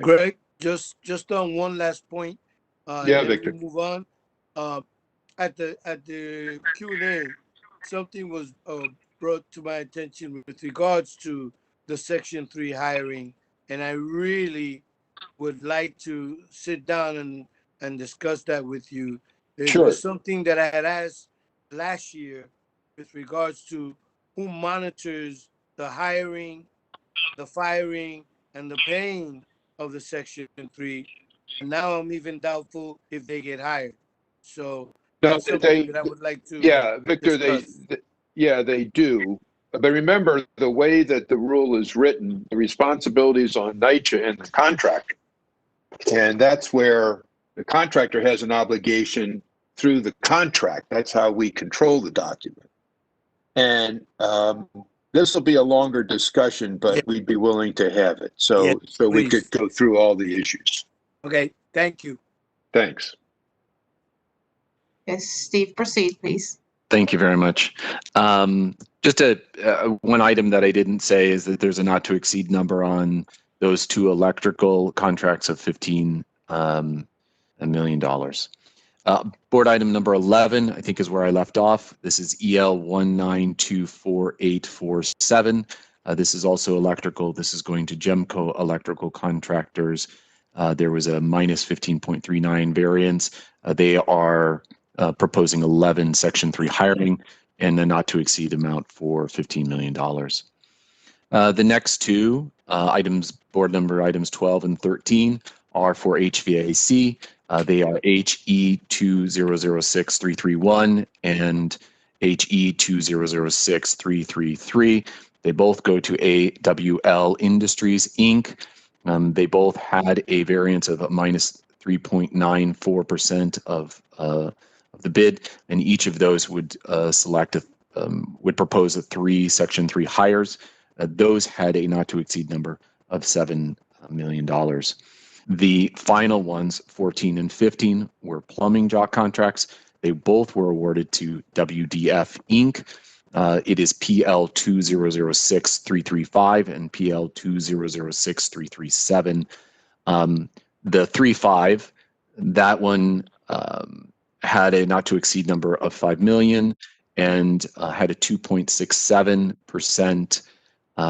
Greg, just on one last point. Victor. We move on. At the Q&A, something was brought to my attention with regards to the Section 3 hiring, and I really would like to sit down and discuss that with you. It was something that I had asked last year with regards to who monitors the hiring, the firing, and the paying of the Section 3. And now I'm even doubtful if they get hired. So that's something that I would like to Victor, discuss. they do. But remember, the way that the rule is written, the responsibilities on NYCHA and the contractor. And that's where the contractor has an obligation through the contract. That's how we control the document. And this will be a longer discussion, but we'd be willing to have it. So we could go through all the issues. Okay, thank you. Thanks. Yes, Steve, proceed, please. Thank you very much. Just one item that I didn't say is that there's a not to exceed number on those two electrical contracts of $15 million. Board item number 11, I think, is where I left off. This is EL 1924847. This is also electrical. This is going to Gemco Electrical Contractors. There was a minus 15.39 variance. They are proposing 11 Section 3 hiring. and a not to exceed amount for $15 million. The next two items, board number items 12 and 13, are for HVAC. They are HE 2006331 and HE 2006333. They both go to AWL Industries, Inc. They both had a variance of a minus 3.94% of the bid, and each of those would would propose Section 3 hires. Those had a not to exceed number of $7 million. The final ones, 14 and 15, were plumbing job contracts. They both were awarded to WDF Inc. It is PL 2006335 and PL 2006337. The 35, that one had a not to exceed number of 5 million and had a 2.67%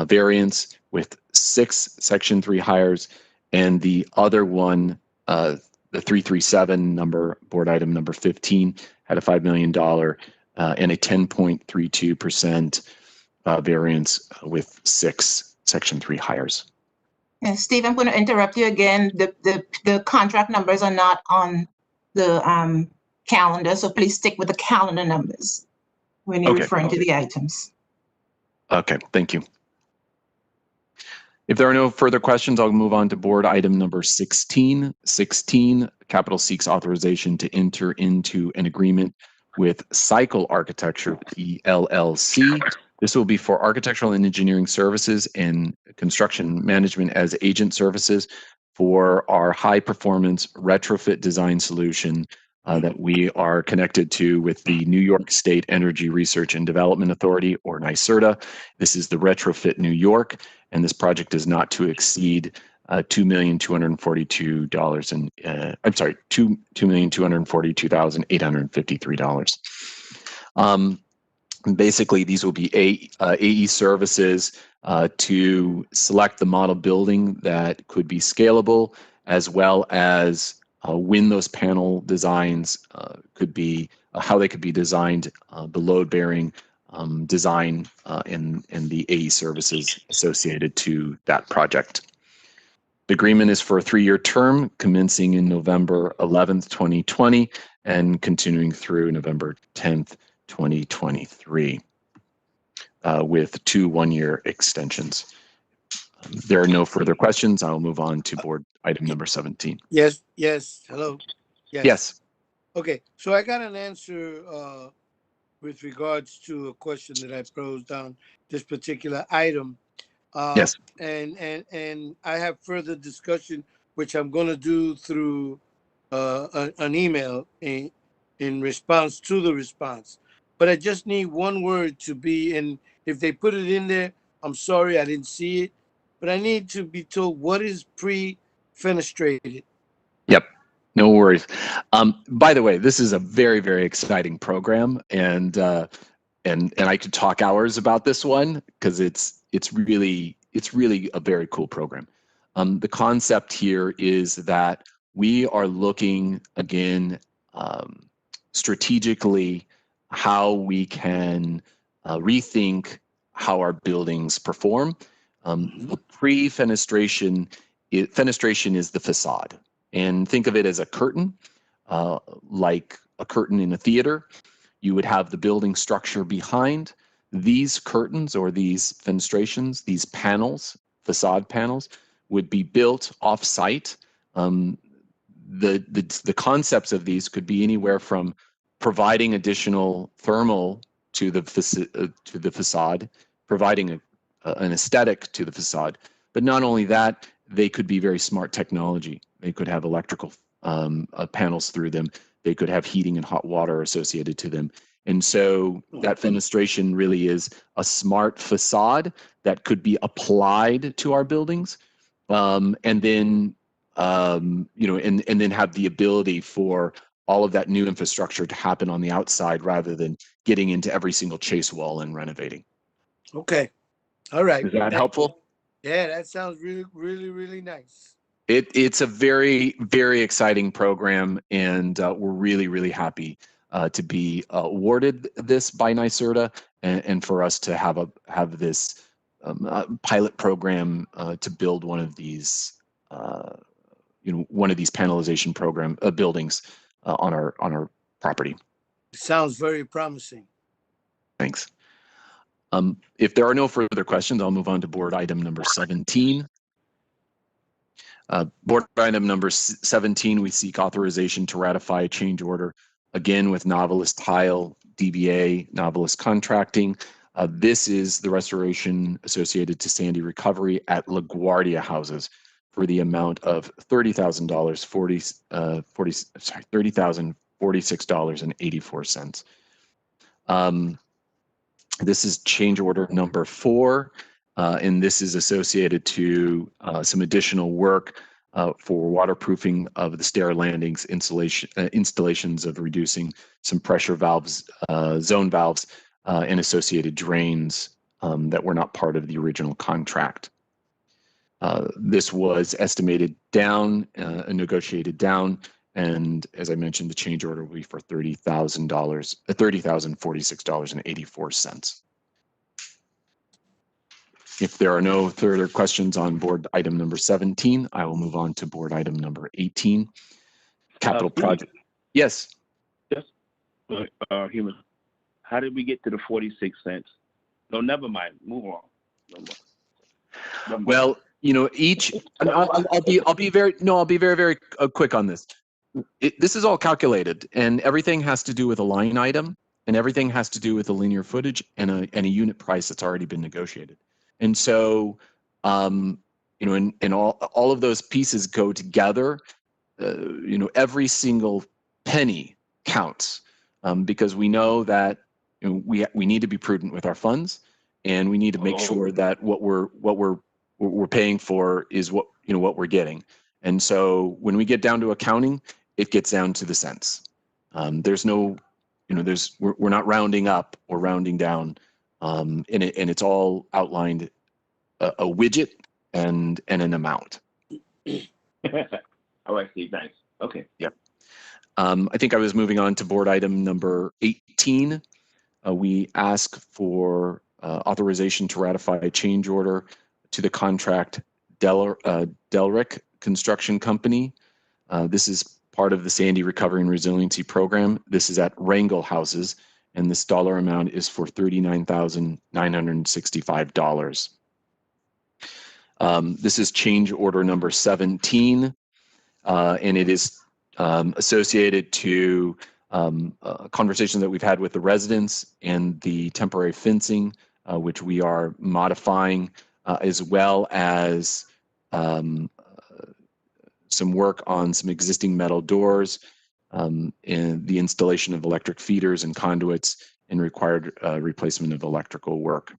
variance with 6 Section 3 hires, and the other one, the 337 number, board item number 15, had a $5 million and a 10.32% variance with 6 Section 3 hires. And Steve, I'm going to interrupt you again. The contract numbers are not on the calendar, so please stick with the calendar numbers when you're referring to the items. Okay, thank you. If there are no further questions, I'll move on to board item number 16. 16, Capital seeks authorization to enter into an agreement with Cycle Architecture, LLC. This will be for architectural and engineering services and construction management as agent services for our high performance retrofit design solution that we are connected to with the New York State Energy Research and Development Authority, or NYSERDA. This is the Retrofit New York, and this project is not to exceed $2,242,000 and I'm sorry, $2,242,853. Basically, these will be AE services to select the model building that could be scalable, as well as when those panel designs could be, how they could be designed, the load-bearing design, and the AE services associated to that project. The agreement is for a 3-year term commencing in November 11th, 2020 and continuing through November 10th, 2023 with 2 one-year extensions. There are no further questions. I'll move on to board item number 17. Yes, hello. Yes. Okay, so I got an answer with regards to a question that I posed on this particular item. Yes. And I have further discussion, which I'm going to do through an email in response to the response. But I just need one word to be in. If they put it in there, I'm sorry, I didn't see it. But I need to be told what is pre-fenestrated. Yep, no worries. By the way, this is a very, very exciting program, and I could talk hours about this one because it's really a very cool program. The concept here is that we are looking again strategically how we can rethink how our buildings perform. The pre-fenestration, fenestration is the facade, and think of it as a curtain, like a curtain in a theater. You would have the building structure behind. These curtains or these fenestrations, these panels, facade panels, would be built off-site. The concepts of these could be anywhere from providing additional thermal to the facade, providing an aesthetic to the facade. But not only that, they could be very smart technology. They could have electrical panels through them. They could have heating and hot water associated to them. And so that fenestration really is a smart facade that could be applied to our buildings, and then and then have the ability for all of that new infrastructure to happen on the outside rather than getting into every single chase wall and renovating. Okay, all right. Is that helpful? Yeah, that sounds really, really, really nice. It's a very, very exciting program, and we're really, really happy to be awarded this by NYSERDA, and for us to have this pilot program to build one of these panelization program buildings on our property. It sounds very promising. Thanks. If there are no further questions, I'll move on to board item number 17. Board item number 17, we seek authorization to ratify a change order, again with Novelist Tile, DBA, Novelist Contracting. This is the restoration associated to Sandy recovery at LaGuardia houses for the amount of $30,000, $30,046.84. This is change order number 4, and this is associated to some additional work for waterproofing of the stair landings, installations of reducing some pressure valves, zone valves, and associated drains that were not part of the original contract. This was estimated down and negotiated down, and as I mentioned, the change order will be for $30,046.84. If there are no further questions on board item number 17, I will move on to board item number 18. Capital project. Yes. Yes. Human. How did we get to the 46 cents? No, never mind. Move on. Well, I'll be very quick on this. This is all calculated, and everything has to do with a line item, and everything has to do with a linear footage and a unit price that's already been negotiated. And so, and all of those pieces go together. Every single penny counts, because we know that we need to be prudent with our funds, and we need to make sure that what we're paying for is what we're getting. And so when we get down to accounting, it gets down to the cents. There's no, we're not rounding up or rounding down, and it's all outlined a widget and an amount. Oh, I see. Nice. Okay. Yep. I think I was moving on to board item number 18. We ask for authorization to ratify a change order to the contract Delrick Construction Company. This is part of the Sandy Recovery and Resiliency Program. This is at Wrangell Houses, and this dollar amount is for $39,965. This is change order number 17, and it is associated to conversations that we've had with the residents and the temporary fencing, which we are modifying, as well as some work on some existing metal doors, and the installation of electric feeders and conduits, and required replacement of electrical work.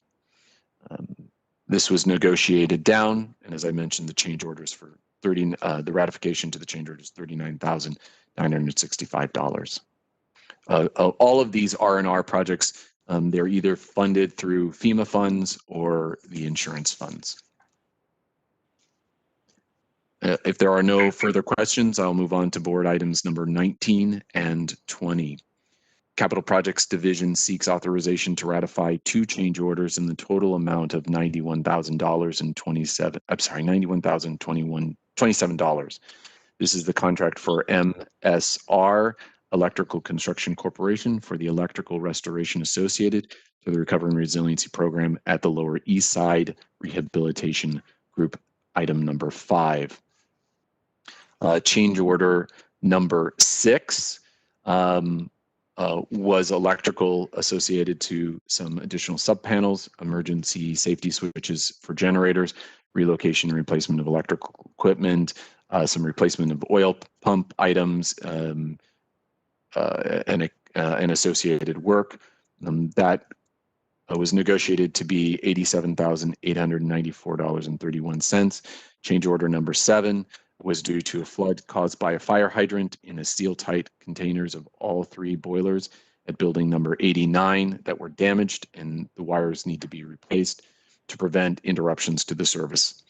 This was negotiated down, and as I mentioned, the change orders for the ratification to the change order is $39,965. All of these R&R projects, they're either funded through FEMA funds or the insurance funds. If there are no further questions, I'll move on to board items number 19 and 20. Capital Projects Division seeks authorization to ratify 2 change orders in the total amount of $91,027. This is the contract for MSR Electrical Construction Corporation for the electrical restoration associated to the Recovery and Resiliency Program at the Lower East Side Rehabilitation Group, item number 5. Change order number 6 was electrical associated to some additional subpanels, emergency safety switches for generators, relocation and replacement of electrical equipment, some replacement of oil pump items, and associated work. That was negotiated to be $87,894.31. Change order number 7 was due to a flood caused by a fire hydrant in a seal-tight containers of all 3 boilers at building number 89 that were damaged, and the wires need to be replaced to prevent interruptions to the service.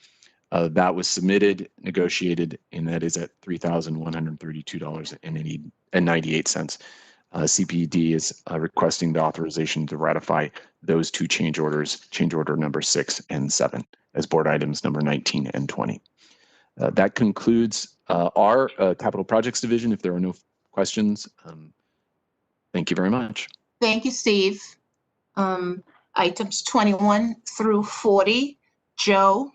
That was submitted, negotiated, and that is at $3,132.98. CPD is requesting the authorization to ratify those two change orders, change order number 6 and 7, as board items number 19 and 20. That concludes our capital projects division. If there are no questions, thank you very much. Thank you, Steve. Items 21 through 40. Joe?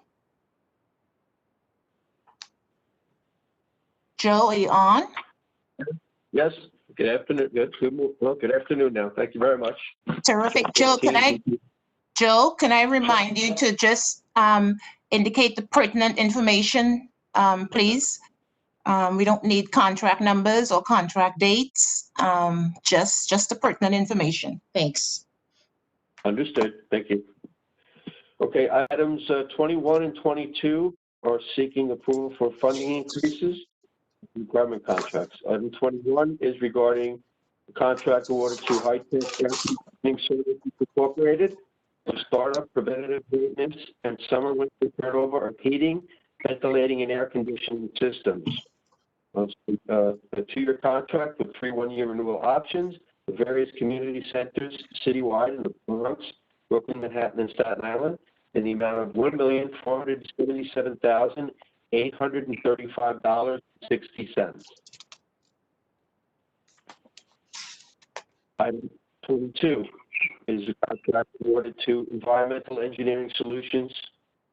Joe, are you on? Yes. Good afternoon. Good afternoon now. Thank you very much. Terrific. Joe, can I remind you to just indicate the pertinent information, please? We don't need contract numbers or contract dates, just the pertinent information. Thanks. Understood. Thank you. Okay, items 21 and 22 are seeking approval for funding increases in government contracts. Item 21 is regarding the contract awarded to High-Tech Services Incorporated for startup, preventative maintenance, and summer winter turnover of heating, ventilating, and air conditioning systems. A 2-year contract with 3 one-year renewal options for various community centers citywide in the Bronx, Brooklyn, Manhattan, and Staten Island in the amount of $1,477,835.60. Item 22 is a contract awarded to Environmental Engineering Solutions,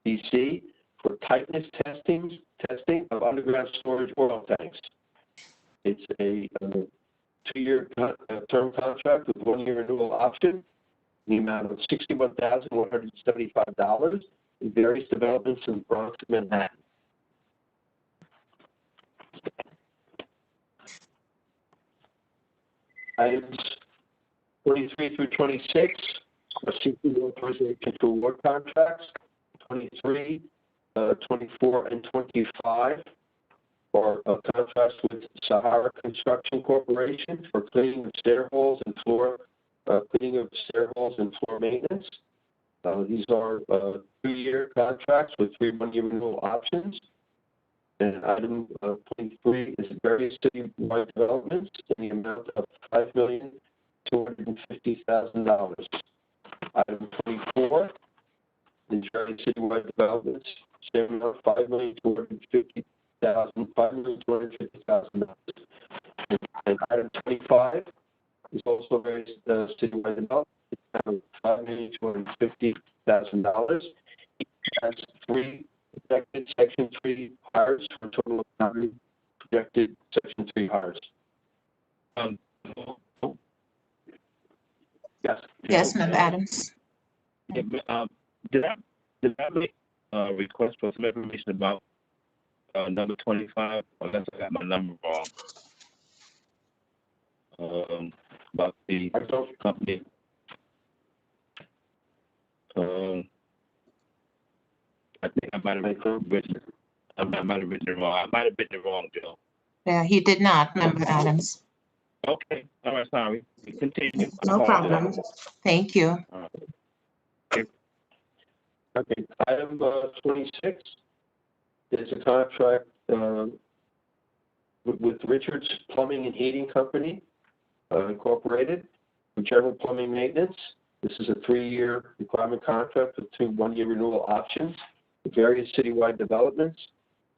DC, for tightness testing of underground storage oil tanks. It's a 2-year term contract with 1-year renewal option in the amount of $61,175 in various developments in the Bronx and Manhattan. Items 23 through 26 are seeking authorization to award contracts. 23, 24, and 25 are contracts with Sahara Construction Corporation for cleaning of stair holes and floor maintenance. These are 2-year contracts with 3 one-year renewal options. And item 23 is various citywide developments in the amount of $5,250,000. Item 24 is various citywide developments in the amount of $5,250,000. And item 25 is also various citywide developments in the amount of $5,250,000. Each has 3 projected Section 3 hires for a total of 9 projected Section 3 hires. Yes, Ms. Adams. Yeah, did I make a request for some information about number 25, unless I got my number wrong? About the company. I think I might have written it wrong. I might have written it wrong, Bill. Yeah, he did not, Member Adams. Okay. All right. Sorry. Continue. No problem. Thank you. Okay. Item 26 is a contract with Richards Plumbing and Heating Company, Incorporated, for general plumbing maintenance. This is a 3-year requirement contract with 2 one-year renewal options for various citywide developments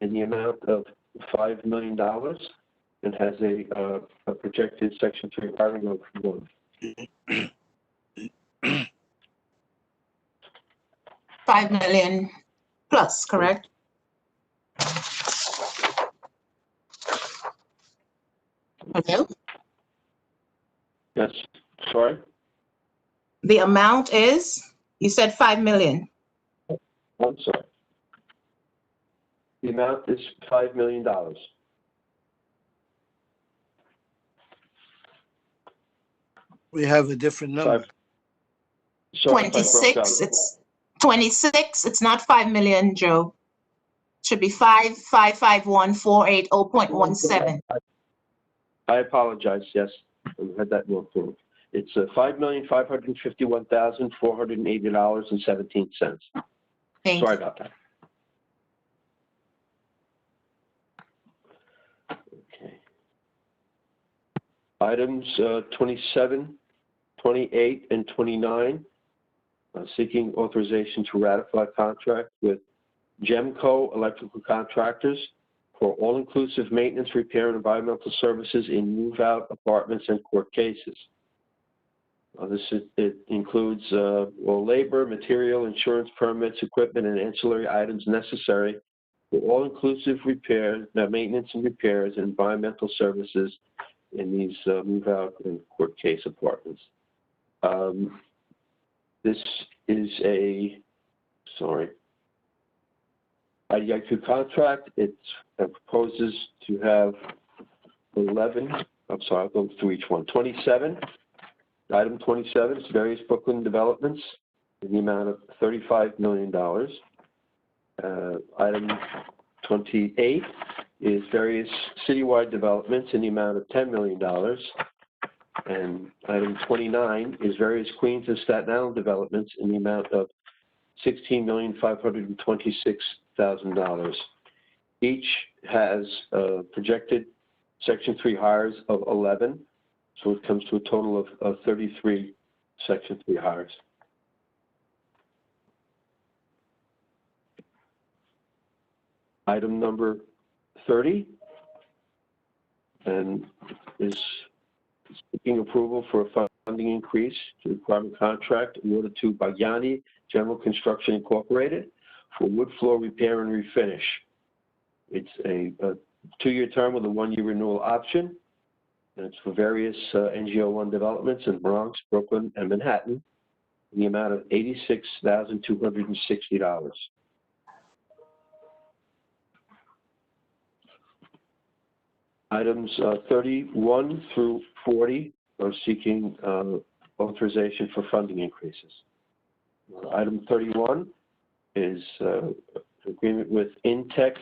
in the amount of $5 million and has a projected Section 3 hiring of 1. $5 million plus, correct? Hello? Yes. Sorry? The amount is, you said $5 million. I'm sorry. The amount is $5 million. We have a different number. Sorry, 26, it's 26, it's not 5 million, Joe. Should be 5,551,480.17. I apologize. Yes, I had that wrong too. It's $5,551,480.17. Sorry about that. Okay. Items 27, 28, and 29, seeking authorization to ratify contract with Gemco Electrical Contractors for all-inclusive maintenance, repair, and environmental services in move-out apartments and court cases. It includes all labor, material, insurance permits, equipment, and ancillary items necessary for all-inclusive repairs, maintenance and repairs, and environmental services in these move-out and court case apartments. This is a, IDIQ contract. It proposes to have 11, I'll go through each one. 27, item 27 is various Brooklyn developments in the amount of $35 million. Item 28 is various citywide developments in the amount of $10 million. And item 29 is various Queens and Staten Island developments in the amount of $16,526,000. Each has projected Section 3 hires of 11, so it comes to a total of 33 Section 3 hires. Item number 30 and is seeking approval for a funding increase to the requirement contract awarded to Bagyani General Construction Incorporated for wood floor repair and refinish. It's a 2-year term with a 1-year renewal option, and it's for various NGO1 developments in Bronx, Brooklyn, and Manhattan in the amount of $86,260. Items 31 through 40 are seeking authorization for funding increases. Item 31 is agreement with Intech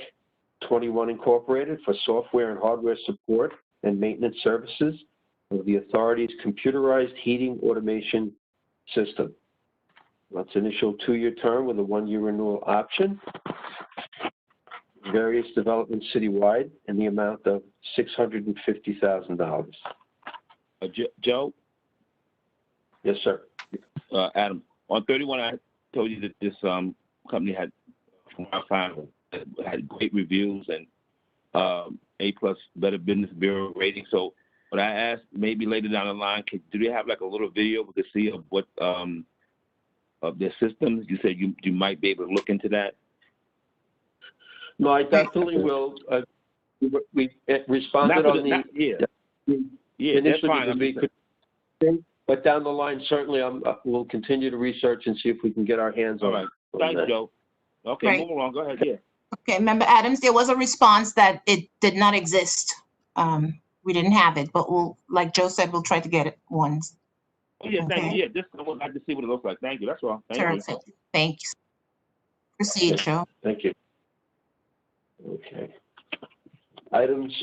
21 Incorporated for software and hardware support and maintenance services of the authority's computerized heating automation system. That's initial 2-year term with a 1-year renewal option. Various developments citywide in the amount of $650,000. Joe? Yes, sir. Adam, on 31, I told you that this company had, from our time, had great reviews and A+ Better Business Bureau rating. So when I asked, maybe later down the line, do they have like a little video we could see of what of their systems? You said you might be able to look into that. No, I definitely will. We responded on the that's fine. But down the line, certainly, we'll continue to research and see if we can get our hands on it. Thanks, Joe. Okay, Right. move along. Go ahead. Yeah. Okay, Member Adams, there was a response that it did not exist. We didn't have it, but we'll, like Joe said, we'll try to get it once. Oh, yeah, thank Okay. you. Yeah, just I would like to see what it looks like. Thank you. That's all. Thank you. Terrific. Thank you. Proceed, Joe. Thank you. Okay. Items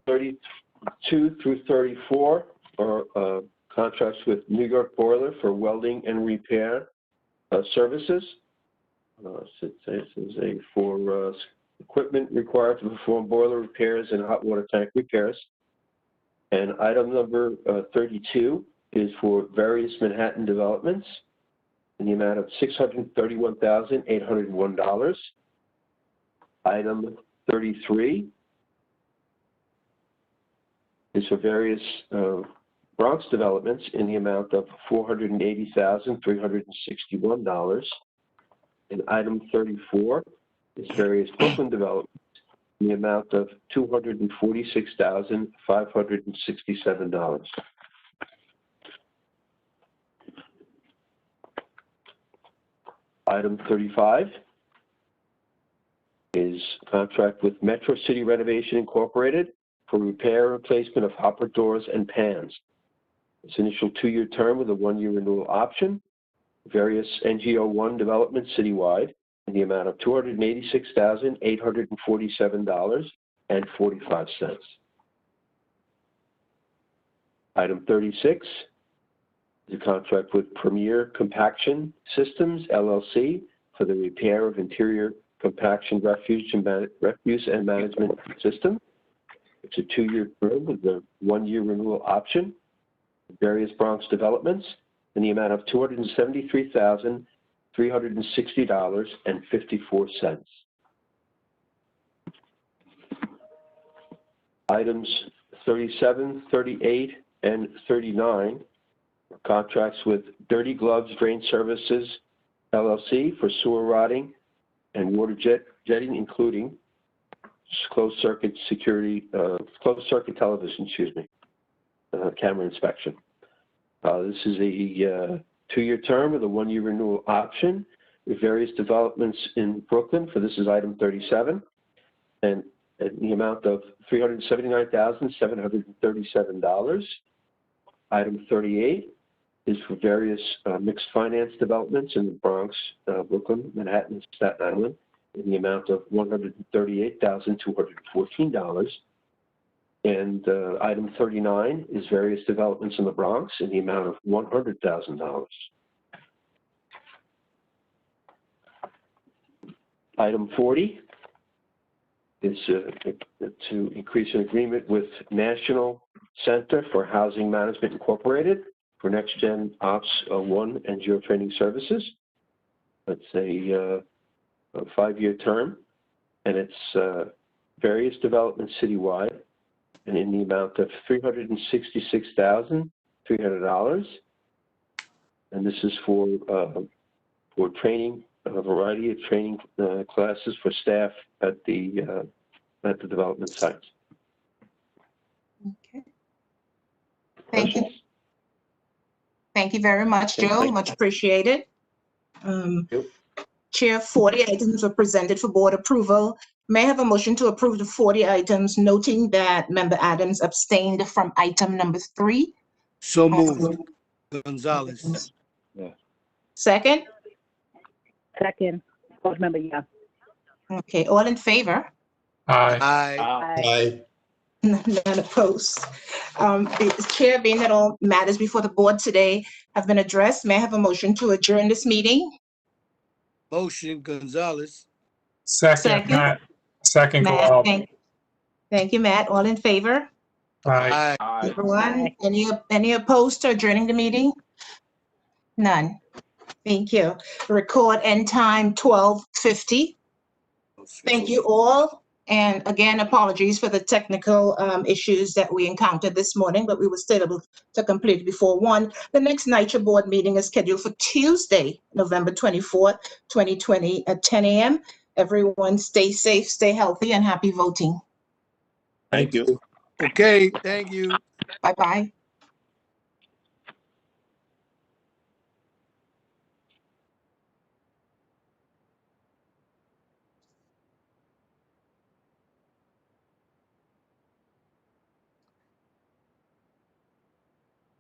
32 through 34 are contracts with New York Boiler for welding and repair services. This is for equipment required to perform boiler repairs and hot water tank repairs. And item number 32 is for various Manhattan developments in the amount of $631,801. Item 33 is for various Bronx developments in the amount of $480,361. And item 34 is various Brooklyn developments in the amount of $246,567. Item 35 is contract with Metro City Renovation Incorporated for repair and replacement of hopper doors and pans. Its initial 2-year term with a 1-year renewal option. Various NGO1 developments citywide in the amount of $286,847.45. Item 36 is a contract with Premier Compaction Systems, LLC, for the repair of interior compaction refuse and management system. It's a 2-year term with a 1-year renewal option. Various Bronx developments in the amount of $273,360.54. Items 37, 38, and 39 are contracts with Dirty Gloves Drain Services, LLC for sewer rotting and water jetting, including closed circuit television, camera inspection. This is a 2-year term with a 1-year renewal option with various developments in Brooklyn. For this is item 37, and the amount of $379,737. Item 38 is for various mixed finance developments in the Bronx, Brooklyn, Manhattan, and Staten Island in the amount of $138,214. And item 39 is various developments in the Bronx in the amount of $100,000. Item 40 is to increase an agreement with National Center for Housing Management Incorporated for Next Gen Ops 1 and Geotraining Services. That's a 5-year term, and it's various developments citywide, and in the amount of $366,300. And this is for training, a variety of training classes for staff at the development sites. Okay. Thank you. Thank you very much, Joe. Much appreciated. Chair, 40 items were presented for board approval. May I have a motion to approve the 40 items, noting that Member Adams abstained from item number 3? So moved. Gonzalez. Second? Second. Board Member Young. Okay, all in favor? Aye. Aye. None opposed. The Chair, being that all matters before the board today have been addressed, may I have a motion to adjourn this meeting? Motion, Gonzalez. Second. Matt. Second, Matt, Kowal. thank you, Matt. All in favor? Aye. Everyone, any opposed to adjourning the meeting? None. Thank you. Record end time 12:50. Thank you all. And again, apologies for the technical issues that we encountered this morning, but we were still able to complete it before 1. The next NYCHA board meeting is scheduled for Tuesday, November 24th, 2020 at 10 a.m. Everyone stay safe, stay healthy, and happy voting. Thank you. Okay, thank you. Bye-bye.